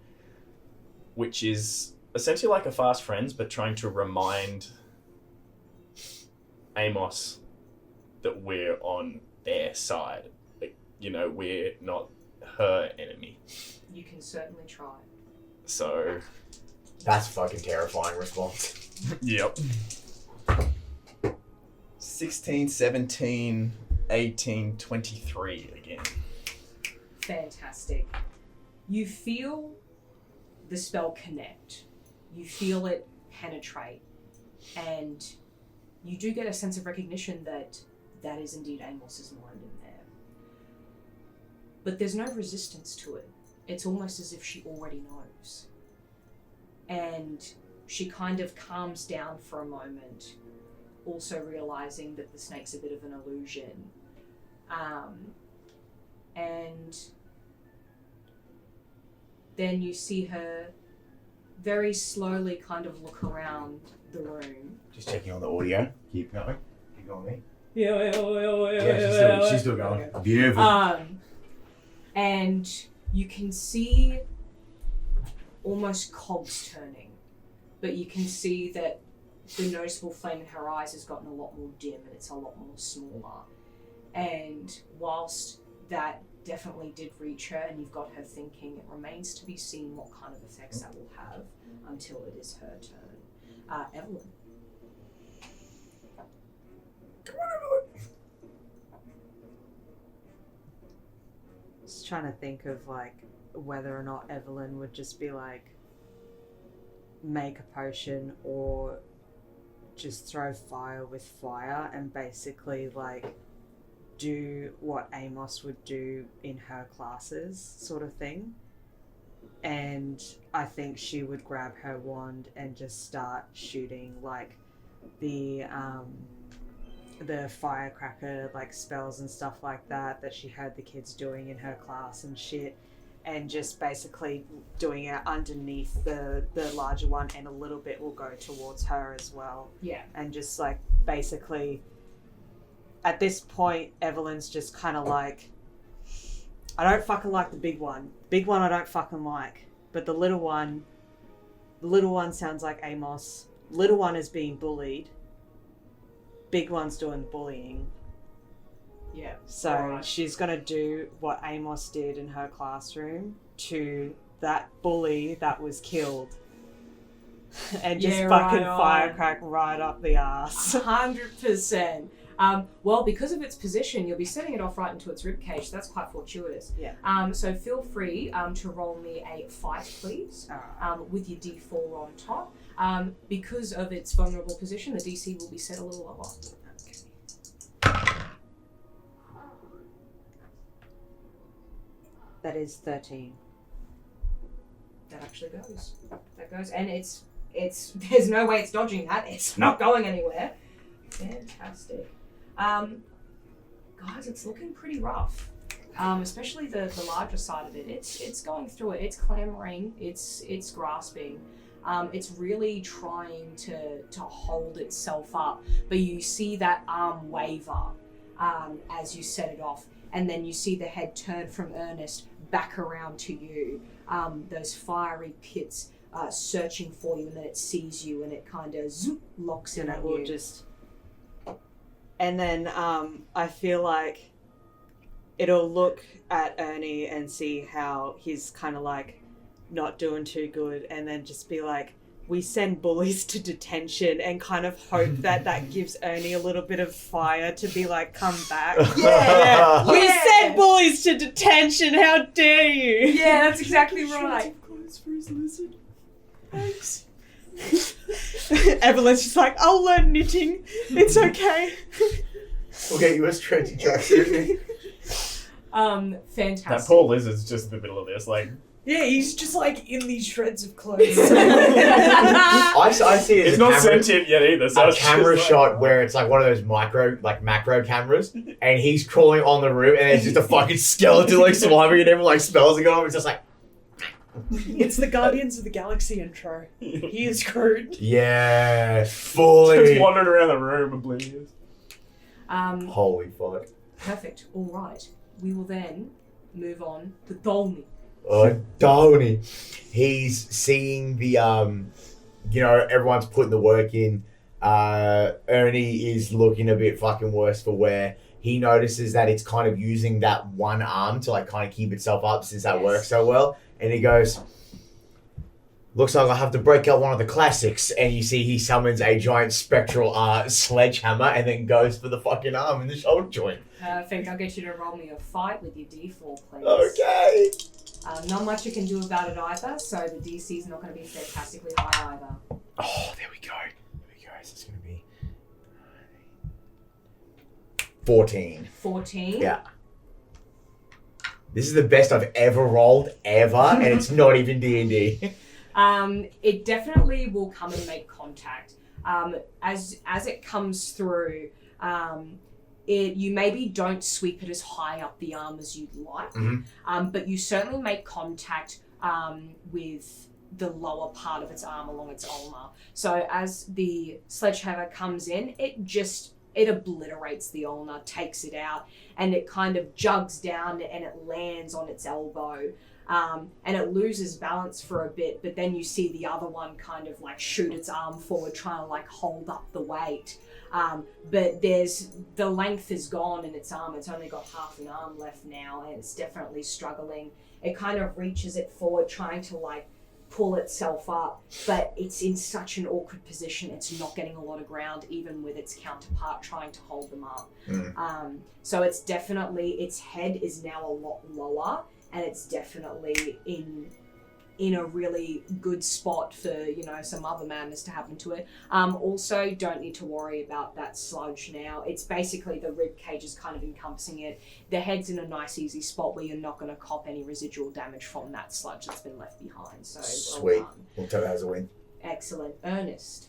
which is essentially like a fast friends, but trying to remind Amos that we're on their side. Like, we're not her enemy. You can certainly try. So, That's a fucking terrifying response. yep. 16, 17, 18, 23 again. Fantastic. You feel the spell connect. You feel it penetrate. And you do get a sense of recognition that that is indeed Amos's mind in there. But there's no resistance to it. It's almost as if she already knows. And she kind of calms down for a moment, also realizing that the snake's a bit of an illusion. And then you see her very slowly kind of look around the room. Just checking on the audio. Keep going. Keep going, me. Yeah, She's still going. Okay. Beautiful. And you can see almost cogs turning, but you can see that the noticeable flame in her eyes has gotten a lot more dim and it's a lot more smaller. And whilst that definitely did reach her and you've got her thinking, it remains to be seen what kind of effects that will have until it is her turn. Evalyn. Come on, Evalyn. Just trying to think of like whether or not Evalyn would just be like make a potion or just throw fire with fire and basically like do what Amos would do in her classes sort of thing. And I think she would grab her wand and just start shooting like the firecracker like spells and stuff like that she heard the kids doing in her class and shit, and just basically doing it underneath the larger one, and a little bit will go towards her as well. Yeah. And just like basically at this point Evelyn's just kind of like, I don't fucking like the big one I don't fucking like, but the little one sounds like Amos. Little one is being bullied, big one's doing bullying. Yeah. So Alright. she's gonna do what Amos did in her classroom to that bully that was killed, and just fucking firecrack right up the ass. 100%. Well, because of its position, you'll be setting it off right into its ribcage. So that's quite fortuitous. Yeah. So feel free to roll me a fight, please, with your D4 on top. Because of its vulnerable position, the DC will be set a little lower. Okay. That is 13. That actually goes. That goes, and it's. There's no way it's dodging that. It's not going anywhere. Fantastic. Guys, it's looking pretty rough. Especially the larger side of it. It's going through it. It's clamoring. It's grasping. It's really trying to hold itself up. But you see that arm waver as you set it off, and then you see the head turn from Ernest back around to you. Those fiery pits searching for you, and then it sees you and it kind of locks in And on it will you. just. And then I feel like it'll look at Ernie and see how he's kind of like not doing too good, and then just be like, we send bullies to detention, and kind of hope that gives Ernie a little bit of fire to be like, come back. Yeah. We send bullies to detention, how dare you? Yeah, that's exactly right. Clothes for his lizard. Thanks. Evelyn's just like, I'll learn knitting. It's okay. We'll get you a stretchy tracksuit. Fantastic. That poor lizard's just in the middle of this, like... Yeah, he's just like in these shreds of clothes. I see it as It's a not camera, sentient yet either, so a it's camera just shot where it's like one of those macro cameras, and he's crawling on the roof, and it's just a fucking skeleton like swarming, and everyone like spells and going. It's just like, It's the Guardians of the Galaxy intro. He is Groot. yeah, Just fully. wandering around the room oblivious. Holy fuck. Perfect. All right. We will then move on to Dolny. Oh, Tony. He's seeing the, everyone's putting the work in. Ernie is looking a bit fucking worse for wear. He notices that it's kind of using that one arm to like kind of keep itself up since that works so well. And he goes, looks like I have to break out one of the classics. And you see he summons a giant spectral sledgehammer and then goes for the fucking arm in the shoulder joint. Perfect. I'll get you to roll me a fight with your D4, please. Okay. Not much you can do about it either, so the DC is not going to be fantastically high either. Oh, there we go. So it's going to be 14. 14? Yeah. This is the best I've ever rolled, ever, and it's not even D&D. It definitely will come and make contact. As it comes through, you maybe don't sweep it as high up the arm as you'd like, but you certainly make contact with the lower part of its arm along its ulna. So as the sledgehammer comes in, it obliterates the ulna, takes it out, and it kind of jugs down and it lands on its elbow. And it loses balance for a bit, but then you see the other one kind of like shoot its arm forward, trying to like hold up the weight. But the length is gone in its arm. It's only got half an arm left now, and it's definitely struggling. It kind of reaches it forward, trying to like pull itself up, but it's in such an awkward position. It's not getting a lot of ground, even with its counterpart trying to hold them up. So it's definitely, its head is now a lot lower, and it's definitely in a really good spot for, some other madness to happen to it. Also, don't need to worry about that sludge now. It's basically the rib cage is kind of encompassing it. The head's in a nice, easy spot where you're not going to cop any residual damage from that sludge that's been left behind. So sweet. Well done. We'll tell that as a win. Excellent. Ernest.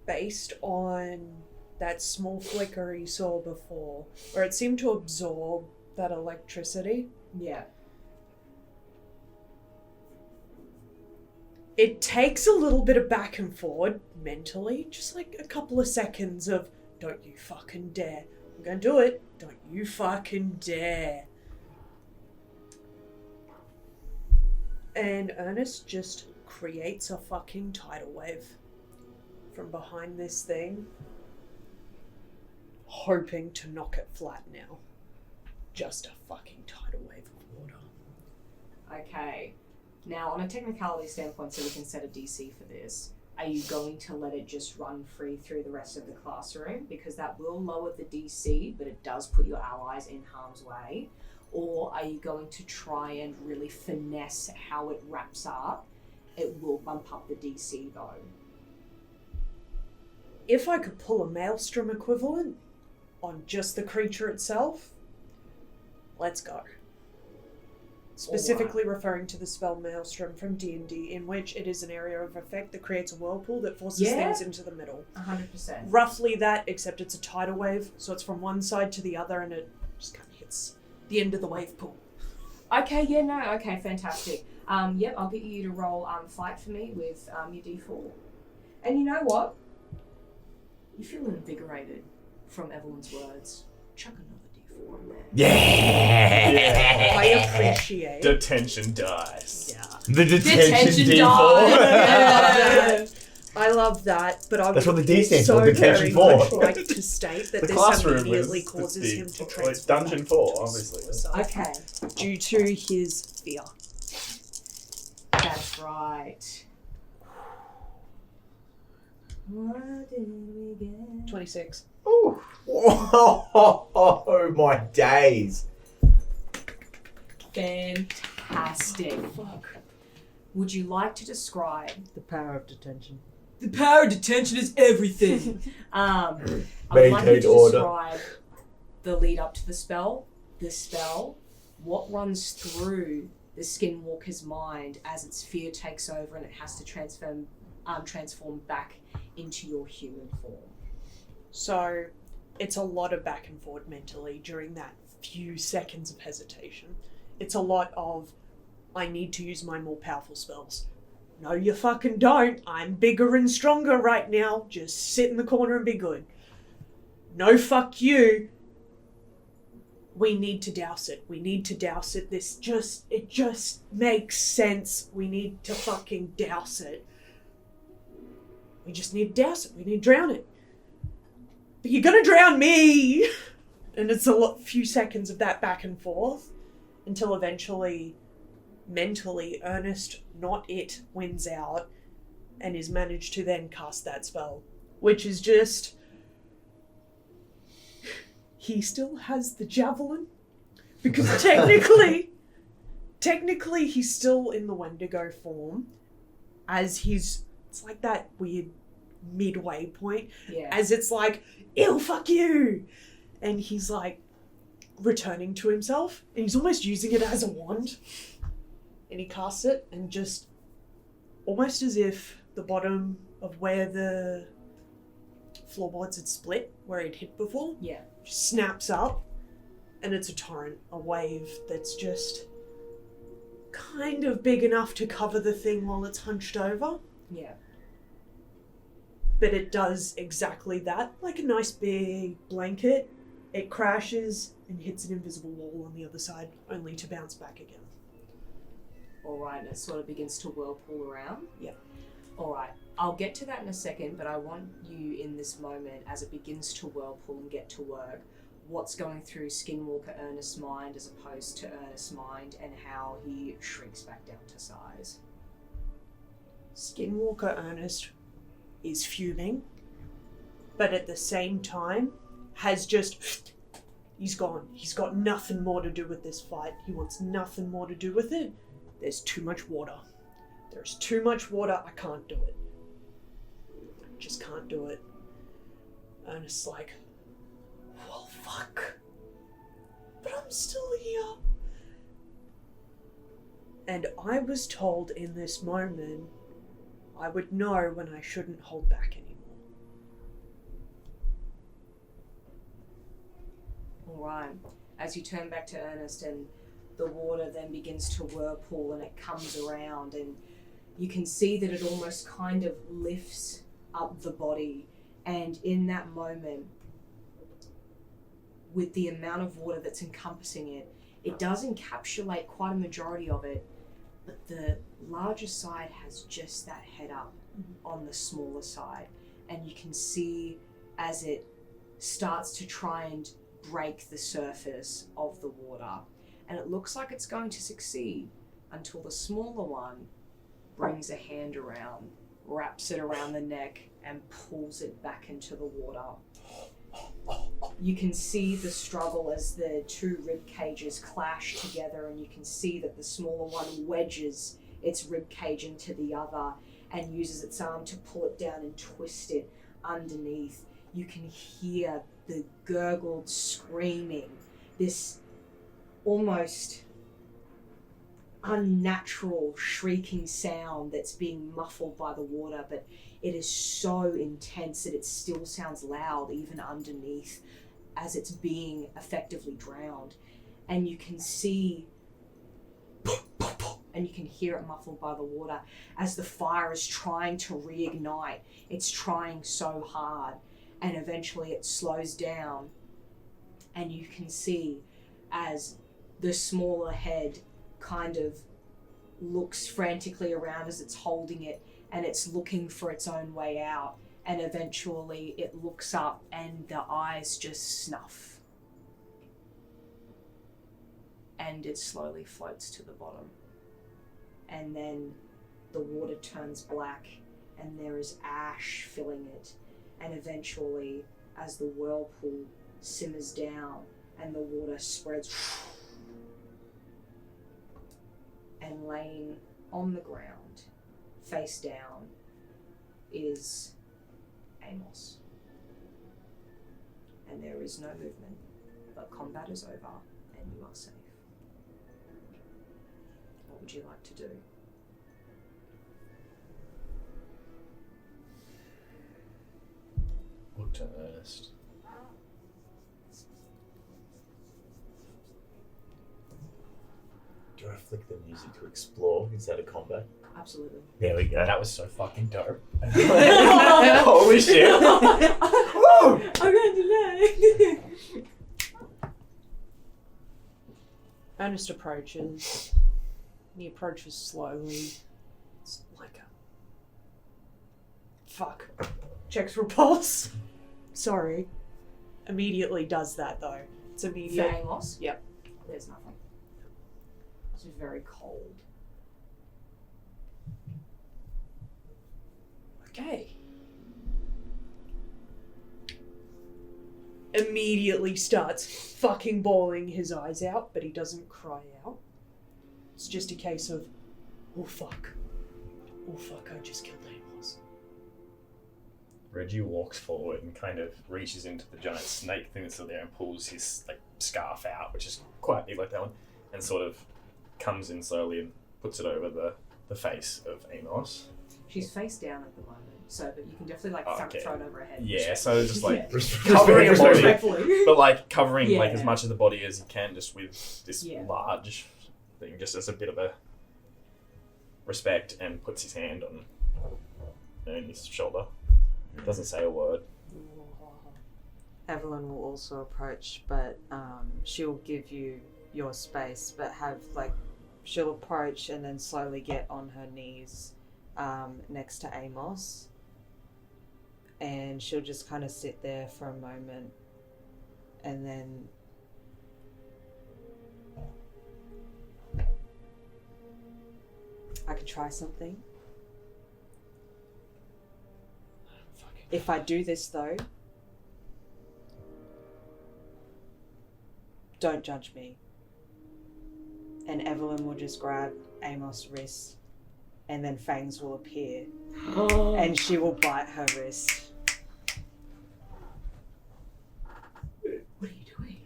Based on that small flicker he saw before, where it seemed to absorb that electricity, Yeah. it takes a little bit of back and forward mentally, just like a couple of seconds of, don't you fucking dare. I'm gonna do it. Don't you fucking dare. And Ernest just creates a fucking tidal wave from behind this thing, hoping to knock it flat now. Just a fucking tidal wave of water. Okay. Now, on a technicality standpoint, so we can set a DC for this, are you going to let it just run free through the rest of the classroom? Because that will lower the DC, but it does put your allies in harm's way. Or are you going to try and really finesse how it wraps up? It will bump up the DC, though. If I could pull a maelstrom equivalent on just the creature itself, let's go. Specifically referring to the spell Maelstrom from D&D, in which it is an area of effect that creates a whirlpool that forces things into the middle. 100%. Roughly that, except it's a tidal wave, so it's from one side to the other and it just kind of hits the end of the wave pool. Okay, okay, fantastic. Yep, I'll get you to roll fight for me with your D4. And you know what? You feel invigorated from Evelyn's words. Chuck another D4 in there. Yeah! I appreciate Detention dice. Yeah. The detention D4. dice. I love that, but I That's would what the D stands so for, detention very 4. much like to state that The this classroom immediately was causes him to like transform Dungeon back 4, into obviously. suicide Okay, due to his fear. that's right. What did we get? 26. Ooh. Oh, my days. Fantastic. Fuck. Would you like to describe The power of detention. the power of detention is everything? I would like you Maintain to order. describe the lead up to the spell, what runs through the Skinwalker's mind as its fear takes over and it has to transform back into your human form. So, it's a lot of back and forth mentally during that few seconds of hesitation. It's a lot of, I need to use my more powerful spells. No, you fucking don't. I'm bigger and stronger right now. Just sit in the corner and be good. No, fuck you. We need to douse it. We need to douse it. It just makes sense. We need to fucking douse it. We just need to douse it. We need to drown it. But you're gonna drown me! And it's few seconds of that back and forth until eventually, mentally, Ernest, not it, wins out and is managed to then cast that spell. Which is just... He still has the javelin. Because technically he's still in the Wendigo form. As he's... It's like that weird midway point. Yeah. As it's like, ew, fuck you! And he's like returning to himself. And he's almost using it as a wand. And he casts it and just... Almost as if the bottom of where the floorboards had split, where he'd hit before, Yeah. just snaps up. And it's a torrent, a wave that's just kind of big enough to cover the thing while it's hunched over. Yeah. But it does exactly that, like a nice big blanket. It crashes and hits an invisible wall on the other side, only to bounce back again. Alright, and it sort of begins to whirlpool around? Yeah. Alright, I'll get to that in a second, but I want you in this moment, as it begins to whirlpool and get to work, what's going through Skinwalker Ernest's mind as opposed to Ernest's mind, and how he shrinks back down to size. Skinwalker Ernest is fuming, but at the same time has just... He's gone. He's got nothing more to do with this fight. He wants nothing more to do with it. There's too much water. There's too much water. I can't do it. Just can't do it. Ernest's like, well, fuck. But I'm still here. And I was told in this moment I would know when I shouldn't hold back anymore. Alright, as you turn back to Ernest and the water then begins to whirlpool and it comes around and you can see that it almost kind of lifts up the body, and in that moment, with the amount of water that's encompassing it, it does encapsulate quite a majority of it, but the larger side has just that head up on the smaller side, and you can see as it starts to try and break the surface of the water, and it looks like it's going to succeed until the smaller one brings a hand around, wraps it around the neck, and pulls it back into the water. You can see the struggle as the two rib cages clash together, and you can see that the smaller one wedges its rib cage into the other and uses its arm to pull it down and twist it underneath. You can hear the gurgled screaming, this almost unnatural shrieking sound that's being muffled by the water, but it is so intense that it still sounds loud even underneath as it's being effectively drowned. And you can see and you can hear it muffled by the water as the fire is trying to reignite. It's trying so hard, and eventually it slows down, and you can see as the smaller head kind of looks frantically around as it's holding it, and it's looking for its own way out, and eventually it looks up and the eyes just snuff, and it slowly floats to the bottom, and then the water turns black and there is ash filling it, and eventually as the whirlpool simmers down and the water spreads, and laying on the ground, face down, is Amos. And there is no movement, but combat is over and you are safe. What would you like to do? Look to Ernest. Do I flick the music to explore instead of combat? Absolutely. There we go. That was so fucking dope. Holy shit! Woo! I'm going to Ernest approaches. He approaches slowly. It's like a fuck. Checks for pulse. Sorry. Immediately does that though. It's For immediate. Amos? Yep. There's nothing. It's very cold. Okay. Immediately starts fucking bawling his eyes out, but he doesn't cry out. It's just a case of, oh fuck. Oh fuck, I just killed Amos. Reggie walks forward and kind of reaches into the giant snake thing that's still there and pulls his like scarf out, which is quite big like that one, and sort of comes in slowly and puts it over the face of Amos. She's face down at the moment, so but you can definitely like Okay. throw it over her head. Yeah, so just like Yeah. covering her body, Respectfully. but like covering like as Yeah. much of the body as you can, just with this Yeah. large thing, just as a bit of a respect, and puts his hand on Ernie's shoulder. Doesn't say a word. Evalyn will also approach, but she'll give you your space, but she'll approach and then slowly get on her knees next to Amos, and she'll just kind of sit there for a moment, and then I could try something. If I do this though, don't judge me. And Evalyn will just grab Amos' wrist, and then fangs will appear, and she will bite her wrist. What are you doing?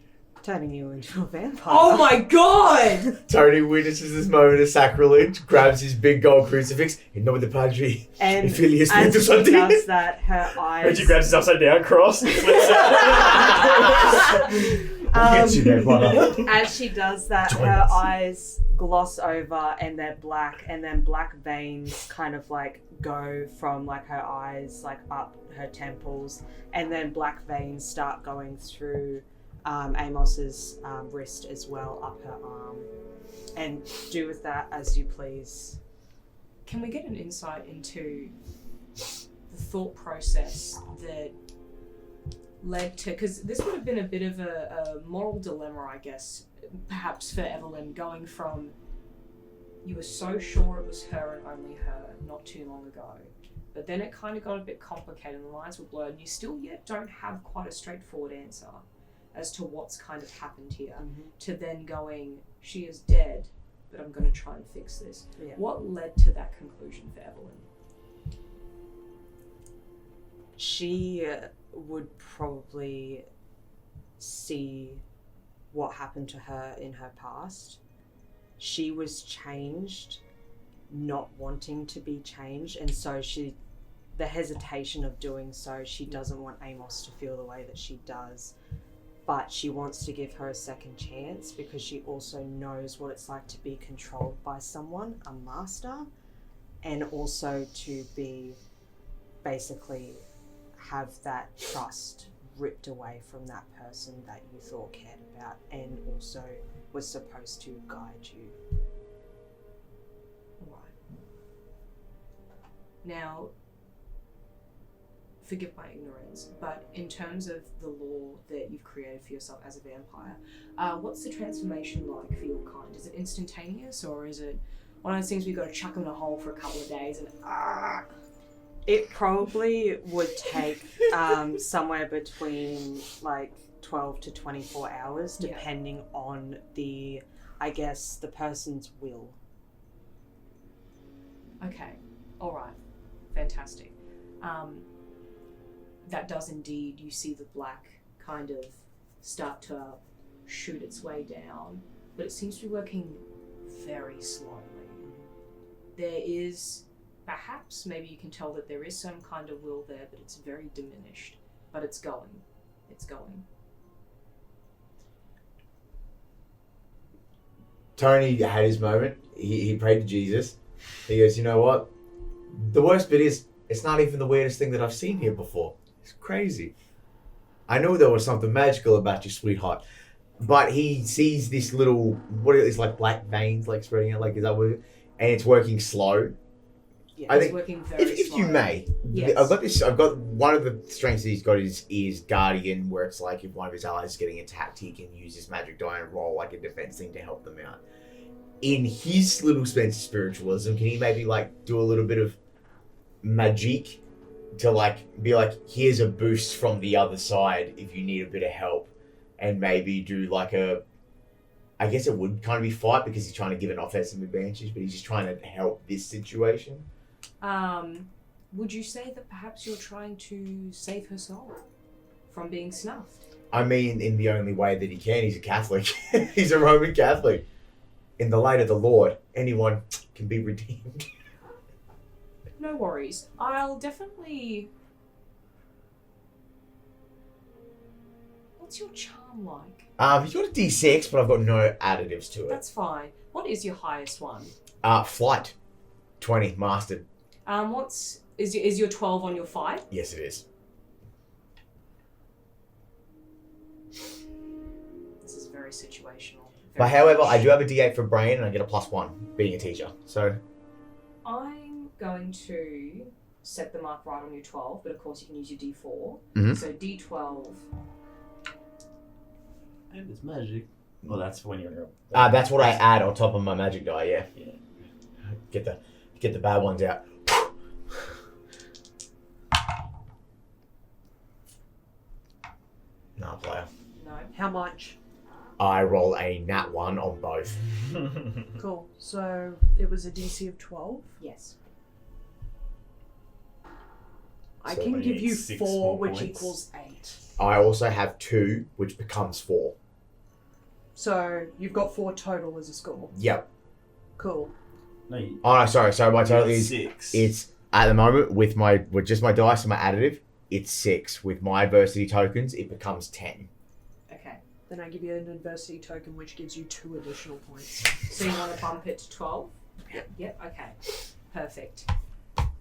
Turning you into a vampire. Oh my god! Tony witnesses this moment of sacrilege, grabs his big gold crucifix, in nome del Padre, And and Filii as Spiritus she Sancti. does that, her eyes... Reggie grabs his upside down cross and flips it. Gets you there, brother. As she does that, Join her us. eyes gloss over and they're black, and then black veins kind of like go from like her eyes like up her temples, and then black veins start going through Amos's wrist as well, up her arm. And do with that as you please. Can we get an insight into the thought process that led to, because this would have been a bit of a moral dilemma, I guess, perhaps for Evalyn, going from you were so sure it was her and only her not too long ago, but then it kind of got a bit complicated and the lines were blurred, and you still yet don't have quite a straightforward answer as to what's kind of happened here, to then going, she is dead, but I'm going to try and fix this. Yeah. What led to that conclusion for Evalyn? She would probably see what happened to her in her past. She was changed, not wanting to be changed, and so the hesitation of doing so, she doesn't want Amos to feel the way that she does, but she wants to give her a second chance because she also knows what it's like to be controlled by someone, a master, and also to be basically have that trust ripped away from that person that you thought cared about and also was supposed to guide you. Right. Now, forgive my ignorance, but in terms of the law that you've created for yourself as a vampire, what's the transformation like for your kind? Is it instantaneous, or is it one of those things where you've got to chuck them in a hole for a couple of days and It probably would take somewhere between like 12 to 24 hours, depending on the person's will. Okay, all right, fantastic. That does indeed, you see the black kind of start to shoot its way down, but it seems to be working very slowly. There is, perhaps, maybe you can tell that there is some kind of will there, but it's very diminished. But it's going. It's going. Tony had his moment. He prayed to Jesus. He goes, you know what? The worst bit is, it's not even the weirdest thing that I've seen here before. It's crazy. I knew there was something magical about you, sweetheart. But he sees this little, what is like black veins like spreading out, like, is that what it is? And it's working slow. Yeah. I He's think working very if you slowly. may, Yes. I've got one of the strengths that he's got is Guardian, where it's like if one of his allies is getting attacked, he can use his magic die and roll like a defense thing to help them out. In his little sense of spiritualism, can he maybe like do a little bit of magic to like be like, here's a boost from the other side if you need a bit of help, and maybe do like I guess it would kind of be fight because he's trying to give an offensive advantage, but he's just trying to help this situation. Would you say that perhaps you're trying to save her soul from being snuffed? I mean, in the only way that he can. He's a Catholic. He's a Roman Catholic. In the light of the Lord, anyone can be redeemed. No worries. I'll definitely... What's your charm like? He's got a D6, but I've got no additives to it. That's fine. What is your highest one? Flight. 20, mastered. Is your 12 on your fight? Yes, it is. This is very situational. But however, I do have a D8 for brain, and I get a +1 being a teacher. So I'm going to set the mark right on your 12, but of course you can use your D4. Mhm. So D12. And it's magic. Well, that's when you're. that's what I add on top of my magic die. Yeah. Yeah. Get the bad ones out. Nah, player. No. How much? I roll a nat 1 on both. Cool. So it was a DC of 12. Yes. I So can we give need you 6 4, more which points. equals 8. I also have 2, which becomes 4. So you've got 4 total as a score. Yep. Cool. No, you, Oh no, sorry. So my total is 6. it's at the moment with just my dice and my additive, it's 6. With my adversity tokens, it becomes 10. Okay. Then I give you an adversity token, which gives you 2 additional points. So you want to bump it to 12? Yep. Yep. Okay. Perfect.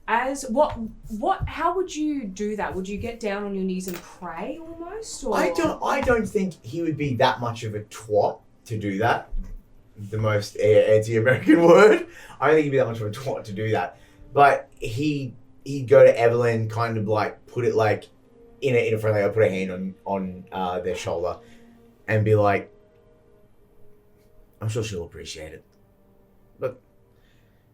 How would you do that? Would you get down on your knees and pray almost? Or? I don't think he would be that much of a twat to do that. The most anti-American word. I don't think he'd be that much of a twat to do that. But he'd go to Evalyn, kind of like put it like in a friendly way, put a hand on their shoulder, and be like, I'm sure she'll appreciate it. But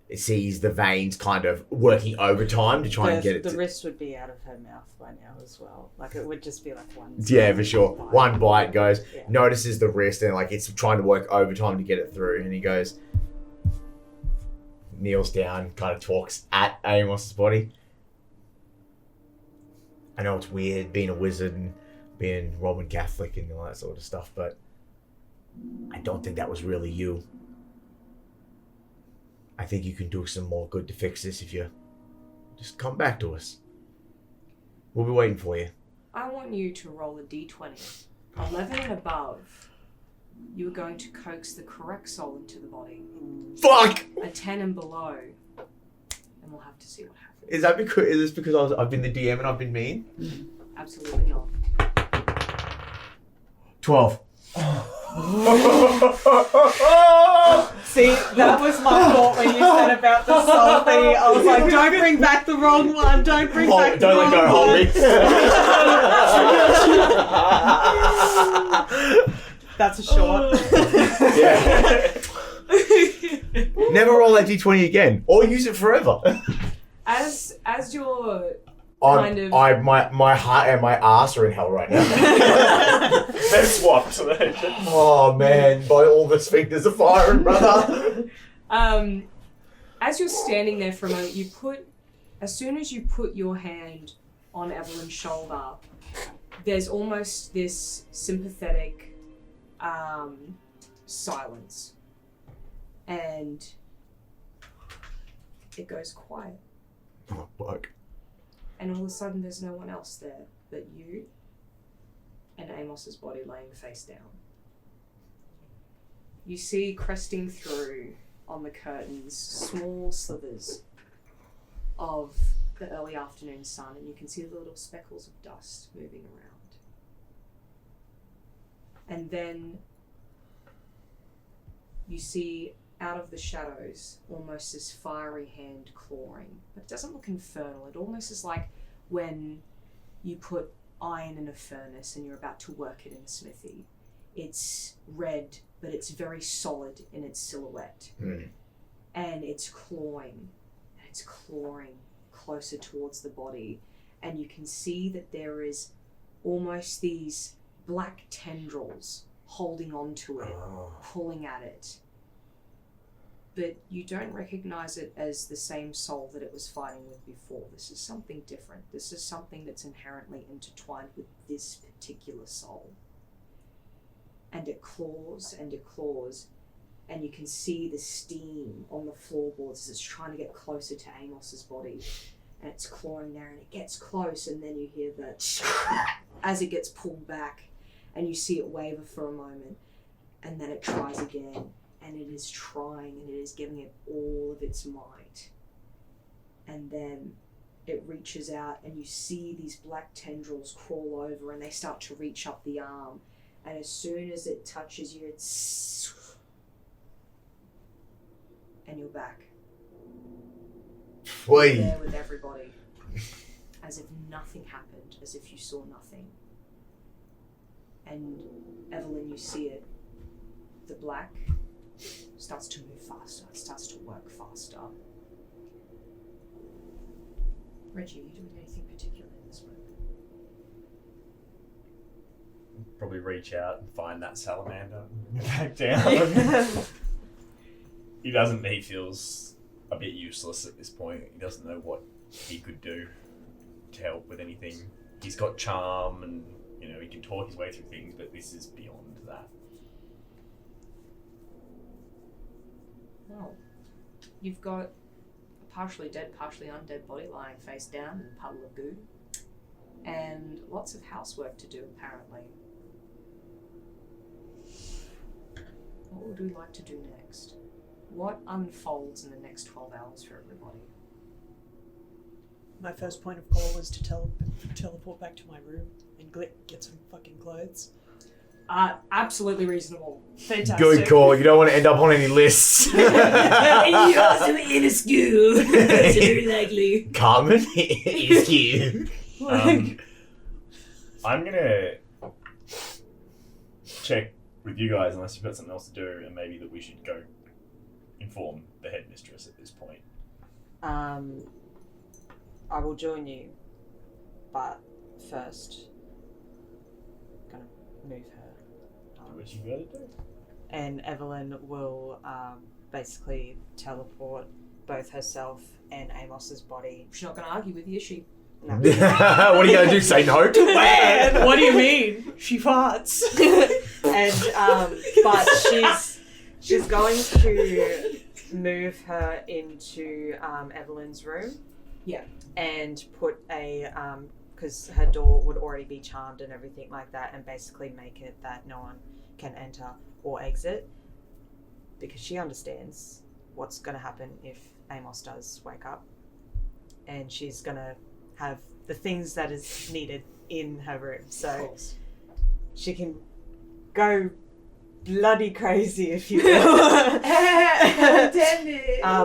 it sees the veins kind of working overtime to try and get it. The wrist would be out of her mouth by now as well. Like it would just be like one. Yeah, for sure. bite. One bite goes, Yeah. notices the wrist, and like it's trying to work overtime to get it through, and he goes, kneels down, kind of talks at Amos's body. I know it's weird being a wizard and being Roman Catholic and all that sort of stuff, but I don't think that was really you. I think you can do some more good to fix this if you just come back to us. We'll be waiting for you. I want you to roll a d20. 11 and above, you are going to coax the correct soul into the body. Fuck! A 10 and below, and we'll have to see what happens. Is this because I've been the DM and I've been mean? Absolutely not. 12. See, that was my thought when you said about the soul thing. I was like, don't bring back the wrong one. Don't bring back the Don't wrong let go, hold one. me. That's a short. Yeah. Never roll that d20 again, or use it forever. As you're my heart and my ass are in hell right now. They're swapped. Oh man, by all the sphincters are firing, brother. As you're standing there for a moment, as soon as you put your hand on Evelyn's shoulder, there's almost this sympathetic silence, and it goes quiet. Oh fuck. And all of a sudden, there's no one else there but you and Amos's body laying face down. You see cresting through on the curtains small slivers of the early afternoon sun, and you can see the little speckles of dust moving around. And then you see out of the shadows, almost this fiery hand clawing. But it doesn't look infernal. It almost is like when you put iron in a furnace and you're about to work it in a smithy. It's red, but it's very solid in its silhouette. And it's clawing, and it's clawing closer towards the body. And you can see that there is almost these black tendrils holding onto it, pulling at it. But you don't recognize it as the same soul that it was fighting with before. This is something different. This is something that's inherently intertwined with this particular soul. And it claws, and you can see the steam on the floorboards as it's trying to get closer to Amos's body. And it's clawing there, and it gets close, and then you hear that as it gets pulled back, and you see it waver for a moment, and then it tries again. And it is trying, and it is giving it all of its might. And then it reaches out, and you see these black tendrils crawl over, and they start to reach up the arm. And as soon as it touches you, it's... and you're back. Wait. You're there with everybody. As if nothing happened, as if you saw nothing. And Evalyn, you see it. The black starts to move faster, it starts to work faster. Reggie, are you doing anything particular in this room? Probably reach out and find that salamander and back down. He feels a bit useless at this point. He doesn't know what he could do to help with anything. He's got charm and, he can talk his way through things, but this is beyond that. Well, you've got a partially dead, partially undead body lying face down in a puddle of goo, and lots of housework to do, apparently. What would we like to do next? What unfolds in the next 12 hours for everybody? My first point of call is to teleport back to my room and get some fucking clothes. Absolutely reasonable. Fantastic. Good call. You don't want to end up on any lists. And you're also in a school. That's very likely. Carmen is you. I'm gonna check with you guys unless you've got something else to do, and maybe that we should go inform the headmistress at this point. I will join you, but first, gonna move her. What you gotta do? And Evalyn will basically teleport both herself and Amos's body. She's not going to argue with you, is she? No. What are you gonna do? Say no? Man, what do you mean? She farts. And but she's going to move her into Evelyn's room. Yeah. And put a because her door would already be charmed and everything like that, and basically make it that no one can enter or exit, because she understands what's going to happen if Amos does wake up, and she's going to have the things that is needed in her room, so she can go bloody crazy, if you will.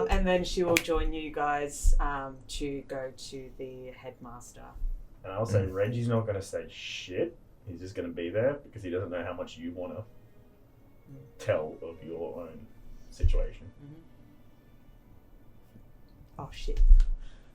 And then she will join you guys to go to the headmaster. And I'll say Reggie's not going to say shit. He's just going to be there because he doesn't know how much you want to tell of your own situation. Oh shit.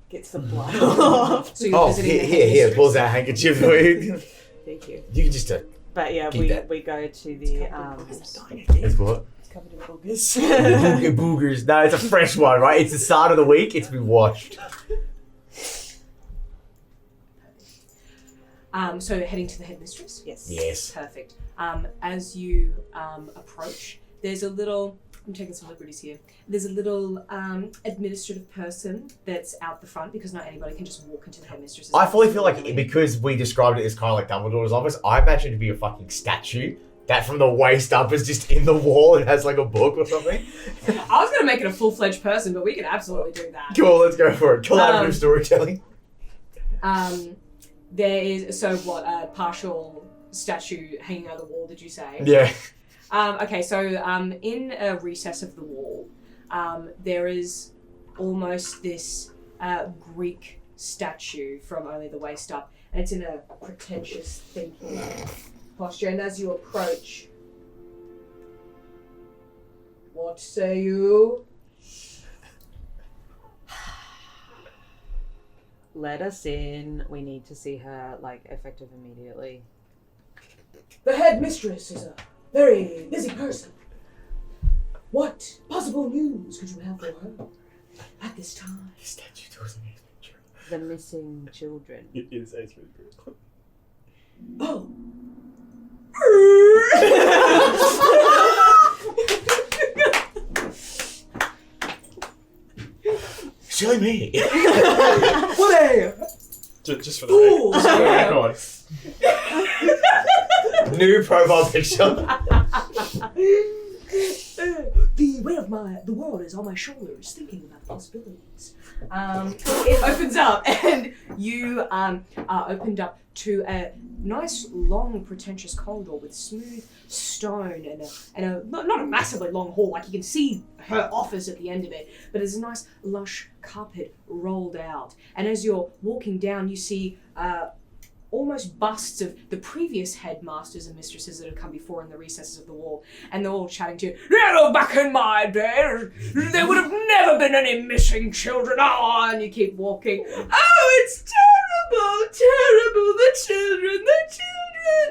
Gets the blood off. So you're visiting the here, headmistress? pulls out a handkerchief for you. Thank you. You can just But yeah, Keep that. we go to the it's what? It's covered in boogers. Boogers. No, it's a fresh one, right? It's the start of the week. It's been washed. So heading to the headmistress? Yes. Yes. Perfect. As you approach, there's a little, I'm taking some liberties here, there's a little administrative person that's out the front, because not anybody can just walk into the headmistress's I fully office feel like willy-nilly. because we described it as kind of like Dumbledore's office, I imagine it to be a fucking statue that from the waist up is just in the wall and has like a book or something. I was going to make it a full-fledged person, but we can absolutely do that. Cool, let's go for it. Collaborative storytelling. There is, so what, a partial statue hanging on the wall, did you say? Yeah. Okay, so in a recess of the wall, there is almost this Greek statue from only the waist up, and it's in a pretentious thinking posture. And as you approach, what say you? Let us in. We need to see her, effective immediately. The headmistress is a very busy person. What possible news could you have for her at this time? The statue doesn't even true. The missing children. It is Ace Ventura. Oh. Silly me. What a Just for fool! the record. New profile picture. The weight of the world is on my shoulders, thinking about possibilities. It opens up, and you are opened up to a nice, long, pretentious corridor with smooth stone and a not a massively long hall. Like you can see her office at the end of it, but there's a nice, lush carpet rolled out. And as you're walking down, you see almost busts of the previous headmasters and mistresses that have come before in the recesses of the wall, and they're all chatting to you. "No, back in my day, there would have never been any missing children." Oh, and you keep walking. "Oh, it's terrible, the children.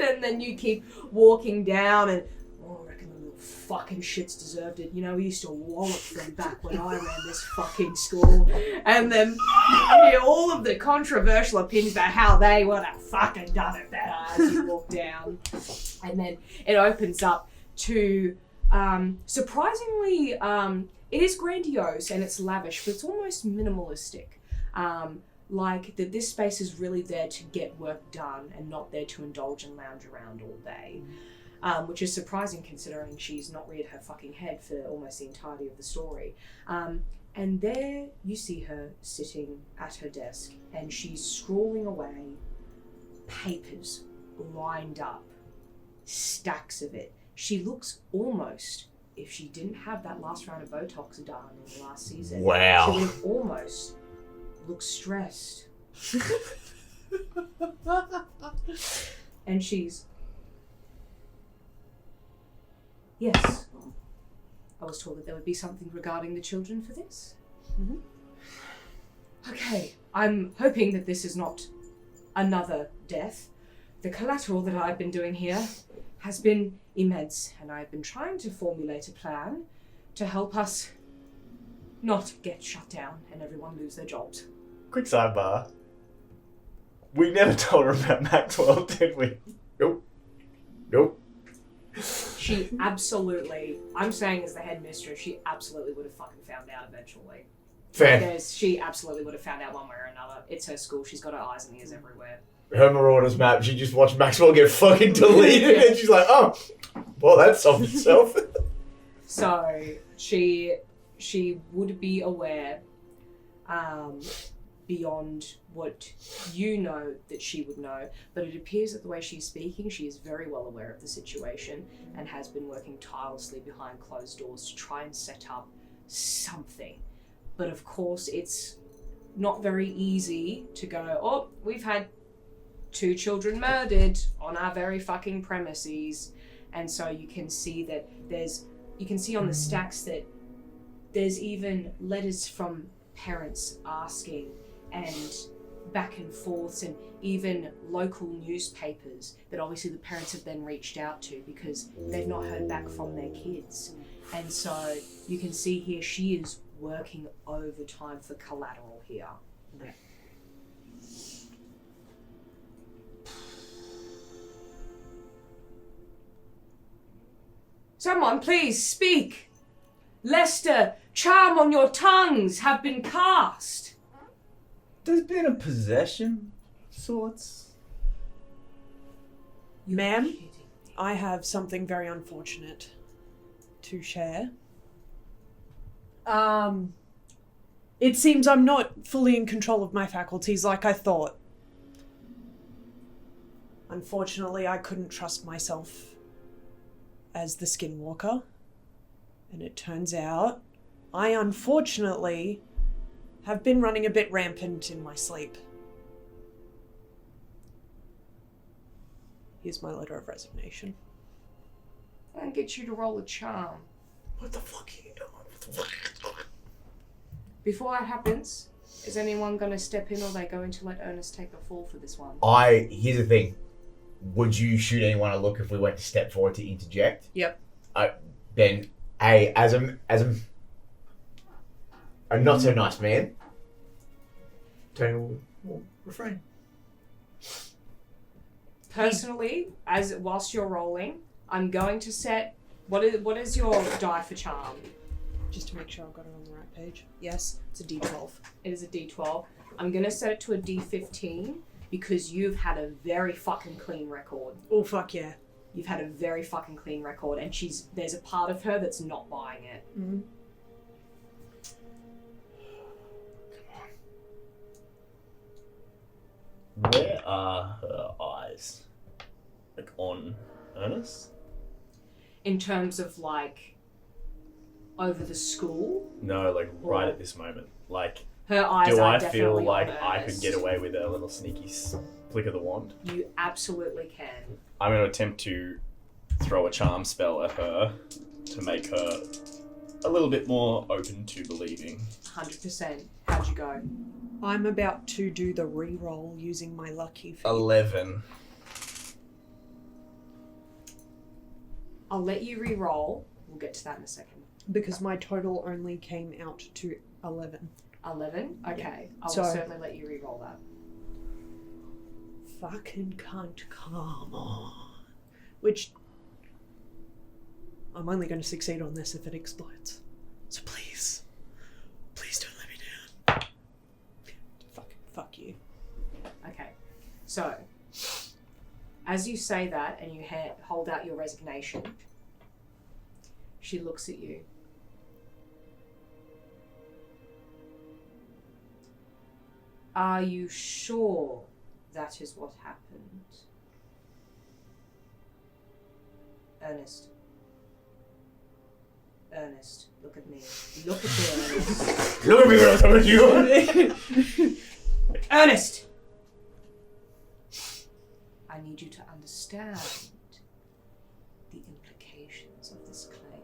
And then you keep walking down, and I reckon the little fucking shits deserved it. You know, we used to wallop them back when I ran this fucking school. And then you hear all of the controversial opinions about how they would have fucking done it better as you walk down. And then it opens up to, surprisingly, it is grandiose and it's lavish, but it's almost minimalistic. This space is really there to get work done and not there to indulge and lounge around all day. Which is surprising considering she's not reared her fucking head for almost the entirety of the story. And there you see her sitting at her desk, and she's scrawling away, papers lined up, stacks of it. She looks almost, if she didn't have that last round of Botox done in the last season, Wow. she would have almost looked stressed. And she's... Yes. I was told that there would be something regarding the children for this. Mm-hmm. Okay, I'm hoping that this is not another death. The collateral that I've been doing here has been immense, and I've been trying to formulate a plan to help us not get shut down and everyone lose their jobs. Quick sidebar. We never told her about Maxwell, did we? Nope. She absolutely, I'm saying as the headmistress, she absolutely would have fucking found out eventually. Fair. She absolutely would have found out one way or another. It's her school. She's got her eyes and ears everywhere. Her Marauders map, she just watched Maxwell get fucking deleted and she's like, oh, well, that solved itself. So she would be aware beyond what you know that she would know, but it appears that the way she's speaking, she is very well aware of the situation and has been working tirelessly behind closed doors to try and set up something. But of course, it's not very easy to go, oh, we've had 2 children murdered on our very fucking premises. And so you can see that you can see on the stacks that there's even letters from parents asking and back and forths, and even local newspapers that obviously the parents have then reached out to because they've not heard back from their kids. And so you can see here she is working overtime for collateral here. Yeah. Someone please speak! Lester, charm on your tongues have been cast! There's been a possession of sorts. Ma'am, I have something very unfortunate to share. It seems I'm not fully in control of my faculties like I thought. Unfortunately, I couldn't trust myself as the Skinwalker. And it turns out I unfortunately have been running a bit rampant in my sleep. Here's my letter of resignation. I'll get you to roll a charm. What the fuck are you doing? Before that happens, is anyone going to step in, or are they going to let Ernest take the fall for this one? Here's the thing. Would you shoot anyone a look if we went to step forward to interject? Yep. Then, as a not so nice man, Tony will refrain. Personally, whilst you're rolling, I'm going to set. What is your die for charm? Just to make sure I've got it on the right page. Yes, it's a D12. It is a D12. I'm going to set it to a D15 because you've had a very fucking clean record. Oh, fuck yeah. You've had a very fucking clean record, and there's a part of her that's not buying it. Mm-hmm. Where are her eyes? Like on Ernest? In terms of like over the school? No, like right at this moment. Like, her eyes do are I definitely feel on like I could Ernest. get away with a little sneaky flick of the wand? You absolutely can. I'm going to attempt to throw a charm spell at her to make her a little bit more open to believing. 100%. How'd you go? I'm about to do the re-roll using my lucky feat. 11. I'll let you re-roll. We'll get to that in a second. Because my total only came out to 11. 11? Okay. Yeah. I will So- certainly let you re-roll that. Fucking cunt, come on. Which, I'm only going to succeed on this if it explodes. So please don't let me down. Fuck you. Okay. So, as you say that and you hold out your resignation, she looks at you. Are you sure that is what happened? Ernest. Ernest, look at me. Look at me, Ernest. Look at me when I'm talking to you. Ernest! I need you to understand the implications of this claim.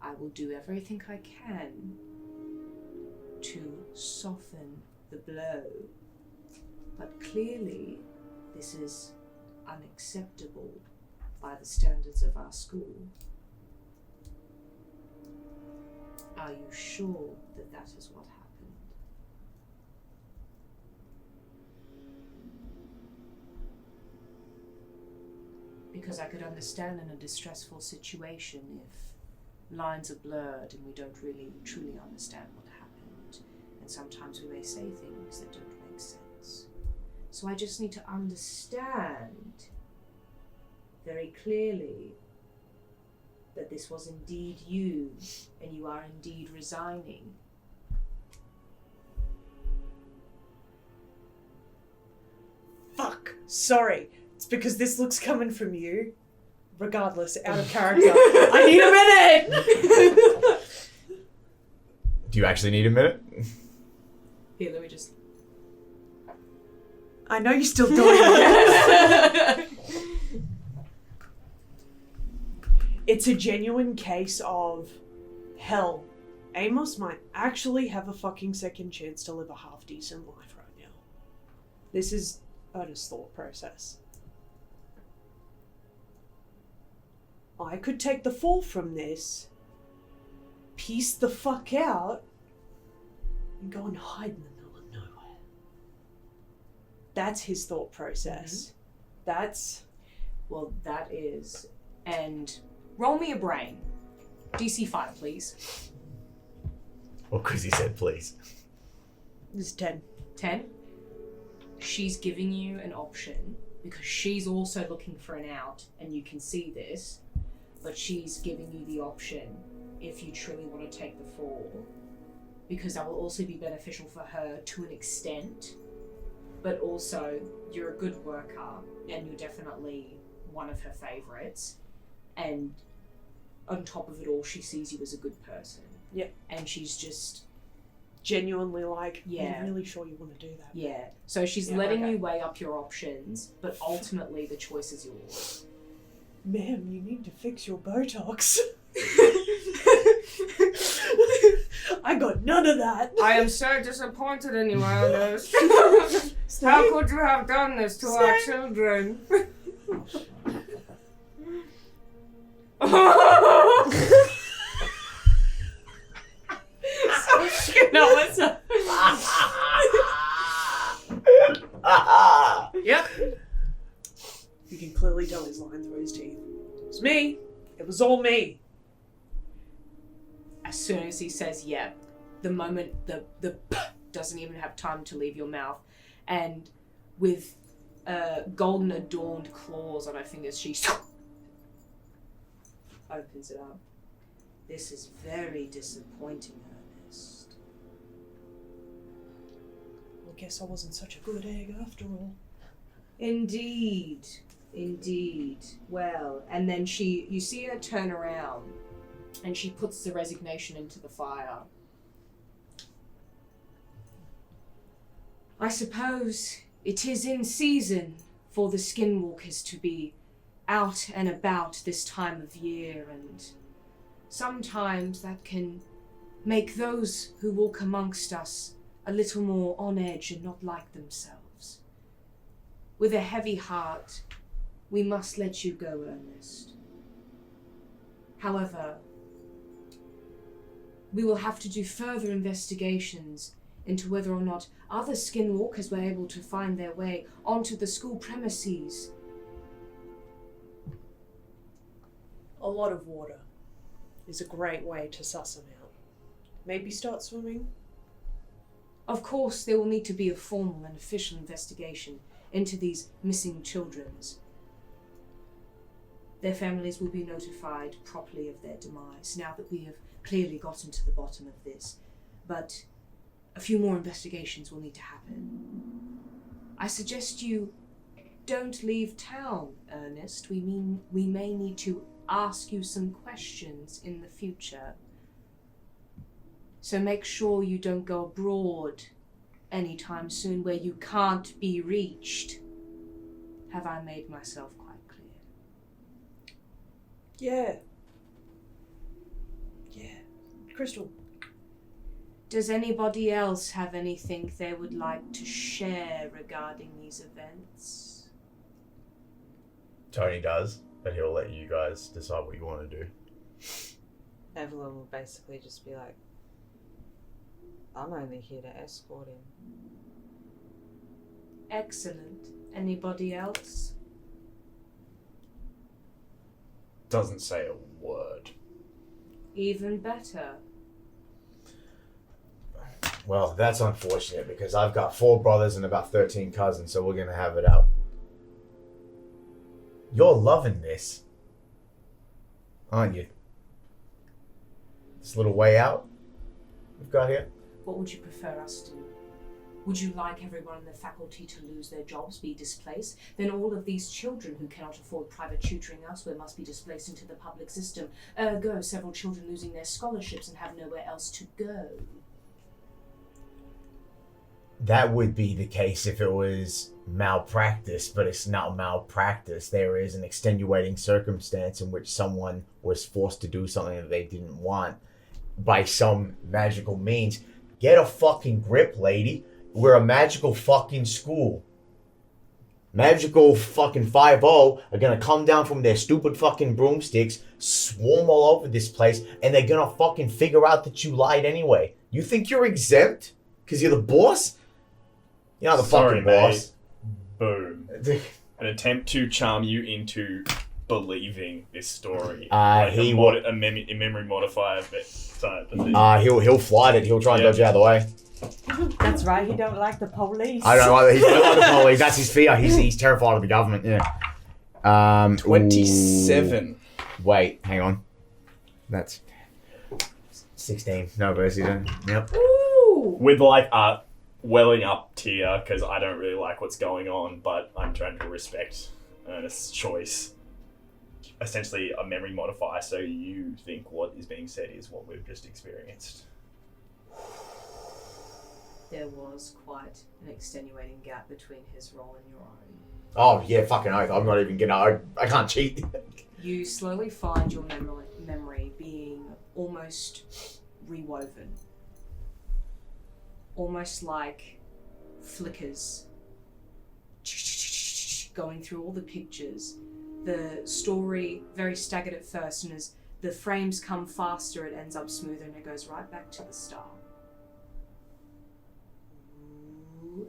I will do everything I can to soften the blow, but clearly this is unacceptable by the standards of our school. Are you sure that that is what happened? Because I could understand in a distressful situation if lines are blurred and we don't really truly understand what happened, and sometimes we may say things that don't make sense. So I just need to understand very clearly that this was indeed you, and you are indeed resigning. Fuck. Sorry. It's because this looks coming from you. Regardless, out of character. I need a minute! Do you actually need a minute? Here, let me just... I know you're still doing it. It's a genuine case of, hell, Amos might actually have a fucking second chance to live a half-decent life right now. This is Ernest's thought process. I could take the fall from this, piece the fuck out, and go and hide in the middle of nowhere. That's his thought process. That's... Well, that is... And roll me a brain. DC 5, please. Well, because he said please. This is 10. 10. She's giving you an option because she's also looking for an out, and you can see this, but she's giving you the option if you truly want to take the fall, because that will also be beneficial for her to an extent, but also you're a good worker and you're definitely one of her favourites, and on top of it all, she sees you as a good person. Yep. And she's just... Genuinely like, Yeah. you're really sure you want to do that? Yeah. So she's Yeah, letting okay. you weigh up your options, but ultimately the choice is yours. Ma'am, you need to fix your Botox. I got none of that. I am so disappointed in you, Ernest. How could you have done this to our children? No, what's up? Yep. You can clearly tell he's lying through his teeth. It was me. It was all me. As soon as he says yeah, the moment the doesn't even have time to leave your mouth, and with golden adorned claws on her fingers, she opens it up. This is very disappointing, Ernest. Well, I guess I wasn't such a good egg after all. Indeed. Well, and then you see her turn around, and she puts the resignation into the fire. I suppose it is in season for the skinwalkers to be out and about this time of year, and sometimes that can make those who walk amongst us a little more on edge and not like themselves. With a heavy heart, we must let you go, Ernest. However, we will have to do further investigations into whether or not other skinwalkers were able to find their way onto the school premises. A lot of water is a great way to suss them out. Maybe start swimming? Of course, there will need to be a formal and official investigation into these missing children's. Their families will be notified properly of their demise now that we have clearly gotten to the bottom of this. But a few more investigations will need to happen. I suggest you don't leave town, Ernest. We may need to ask you some questions in the future. So make sure you don't go abroad anytime soon where you can't be reached. Have I made myself quite clear? Yeah. Crystal. Does anybody else have anything they would like to share regarding these events? Tony does, but he'll let you guys decide what you want to do. Evalyn will basically just be like, I'm only here to escort him. Excellent. Anybody else? Doesn't say a word. Even better. Well, that's unfortunate because I've got 4 brothers and about 13 cousins, so we're going to have it out. You're loving this, aren't you? This little way out we've got here? What would you prefer us to do? Would you like everyone in the faculty to lose their jobs, be displaced? Then all of these children who cannot afford private tutoring elsewhere must be displaced into the public system. Ergo, several children losing their scholarships and have nowhere else to go. That would be the case if it was malpractice, but it's not malpractice. There is an extenuating circumstance in which someone was forced to do something that they didn't want by some magical means. Get a fucking grip, lady. We're a magical fucking school. Magical fucking 5-0 are gonna come down from their stupid fucking broomsticks, swarm all over this place, and they're gonna fucking figure out that you lied anyway. You think you're exempt? Because you're the boss? You're not the Sorry, fucking boss. Boom. An attempt to charm you into believing this story. He a, would. a memory modifier type of thing. He'll flight it. He'll try and dodge out of the way. That's right, he don't like the police. I don't know. He's not like the police. That's his fear. He's terrified of the government. Yeah. 27. Ooh. Wait, hang on. That's 16. No mercy then. Yep. Ooh! With like a welling up tear because I don't really like what's going on, but I'm trying to respect Ernest's choice. essentially a memory modifier, so you think what is being said is what we've just experienced. There was quite an extenuating gap between his role and your own. Oh, yeah, fucking oath. I'm not even gonna... I can't cheat. You slowly find your memory being almost rewoven. Almost like flickers. Going through all the pictures. The story, very staggered at first, and as the frames come faster, it ends up smoother and it goes right back to the start.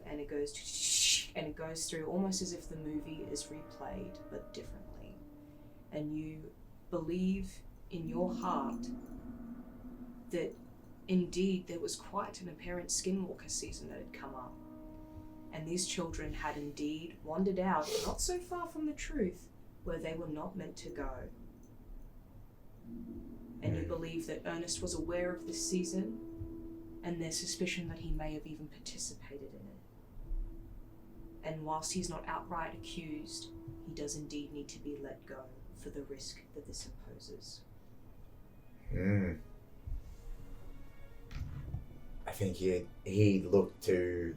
And it goes through almost as if the movie is replayed, but differently. And you believe in your heart that indeed there was quite an apparent skinwalker season that had come up. And these children had indeed wandered out, not so far from the truth, where they were not meant to go. And you believe that Ernest was aware of this season, and there's suspicion that he may have even participated in it. And whilst he's not outright accused, he does indeed need to be let go for the risk that this imposes. I think he'd look to...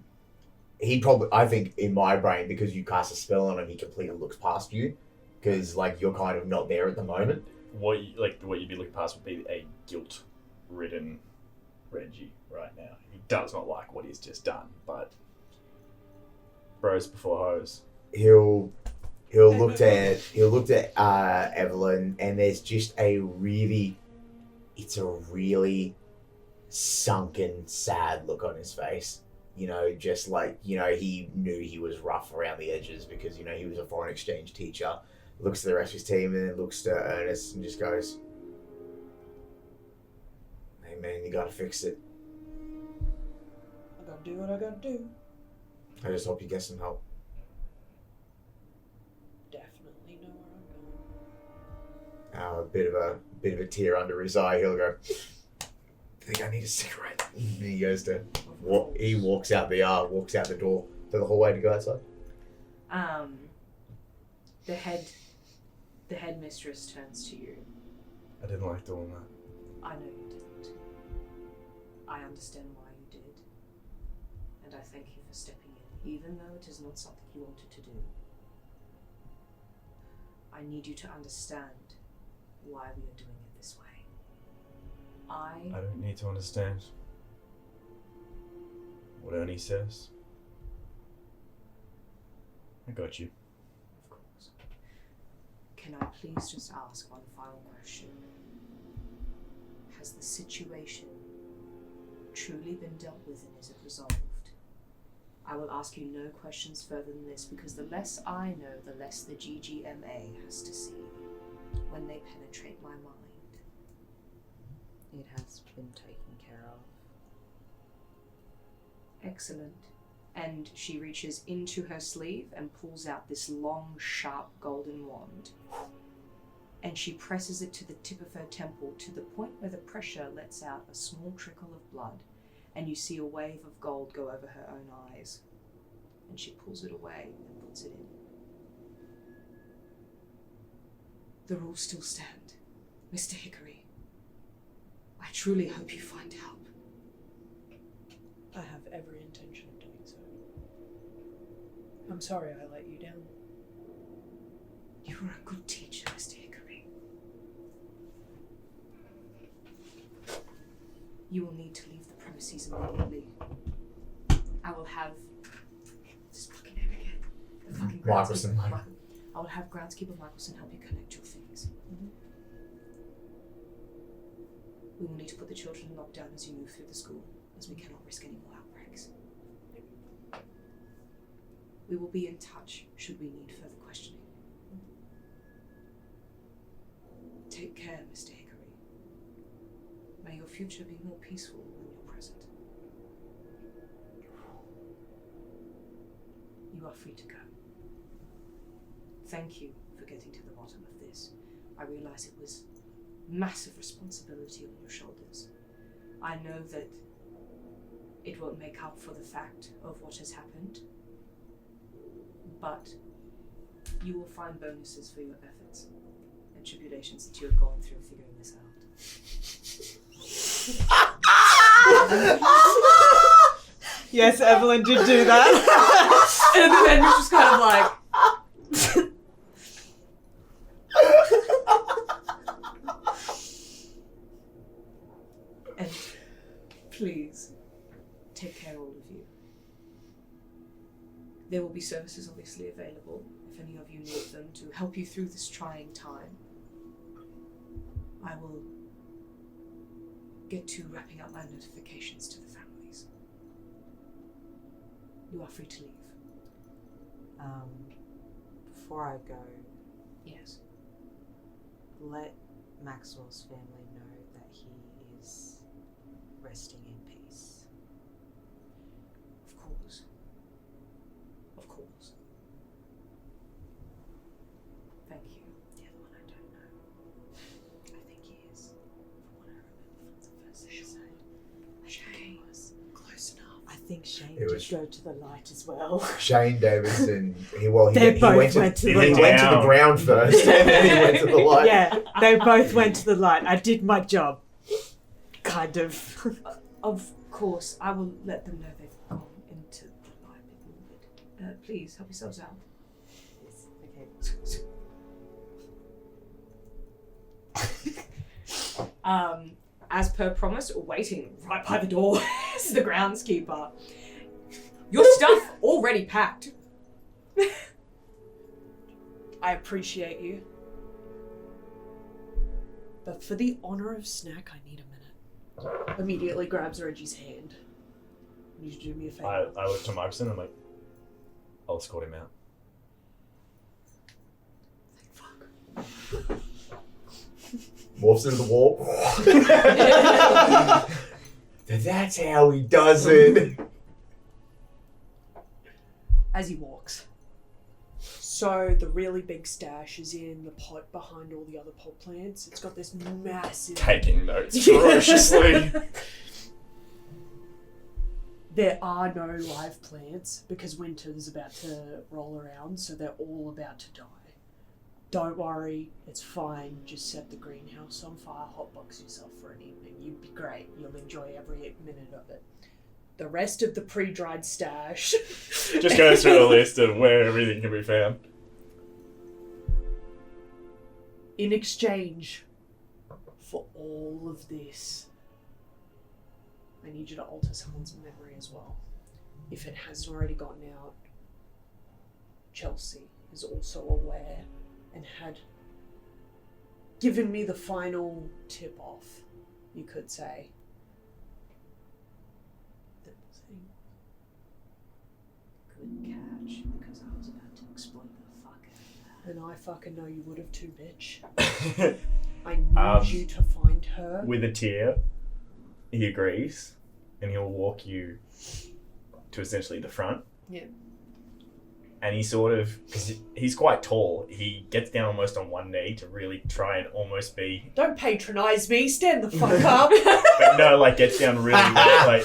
He'd probably... I think in my brain, because you cast a spell on him, he completely looks past you. Because, like, you're kind of not there at the moment. What you'd be looking past would be a guilt-ridden Reggie right now. He does not like what he's just done, but bros before hoes. He'll look at Evalyn, and there's just it's a really sunken, sad look on his face. You know, just like, you know, he knew he was rough around the edges because, you know, he was a foreign exchange teacher. Looks to the rest of his team and then looks to Ernest and just goes, "Hey man, you gotta fix it. I gotta do what I gotta do." I just hope you get some help." Definitely know where I'm going. A bit of a tear under his eye. He'll go, "I think I need a cigarette." And he goes to he walks out the door to the hallway to go outside. The headmistress turns to you. I didn't like doing that. I know you didn't. I understand why you did. And I thank you for stepping in, even though it is not something you wanted to do. I need you to understand why we are doing it this way. I don't need to understand what Ernie says. I got you. Of course. Can I please just ask one final question? Has the situation truly been dealt with and is it resolved? I will ask you no questions further than this, because the less I know, the less the GGMA has to see when they penetrate my mind. It has been taken care of. Excellent. And she reaches into her sleeve and pulls out this long, sharp golden wand. And she presses it to the tip of her temple to the point where the pressure lets out a small trickle of blood, and you see a wave of gold go over her own eyes. And she pulls it away and puts it in. The rules still stand, Mr. Hickory. I truly hope you find help. I have every intention of doing so. I'm sorry I let you down. You were a good teacher, Mr. Hickory. You will need to leave the premises immediately. I will have this fucking name again. The fucking Michelson. I will have groundskeeper Michelson help you connect your things. We will need to put the children in lockdown as you move through the school, as we cannot risk any more outbreaks. We will be in touch should we need further questioning. Take care, Mr. Hickory. May your future be more peaceful than your present. You are free to go. Thank you for getting to the bottom of this. I realize it was massive responsibility on your shoulders. I know that it won't make up for the fact of what has happened, but you will find bonuses for your efforts, and tribulations that you have gone through figuring this out. Yes, Evalyn did do that. And then was just kind of like, and please take care, all of you. There will be services obviously available if any of you need them to help you through this trying time. I will get to wrapping up my notifications to the families. You are free to leave. Before I go, Yes. let Maxwell's family know that he is resting in peace. Of course. Of course. Thank you. The other one I don't know. I think he is. From what I remember from the first episode. I think he was close enough. I think Shane It did was- go to the light as well. Shane Davidson. He They went both to went to he the went light. to the ground first, and then he went to the light. Yeah, they both went to the light. I did my job. Kind of. Of course, I will let them know they've gone into the light. Please help yourselves out. Okay. As per promise, waiting right by the door is the groundskeeper. Your stuff already packed. I appreciate you. But for the honor of Snack, I need a minute. Immediately grabs Reggie's hand. You should do me a favor. I look to Markson and I'm like, I'll escort him out. Morphs into the wall. That's how he does it. As he walks. So the really big stash is in the pot behind all the other pot plants. It's got this massive... Taking notes ferociously. There are no live plants because winter is about to roll around, so they're all about to die. Don't worry, it's fine. Just set the greenhouse on fire, hotbox yourself for an evening. You'd be great. You'll enjoy every minute of it. The rest of the pre-dried stash... Just go through a list of where everything can be found. In exchange for all of this, I need you to alter someone's memory as well. If it hasn't already gotten out, Chelsea is also aware and had given me the final tip-off, you could say. Good catch, because I was about to explode the fuck out of that. And I fucking know you would have too, bitch. I need you to find her. With a tear, he agrees, and he'll walk you to essentially the front. Yeah. And he sort of, because he's quite tall, he gets down almost on one knee to really try and almost be... Don't patronise me, stand the fuck up. But no, like, gets down really low, like,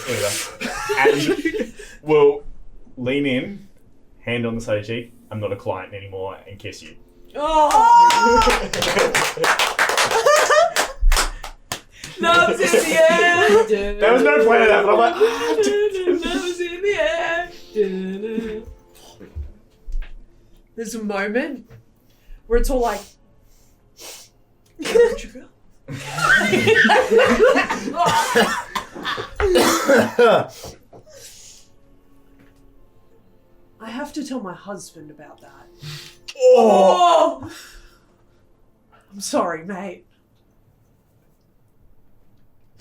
and will lean in, hand on the side of the cheek, I'm not a client anymore, and kiss you. Oh! Love's in the air. There was no plan of that, but I'm like, Love's in the air. There's a moment where it's all like, I have to tell my husband about that. Oh! I'm sorry, mate.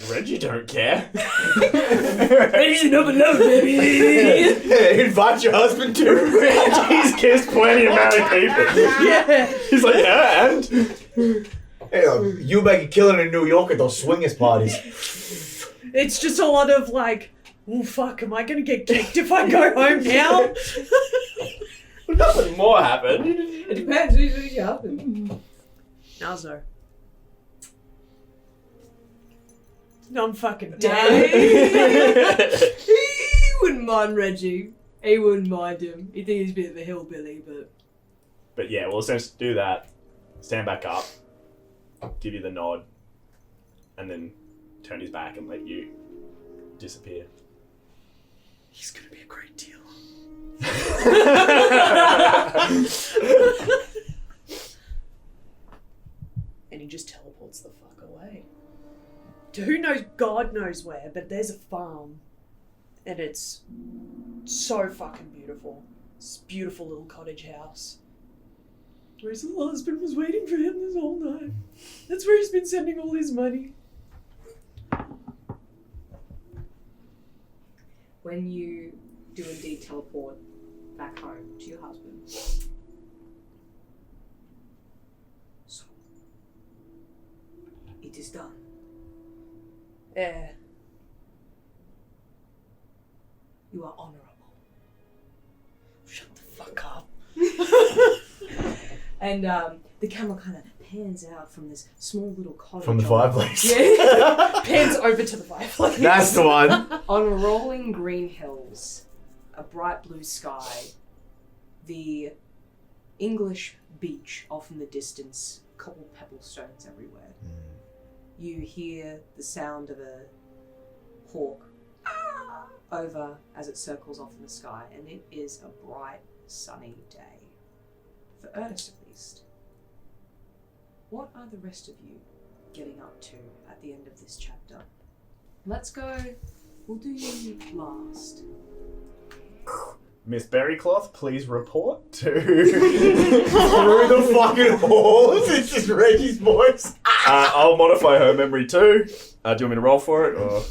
Reggie don't care. Reggie's another love, baby. Invite your husband to. He's kissed plenty of married people. Yeah. He's like, yeah, and? Hey, you make a killing in New York at those swingers parties. It's just a lot of like, oh fuck, am I gonna get kicked if I go home now? Nothing more happened. It depends who's happened. Nazo. No, I'm fucking Dang. dead. He wouldn't mind Reggie. He wouldn't mind him. He'd think he's a bit of a hillbilly, but... But yeah, we'll essentially do that, stand back up, give you the nod, and then turn his back and let you disappear. He's gonna be a great deal. And he just teleports the fuck away. To who knows, God knows where, but there's a farm. And it's so fucking beautiful. This beautiful little cottage house. Where his little husband was waiting for him this whole night. That's where he's been sending all his money. When you do indeed teleport back home to your husband, so it is done. Yeah. You are honourable. Shut the fuck up. And the camera kind of pans out from this small little cottage. From the fireplace. Yeah. Pans over to the fireplace. That's the one. On rolling green hills, a bright blue sky, the English beach off in the distance, cobble pebble stones everywhere. You hear the sound of a hawk over as it circles off in the sky, and it is a bright, sunny day. For Ernest, at least. What are the rest of you getting up to at the end of this chapter? Let's go. We'll do you last. Miss Berrycloth, please report to... Through the fucking halls. It's just Reggie's voice. I'll modify her memory too. Do you want me to roll for it, or...?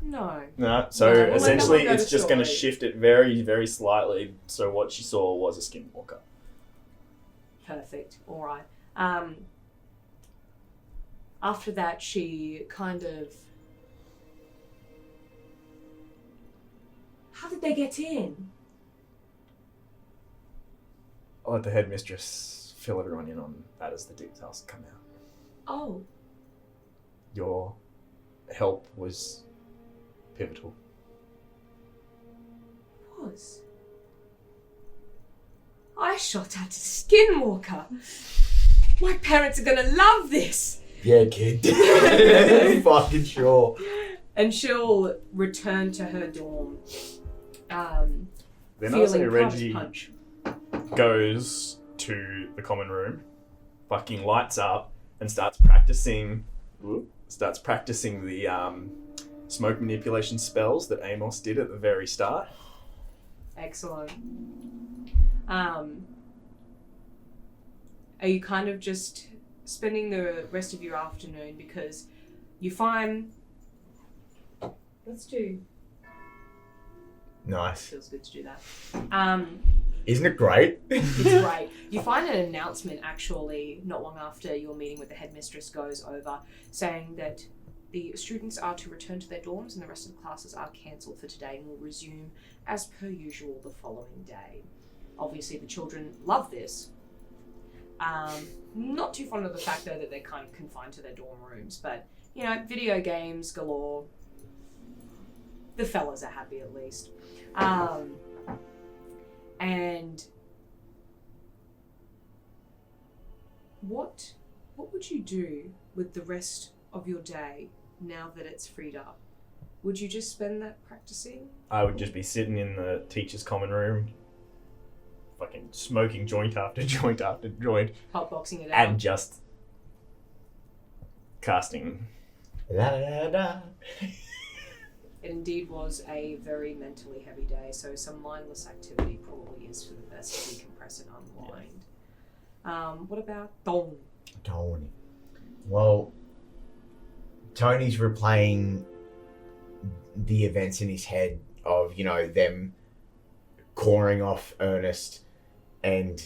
No. No, so No, we'll essentially let them go it's to just going to story. shift it very, very slightly. So what she saw was a skinwalker. Perfect. All right. After that, she kind of... How did they get in? I'll let the headmistress fill everyone in on that as the details come out. Oh, Your help was pivotal. was. I shot at a skinwalker. My parents are gonna love this. Yeah, kid. Fucking sure. And she'll return to her dorm. Then I'll say feeling Reggie punch. goes to the common room, fucking lights up, and starts practicing the smoke manipulation spells that Amos did at the very start. Excellent. Are you kind of just spending the rest of your afternoon because you find... Let's do... Nice. Feels good to do that. Isn't it great? It's great. You find an announcement actually not long after your meeting with the headmistress goes over saying that the students are to return to their dorms and the rest of the classes are cancelled for today and will resume as per usual the following day. Obviously the children love this. Not too fond of the fact though that they're kind of confined to their dorm rooms, but you know, video games galore. The fellas are happy at least. And what would you do with the rest of your day now that it's freed up? Would you just spend that practicing? I would just be sitting in the teacher's common room, fucking smoking joint after joint after joint, Hotboxing it out. and just casting. La, la, la. It indeed was a very mentally heavy day, so some mindless activity probably is for the best to decompress and unwind. What about Dong? Tony. Well, Tony's replaying the events in his head of, you know, them cornering off Ernest and,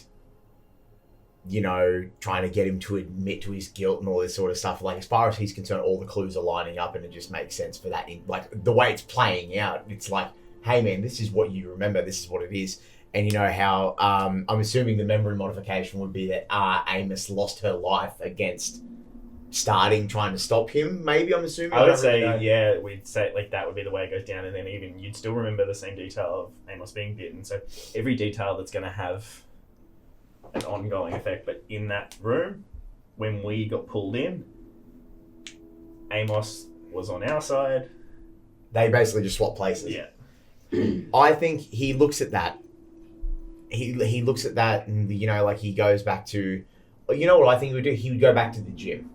you know, trying to get him to admit to his guilt and all this sort of stuff. Like, as far as he's concerned, all the clues are lining up and it just makes sense for that. Like, the way it's playing out, it's like, hey man, this is what you remember, this is what it is. And you know how, I'm assuming the memory modification would be that Amos lost her life against trying to stop him, maybe, I'm assuming. I would don't say, really know. yeah, we'd say like that would be the way it goes down, and then even you'd still remember the same detail of Amos being bitten. So every detail that's going to have an ongoing effect, but in that room, when we got pulled in, Amos was on our side. They basically just swap places. Yeah. I think he looks at that. He looks at that, and like he goes back to. You know what I think he would do? He would go back to the gym.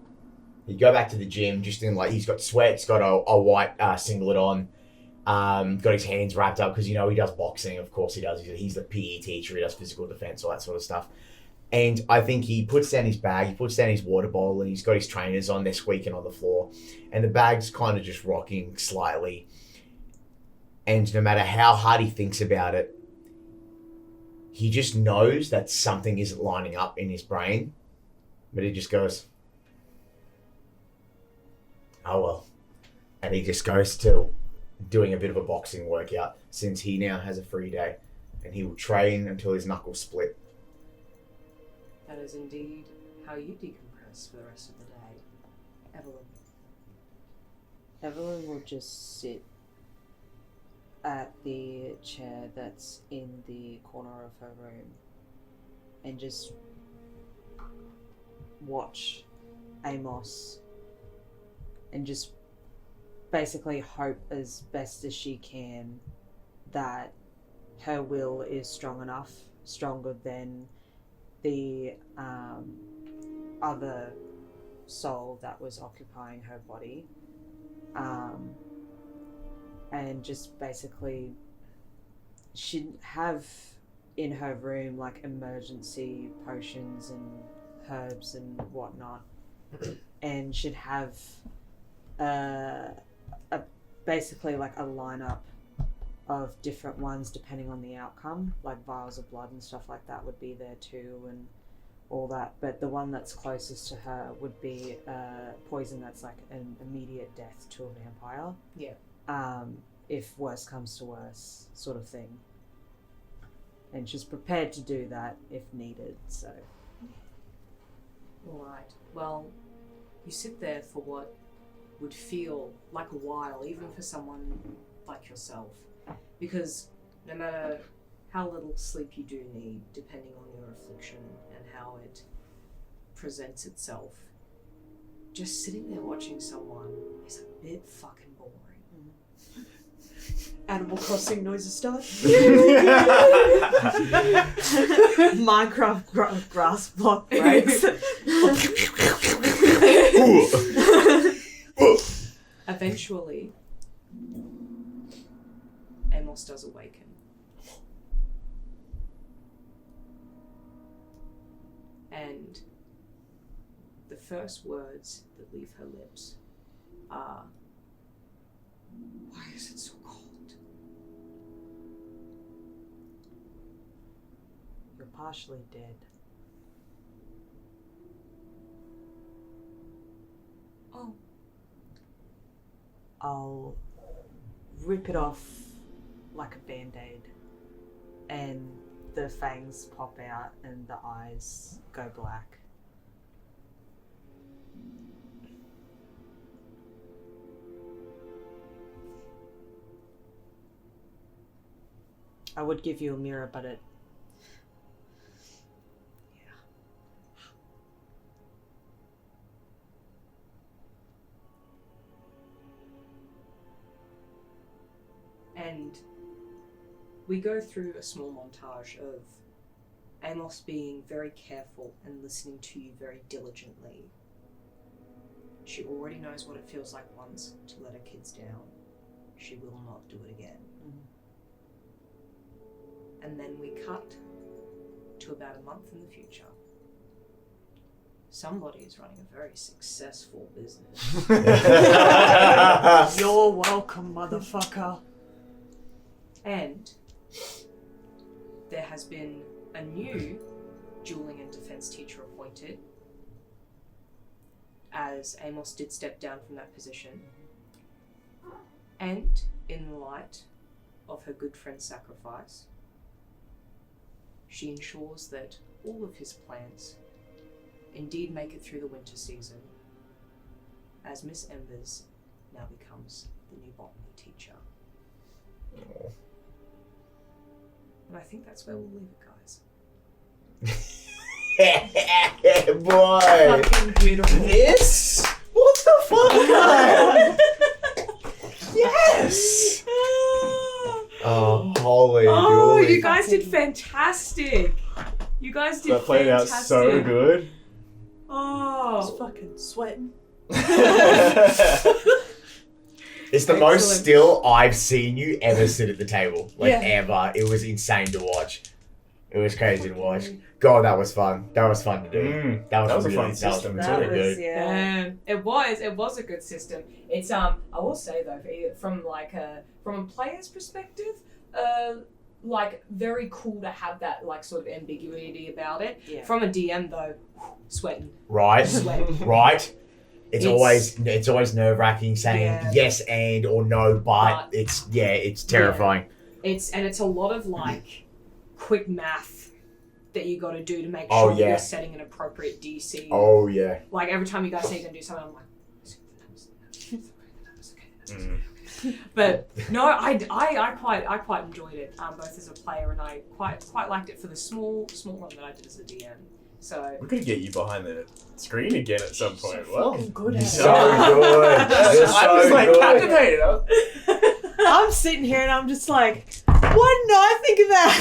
He'd go back to the gym, just in he's got sweat, he's got a white singlet on, got his hands wrapped up because he does boxing. Of course he does. He's the PE teacher. He does physical defense, all that sort of stuff. And I think he puts down his bag, he puts down his water bottle, and he's got his trainers on. They're squeaking on the floor, and the bag's kind of just rocking slightly. And no matter how hard he thinks about it, he just knows that something isn't lining up in his brain. But he just goes, oh well. And he just goes to doing a bit of a boxing workout since he now has a free day. And he will train until his knuckles split. That is indeed how you decompress for the rest of the day. Evalyn. Evalyn will just sit at the chair that's in the corner of her room and just watch Amos and just basically hope as best as she can that her will is strong enough, stronger than the other soul that was occupying her body. And just basically she'd have in her room emergency potions and herbs and whatnot, and should have basically a lineup of different ones depending on the outcome, like vials of blood and stuff like that would be there too and all that, but the one that's closest to her would be poison that's an immediate death to a vampire. Yeah. If worse comes to worse, sort of thing. And she's prepared to do that if needed, so. Alright, well, you sit there for what would feel like a while, even for someone like yourself. Because no matter how little sleep you do need, depending on your affliction and how it presents itself, just sitting there watching someone is a bit fucking boring. Animal Crossing noises start. Minecraft grass block breaks. Eventually, Amos does awaken. And the first words that leave her lips are, "Why is it so cold?" You're partially dead. Oh. I'll rip it off like a band-aid and the fangs pop out and the eyes go black. I would give you a mirror, but it... And we go through a small montage of Amos being very careful and listening to you very diligently. She already knows what it feels like once to let her kids down. She will not do it again. And then we cut to about a month in the future. Somebody is running a very successful business. You're welcome, motherfucker. And there has been a new dueling and defense teacher appointed, as Amos did step down from that position. And in the light of her good friend's sacrifice, she ensures that all of his plans indeed make it through the winter season, as Miss Embers now becomes the new botany teacher. And I think that's where we'll leave it, guys. Yeah, boy. Fucking beautiful. This? What the fuck? Yes. Oh, holy Oh, dooly. you guys did fantastic. You guys did That played out fantastic. so good. I was Oh. fucking sweating. It's the most still I've seen you ever sit at the table. Like, Yeah. ever. It was insane to watch. It was crazy to watch. God, that was fun. That was fun to do. That was a really, fun system. That was really good. yeah. It was a good system. It's I will say though, from a player's perspective, like very cool to have that like sort of ambiguity about it. Yeah. From a DM though, sweating. Right? Sweating. Right? It's It's- always nerve wracking saying Yeah. yes and or no, but it's terrifying. It's a lot of like quick math that you got to do to make Oh, sure yeah. you're setting an appropriate DC. Oh yeah. Like every time you guys say you're gonna do something, I'm like, but no, I quite enjoyed it, both as a player and I quite liked it for the small run that I did as a DM. So We're gonna get you behind the screen again at some point. Well, Fucking good You're at so it. good. You're so I was like good. captivated. I'm sitting here and I'm just like, why didn't I think of that?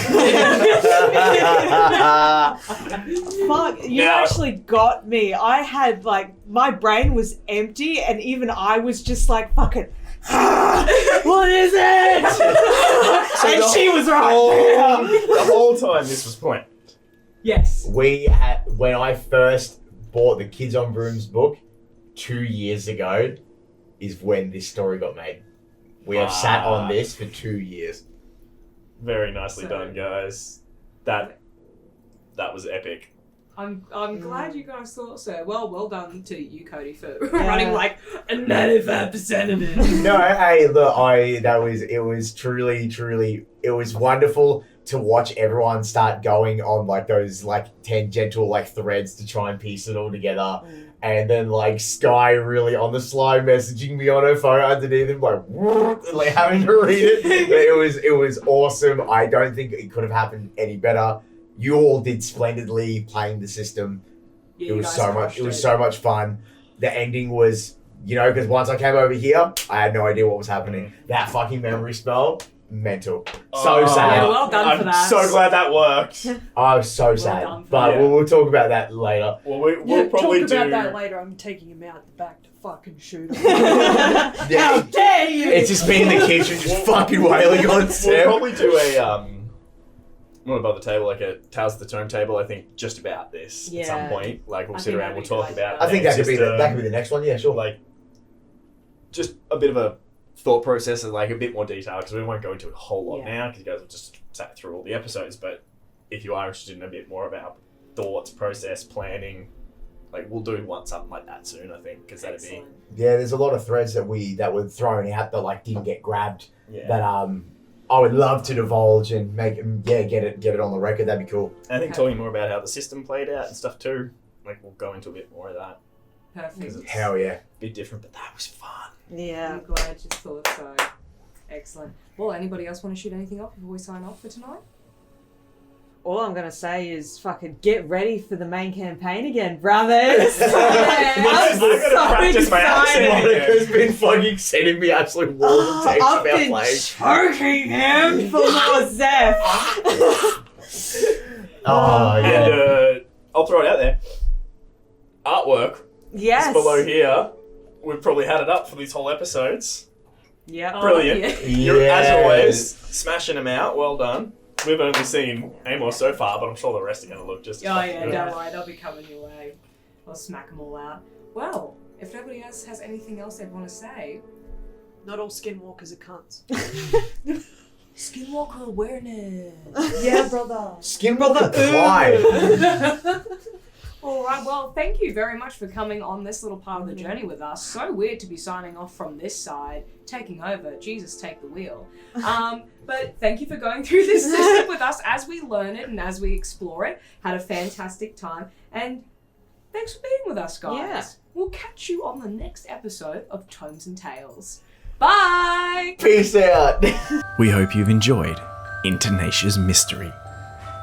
Fuck, you Now- actually got me. I had like, my brain was empty and even I was just like, fucking, what is it? And she was right there. The whole time this was planned. yes, When I first bought the Kids on Brooms book 2 years ago, is when this story got made. We have sat on this for 2 years. Very nicely So- done, guys. That was epic. I'm glad you guys thought so. Well done to you, Cody, for Yeah. running like a 95% of it. No, hey, look, it was truly, it was wonderful to watch everyone start going on like those like tangential like threads to try and piece it all together. And then like Skye really on the slide messaging me on her phone underneath him like having to read it. It was awesome. I don't think it could have happened any better. You all did splendidly playing the system. Yeah, It you was guys so much. crushed It was so much fun. The ending was, because once I came over here, I had no idea what was happening. That fucking memory spell, mental. So Oh, sad. Yeah, well done for that. I'm so glad that worked. I was so sad. done for But that. we'll talk about that later. Well, we'll probably talk do. about that later. I'm taking him out the back to fucking shoot him. How dare you? It's just me in the kitchen, just fucking wailing on We'll Sam. probably do a one above the table, like a Tales of the Tome table. I think just about this at some Yeah. point. Like we'll I sit think around, we'll that'd be talk good. about. I think that could be system, the next one. Yeah, sure. like just a bit of a thought process and like a bit more detail because we won't go into a whole lot Yeah. now because you guys have just sat through all the episodes. But if you are interested in a bit more about thoughts, process, planning, like we'll do something like that soon. I think because that'd Excellent. Yeah, there's a lot of threads that were thrown out that like didn't get grabbed. be That I would love to divulge and get it on the record. That'd be cool. I think Okay. talking more about how the system played out and stuff too. Like we'll go into a bit more of that because Perfect. it's Hell yeah. a bit different, but that was fun. Yeah. I'm glad you thought so. Excellent. Well, anybody else want to shoot anything off before we sign off for tonight? All I'm gonna say is fucking get ready for the main campaign again, brothers. I'm gonna practice my accent. Monica's been fucking sending me absolute walls of text I've about been playing. choking him for more Zeph. Oh And yeah. I'll throw it out there. Artwork Yes. is below here. We've probably had it up for these whole episodes. Yep. Brilliant. yeah. You're, as Yes. always, smashing them out. Well done. We've only seen Amos so far, but I'm sure the rest are going to look just as Oh fucking yeah, good. don't worry, they'll be coming your way. I'll smack them all out. Well, if nobody else has anything else they'd want to say, Not all skinwalkers are cunts. Skinwalker awareness. Yeah, brother. Skinwalker Pride. All right, well, thank you very much for coming on this little part of the journey with us. So weird to be signing off from this side, taking over. Jesus, take the wheel. But thank you for going through this system with us as we learn it and as we explore it. Had a fantastic time. And thanks for being with us, guys. Yeah. We'll catch you on the next episode of Tomes and Tales. Bye! Peace out. We hope you've enjoyed Intonatia's Mystery,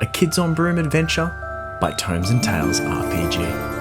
a Kids on Broom adventure by Tomes and Tales RPG.